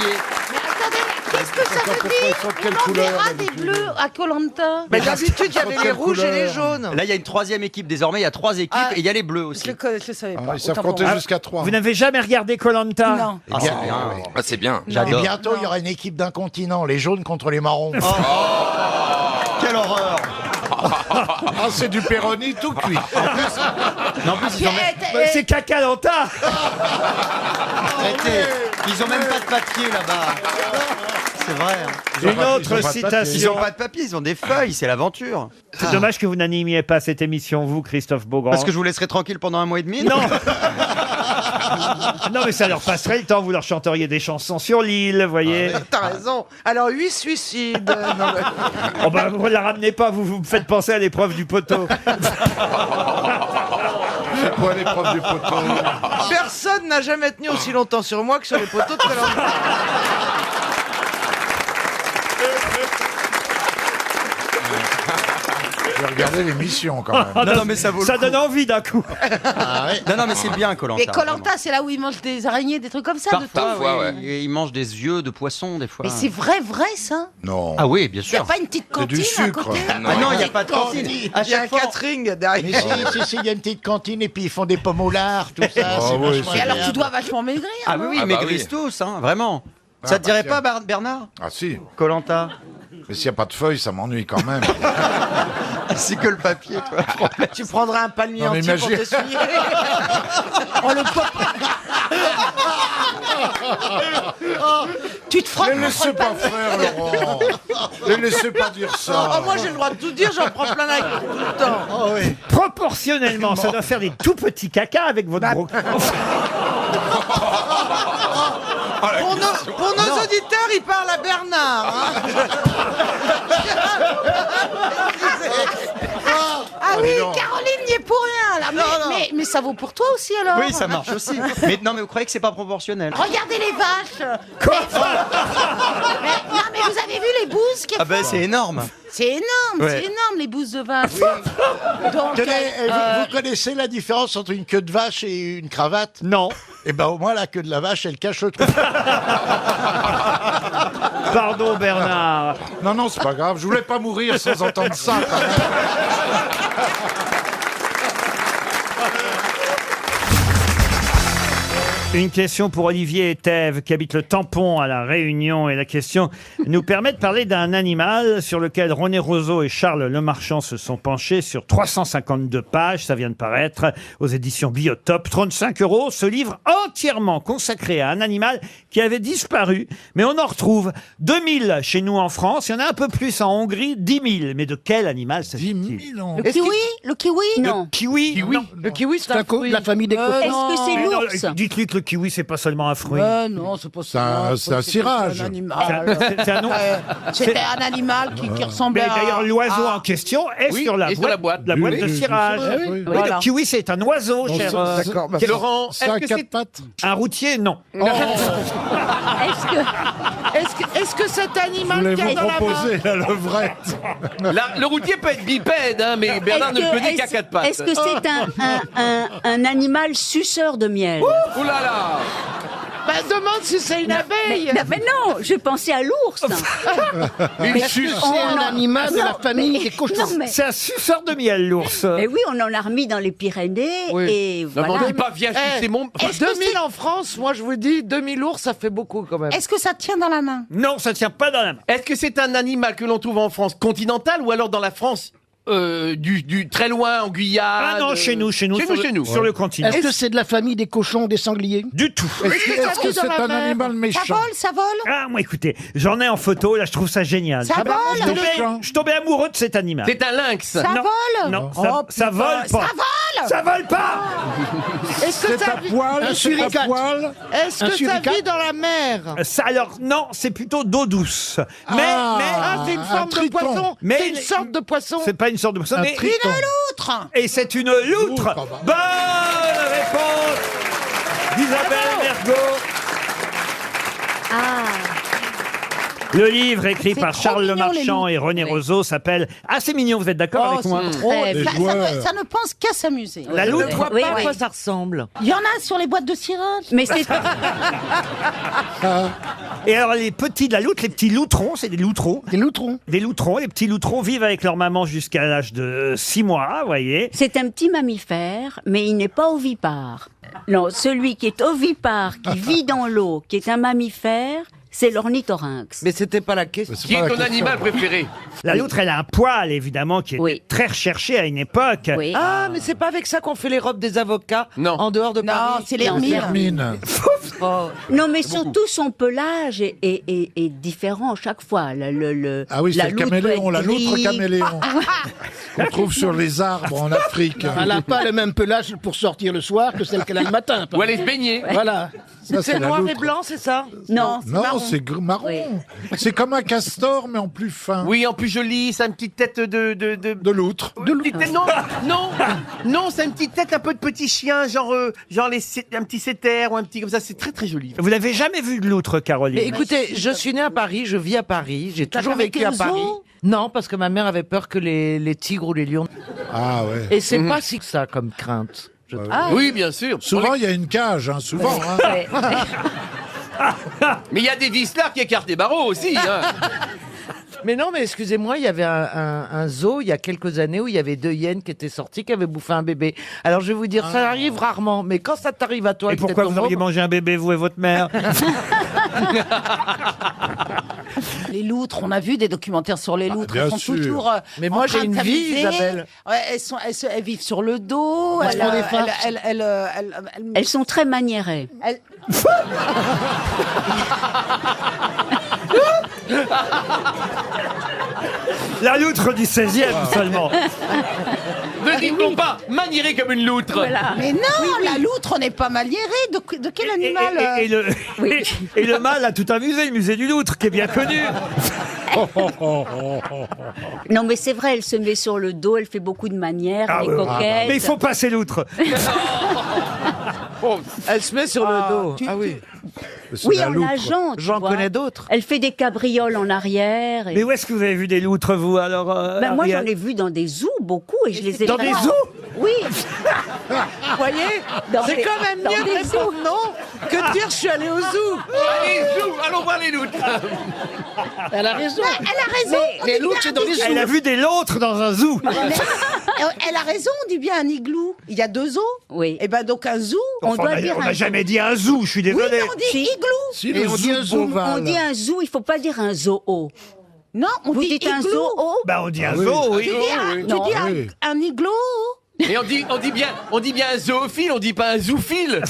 Mais attendez, qu'est-ce que ça Pourquoi veut ils sont de dire quelle On couleur, enverra des d'habitude bleus à Koh-Lanta. Mais d'habitude, il y avait les rouges et les jaunes. Là, il y a une troisième équipe désormais, il y a 3 équipes et il y a les bleus aussi. Je le savais pas. Ils savent Autant pour compter moi. jusqu'à 3. Vous n'avez jamais regardé Koh-Lanta? Non. Ah, c'est bien. Ah, c'est bien. Et J'adore. bientôt, il y aura une équipe d'un continent, les jaunes contre les marrons. Quelle horreur. Ah, c'est du péroni tout cuit. Non, en plus, ils ont même... C'est Caca-Lanta. Arrêtez. Ils ont même pas de papier là-bas. C'est vrai. Une autre Ils citation. ont pas de papier, ils ont des feuilles, c'est l'aventure. C'est dommage que vous n'animiez pas cette émission, vous, Christophe Beaugrand. Parce que je vous laisserai tranquille pendant 1 mois et demi. Non. Non, mais ça leur passerait le temps. Vous leur chanteriez des chansons sur l'île, vous voyez. T'as raison. Alors, 8 suicides. Non, mais- Oh bah, vous ne la ramenez pas, vous me faites penser à l'épreuve du poteau. C'est quoi l'épreuve du poteau? Personne n'a jamais tenu aussi longtemps sur moi que sur les poteaux de Koh-Lanta. J'ai regardé l'émission quand même. Non, mais ça vaut le Ça coup. donne envie d'un coup. Non, mais c'est bien Koh-Lanta. Mais Koh-Lanta, c'est là où ils mangent des araignées, des trucs comme ça, de Parfois, temps. ouais. Et ils mangent des yeux de poisson des fois. Mais c'est vrai, ça. Non. Ah oui, bien Il n'y a sûr. pas une petite C'est du cantine à sucre. côté Ah non, il n'y a pas de cantine. À Il y a un chaque fois, catering derrière. Mais si, il y a une petite cantine et puis ils font des pommes au lard, tout ça. c'est oui, vachement Et alors, agréable. tu dois vachement maigrir. ah oui, oui, Ah bah maigrissent oui. tous, hein, vraiment. Ça te dirait tiens. pas, Bernard? Ah si. Koh-Lanta. Mais s'il n'y a pas de feuilles, ça m'ennuie quand même. C'est que le papier, toi. Tu prendras un palmier Non, mais entier pour imagine- t'essuyer. Oh, le pop. Tu te frottes Ne contre laissez le pas palmier. faire, Laurent. Ne laissez pas dire ça. Oh, moi, j'ai le droit de tout dire, j'en prends plein la gueule tout le temps. Proportionnellement, ça doit faire des tout petits caca avec votre gros. Pour nos auditeurs, il parle à Bernard. hein. Ah oui, dis donc. Caroline n'y est pour rien là. Mais ça vaut pour toi aussi alors. Oui, ça marche aussi. Mais non, mais vous croyez que c'est pas proportionnel? Regardez les vaches. Quoi Non mais vous avez vu les bouses qu'elles Ah ben font c'est énorme. C'est énorme, Ouais. c'est énorme les bouses de vache. Donc, Vous connaissez la différence entre une queue de vache et une cravate? Non. Eh ben au moins la queue de la vache, elle cache le truc. Pardon Bernard. Non, c'est pas grave. Je voulais pas mourir sans entendre ça. quand même. Une question pour Olivier Etève, qui habite le Tampon à La Réunion. Et la question nous permet de parler d'un animal sur lequel René Roseau et Charles Lemarchand se sont penchés sur 352 pages. Ça vient de paraître aux éditions Biotope. 35 €. Ce livre entièrement consacré à un animal qui avait disparu. Mais on en retrouve 2000 chez nous en France. Il y en a un peu plus en Hongrie, 10 000. Mais de quel animal s'agit-il? le kiwi, le kiwi. Non. Kiwi, non. Le kiwi, c'est un fruit. La famille des cochons. Est-ce que c'est Mais non, l'ours? dites-lui que le kiwi, c'est pas seulement un fruit. Non, c'est pas ça. C'est un cirage. C'est un animal. C'est un nom. C'était un animal qui ressemblait Mais à... d'ailleurs, l'oiseau en question est Oui, sur la et boîte, sur la boîte. la boîte Oui, de oui, cirage. c'est vrai, oui. Oui, Voilà. le kiwi, c'est un oiseau, Non, cher. D'accord. Laurent, C'est un est-ce que quatre c'est pattes. Un routier, non. Est-ce que cet animal qui Voulez-vous est dans la main... proposer la levrette? le routier peut être bipède, hein, mais Bernard ne peut dire qu'à quatre pattes. Est-ce que c'est un animal suceur de miel? Ouh là là. Bah, demande si c'est une abeille. Mais non, je pensais à l'ours. Une suce. C'est un animal de la famille des cochons. C'est un suceur de miel, l'ours. Mais oui, on en a remis dans les Pyrénées et Non, voilà. mais on dit pas viens sucer mon... 2000 en France, moi je vous dis, 2000 ours, ça fait beaucoup quand même. Est-ce que ça tient dans la main? Non, ça tient pas dans la main. Est-ce que c'est un animal que l'on trouve en France continentale ou alors dans la France du très loin en Guyane? Ah non, chez nous, sur le continent. Est-ce que c'est de la famille des cochons, des sangliers? Du tout. Est-ce que c'est un animal méchant? Ça vole? Ah, moi, écoutez, j'en ai en photo, là, je trouve ça génial. Ça vole? Je suis tombé amoureux de cet animal. C'est un lynx. Ça Non. vole? Non, Oh, ça vole pas. Ça vole? Ça vole pas. Est-ce que C'est ça à poil? Un C'est à suricate. poil? Est-ce que ça suricate? vit dans la mer? Ça, alors, non, c'est plutôt d'eau douce. Mais, Ah, c'est une forme de triton. poisson. Mais C'est une sorte de poisson. c'est pas une sorte de poisson, mais... triton. Une loutre! Et c'est une loutre. Loutre, bah. Bonne réponse d'Isabelle Mergo. Le livre écrit C'est par trop Charles mignon, Lemarchand les et René Roseau s'appelle... Ah, c'est mignon, vous êtes d'accord avec moi? Les Ça joueurs. ne pense qu'à s'amuser. La loutre. Je vois Oui, pas à oui. quoi ça ressemble. Il y en a sur les boîtes de cirage. Mais c'est Et alors, les petits de la loutre, les petits loutrons, c'est des loutrons. Des loutrons. Des loutrons, les petits loutrons vivent avec leur maman jusqu'à l'âge de 6 mois, vous voyez. c'est un petit mammifère, mais il n'est pas ovipare. Non, celui qui est ovipare, qui vit dans l'eau, qui est un mammifère, c'est l'ornithorynx. Mais c'était pas la question. Qui est ton animal préféré? La loutre, elle a un poil, évidemment, qui était Oui. très recherché à une époque. Oui. Ah, mais c'est pas avec ça qu'on fait les robes des avocats Non. en dehors de Non, Paris. c'est l'hermine. Hermine. Non, mais surtout son pelage est différent chaque fois. Ah oui, la c'est le loutre peut caméléon, être la loutre gris. caméléon. Qu'on trouve sur les arbres en Afrique. Elle n'a pas le même pelage pour sortir le soir que celle qu'elle a le matin. Ou aller se baigner? Voilà. Ça, C'est la noir et loutre. blanc, c'est ça? Non, Non, c'est marron. Oui. C'est comme un castor, mais en plus fin. Oui, en plus joli, c'est une petite tête De loutre. Petite tête- non, c'est une petite tête un peu de petit chien, genre un petit setter ou un petit comme ça, c'est très très joli. Vous n'avez jamais vu de loutre, Caroline? Mais écoutez, je suis née à Paris, je vis à Paris, j'ai T'as toujours jamais vécu été à au Paris. zoo? Non, parce que ma mère avait peur que les tigres ou les lions... Ah ouais. Et c'est pas si que ça comme crainte. je trouve. Oui, bien sûr. Souvent, il y a une cage, hein, souvent. hein. Ouais. Mais il y a des vislards qui écartent les barreaux aussi. Hein. Mais non, mais excusez-moi, il y avait un zoo il y a quelques années où il y avait 2 hyènes qui étaient sorties, qui avaient bouffé un bébé. Alors je vais vous dire, ça arrive rarement, mais quand ça t'arrive à toi... Et que pourquoi t'es vous ton auriez môme- mangé un bébé, vous et votre mère? Les loutres, on a vu des documentaires sur les loutres. bien Elles sont sûr. toujours. Mais en moi, train j'ai de une vie, s'amuser. Isabelle. Ouais, elles vivent sur le dos. Elles font des farces. elles- Elles sont très maniérées. La loutre du 16e seulement. Ne dites-donc pas maniéré comme une loutre. Mais non, la loutre, on n'est pas maniéré. De quel animal Et le mâle a tout un musée, le musée du loutre, qui est bien connu. Non, mais c'est vrai, elle se met sur le dos, elle fait beaucoup de manières, elle est coquette. Mais il faut passer l'outre. Elle se met sur le dos. Ah oui. Oui, en nageant. J'en connais d'autres. Elle fait des cabrioles en arrière. Mais où est-ce que vous avez vu des loutres, vous, alors Ben, moi, j'en Ariel ai vu dans des zoos, beaucoup, et je les ai Dans des vraiment- zoos Oui. Vous voyez, c'est quand même mieux de répondre non que de dire je suis allé au zoo. Allez, zou, allons voir les loutres. Elle a raison. Elle a raison. on les dit loutres, bien c'est dans les un Elle a igloo. vu des loutres dans un zoo. Elle a raison, on dit bien un igloo. Il y a 2 zoos. Oui. Et ben donc un zoo, Enfin, on doit dire on un n'a jamais dit un zoo, je suis Oui, désolé. mais on dit Si. igloo. Si Et le on dit un zoo zoo, Beauval. On dit un zoo, il faut pas dire un zoo. Non, on Vous dit dites un igloo. zoo. Bah, on dit un oui. zoo, oui. Tu dis Non. un igloo. Et on dit bien un zoophile, on dit pas un zoophile.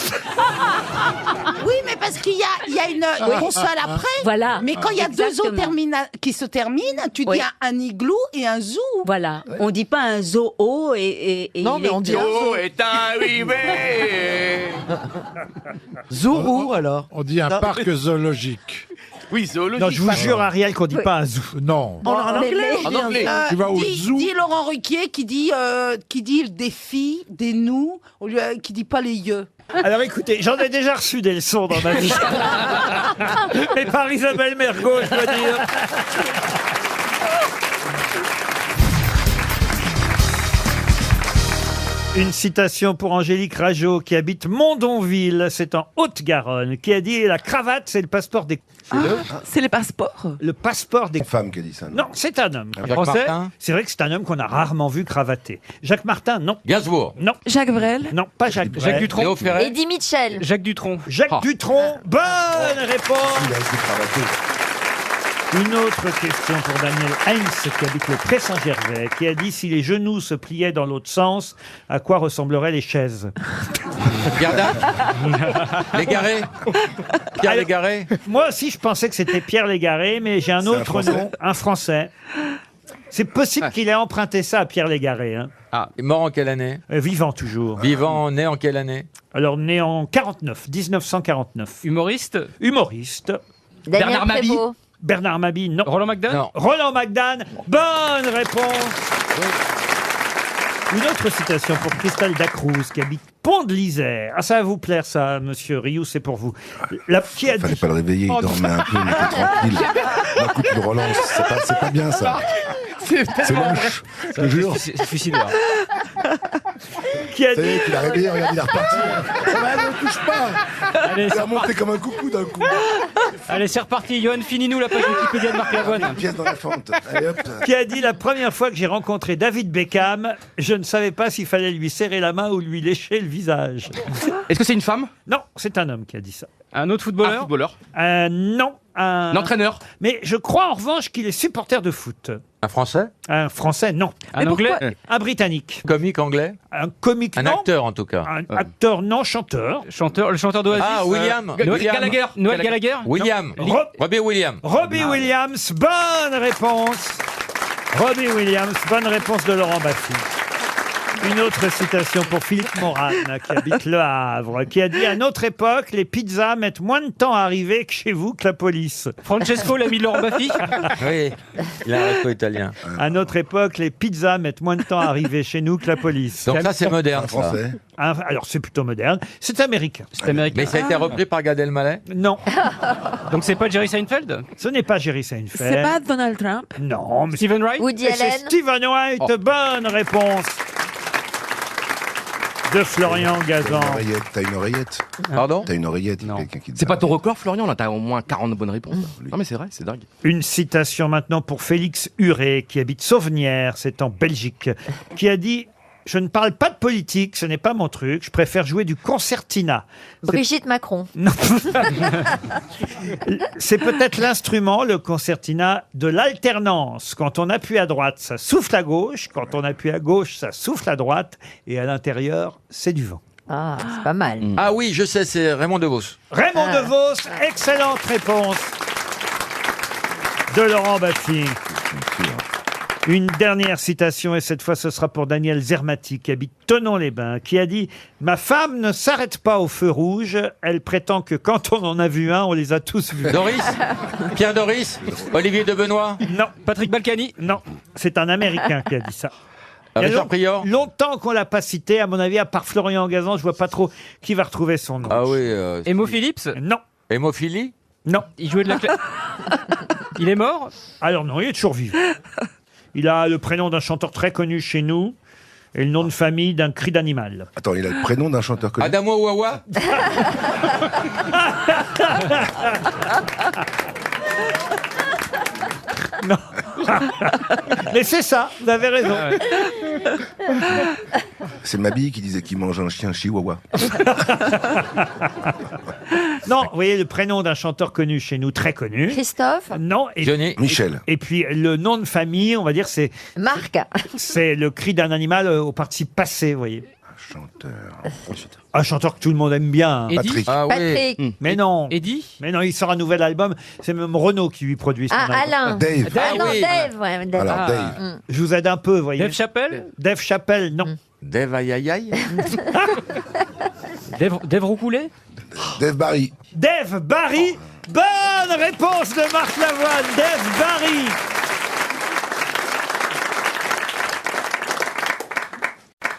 Oui, mais parce qu'il y a une console après. Voilà. Mais quand il y a 2 zoos Exactement. qui se terminent, tu Oui. dis un igloo et un zoo. Voilà. On dit pas un zoo et Non, il mais est on dit blanc. Oh, est arrivé. Zoo alors. On dit un parc zoologique. Oui, zoologique. Non, je vous jure, Ariel, qu'on dit Oui. pas un zoo. Non. En anglais. En anglais. Tu vas au zoo. Dit Laurent Ruquier qui dit des filles, des nous, qui dit pas les yeux. Alors écoutez, j'en ai déjà reçu des leçons dans ma vie. Mais par Isabelle Mergo, je dois dire. Une citation pour Angélique Rajot, qui habite Mondonville, c'est en Haute-Garonne, qui a dit « La cravate, c'est le passeport des... » C'est les passeports. Le passeport des... Femme qui a dit ça. Non, c'est un homme. Jacques Français. Martin. C'est vrai que c'est un homme qu'on a rarement vu cravater. Jacques Martin, non. Gainsbourg. Non. Jacques Brel. Non, pas Jacques Brel. Léo Ferré. Eddie Mitchell. Jacques Dutronc. Jacques Dutronc, bonne réponse. Il a été cravaté. Une autre question pour Daniel Heinz, qui habite le Pré-Saint-Gervais, qui a dit « Si les genoux se pliaient dans l'autre sens, à quoi ressembleraient les chaises ?» Pierre Dac. Légaré. Pierre Alors, Légaré. Moi aussi, je pensais que c'était Pierre Légaré, mais j'ai un autre Français nom, un Français. C'est possible qu'il ait emprunté ça à Pierre Légaré. Hein. Ah, il est mort en quelle année? Vivant toujours. Vivant, né en quelle année? Alors, né en 1949. Humoriste. Humoriste. Bernard Mabie. Prévost. Bernard Mabie, non. Roland McDan. Non. Roland McDan, bonne réponse. Une autre citation pour Cristal Dacruz, qui habite Pont de l'Isère. Ah, ça va vous plaire, ça, monsieur Rioux, c'est pour vous. Qui a Fallait dit... pas le réveiller, il dormait un peu, il était tranquille. D'un coup, tu le relances, c'est pas bien ça. C'est moche, je te jure. C'est suicidaire. Qui a Ça y est, tu l'as réveillé, regarde, il est reparti. Ne touche pas. Allez, Il a monté comme un coucou d'un coup. Allez, c'est reparti. Johan, finis-nous la page Wikipédia de Marc Lavoine. Une pièce dans la fente. Allez hop. Qui a dit la première fois que j'ai rencontré David Beckham, je ne savais pas s'il fallait lui serrer la main ou lui lécher le visage. Est-ce que c'est une femme? Non, c'est un homme qui a dit ça. Un autre footballeur? Un footballeur. Non, un L'entraîneur. Mais je crois en revanche qu'il est supporter de foot. Un Français? Un Français, non. Un anglais? Un Britannique. Comique anglais? Un comique, Un non. acteur en tout cas. Un acteur, non. Chanteur. Chanteur, le chanteur d'Oasis. Ah, William. Noël William. Gallagher. Noël Gallagher. William. Robbie Williams. Robbie Williams, bonne réponse. Robbie Williams, bonne réponse de Laurent Baffy. Une autre citation pour Philippe Morane, qui habite Le Havre, qui a dit « À notre époque, les pizzas mettent moins de temps à arriver que chez vous que la police. » Francesco, l'ami de Laurent Baffy. Oui, il a un resto italien. À notre époque, les pizzas mettent moins de temps à arriver chez nous que la police. Donc ça, c'est moderne, Un ça. Français. Alors, c'est plutôt moderne. C'est américain. C'est américain. Mais ça a été repris par Gad Elmaleh? Non, Donc c'est pas Jerry Seinfeld? ce n'est pas Jerry Seinfeld. C'est pas Donald Trump. Non, mais Steven Wright? Woody et c'est Allen. Stephen White. Bonne réponse de Florian Gazan. T'as une oreillette. Pardon? T'as une oreillette. Non. Quelqu'un qui te C'est pas dit- ton record, Florian, là, t'as au moins 40 bonnes réponses. Non, mais c'est vrai, c'est dingue. Une citation maintenant pour Félix Huré, qui habite Sauvenières, c'est en Belgique, qui a dit « Je ne parle pas de politique, ce n'est pas mon truc, je préfère jouer du concertina. » Brigitte Macron. Non. C'est peut-être l'instrument, le concertina, de l'alternance. Quand on appuie à droite, ça souffle à gauche. Quand on appuie à gauche, ça souffle à droite. Et à l'intérieur, c'est du vent. Ah, c'est pas mal. Ah oui, je sais, c'est Raymond DeVos. Raymond DeVos, excellente réponse de Laurent Baffy. Une dernière citation, et cette fois ce sera pour Daniel Zermati, qui habite Thonon-les-Bains, qui a dit « Ma femme ne s'arrête pas au feu rouge, elle prétend que quand on en a vu un, on les a tous vus. » Doris Pierre Doris Olivier de Benoît Non. Patrick Balkany? Non, c'est un Américain qui a dit ça. Richard Prior Longtemps qu'on l'a pas cité, à mon avis, à part Florian Gazan, je vois pas trop qui va retrouver son nom. Ah oui. Emo Phillips? Non. Hémophilie Non. Il jouait de la Il est mort? Alors non, il est toujours vivant. Il a le prénom d'un chanteur très connu chez nous et le nom de famille d'un cri d'animal. Attends, il a le prénom d'un chanteur connu. Adamo Wawa Non. Mais c'est ça, vous avez raison. C'est Mabille qui disait qu'il mange un chien chihuahua. Non, vous voyez le prénom d'un chanteur connu chez nous, très connu. Christophe? Non. Et, Johnny Michel. Et puis le nom de famille, on va dire, c'est Marc? c'est le cri d'un animal au participe passé, vous voyez. Un chanteur que tout le monde aime bien. Eddie Patrick. Ah Patrick? oui. Mais non. Eddie? Mais non, il sort un nouvel album. C'est même Renaud qui lui produit son album. Alain? Dave. Ah non, oui. Dave, ouais, Dave. Alors, Ah. Dave. Je vous aide un peu, vous voyez. Dave Chappelle? Dave Chappelle, non. Dave Ayayaï Dave Roucoulet? Dave Barry. Dave Barry. Bonne réponse de Marc Lavoine. Dave Barry.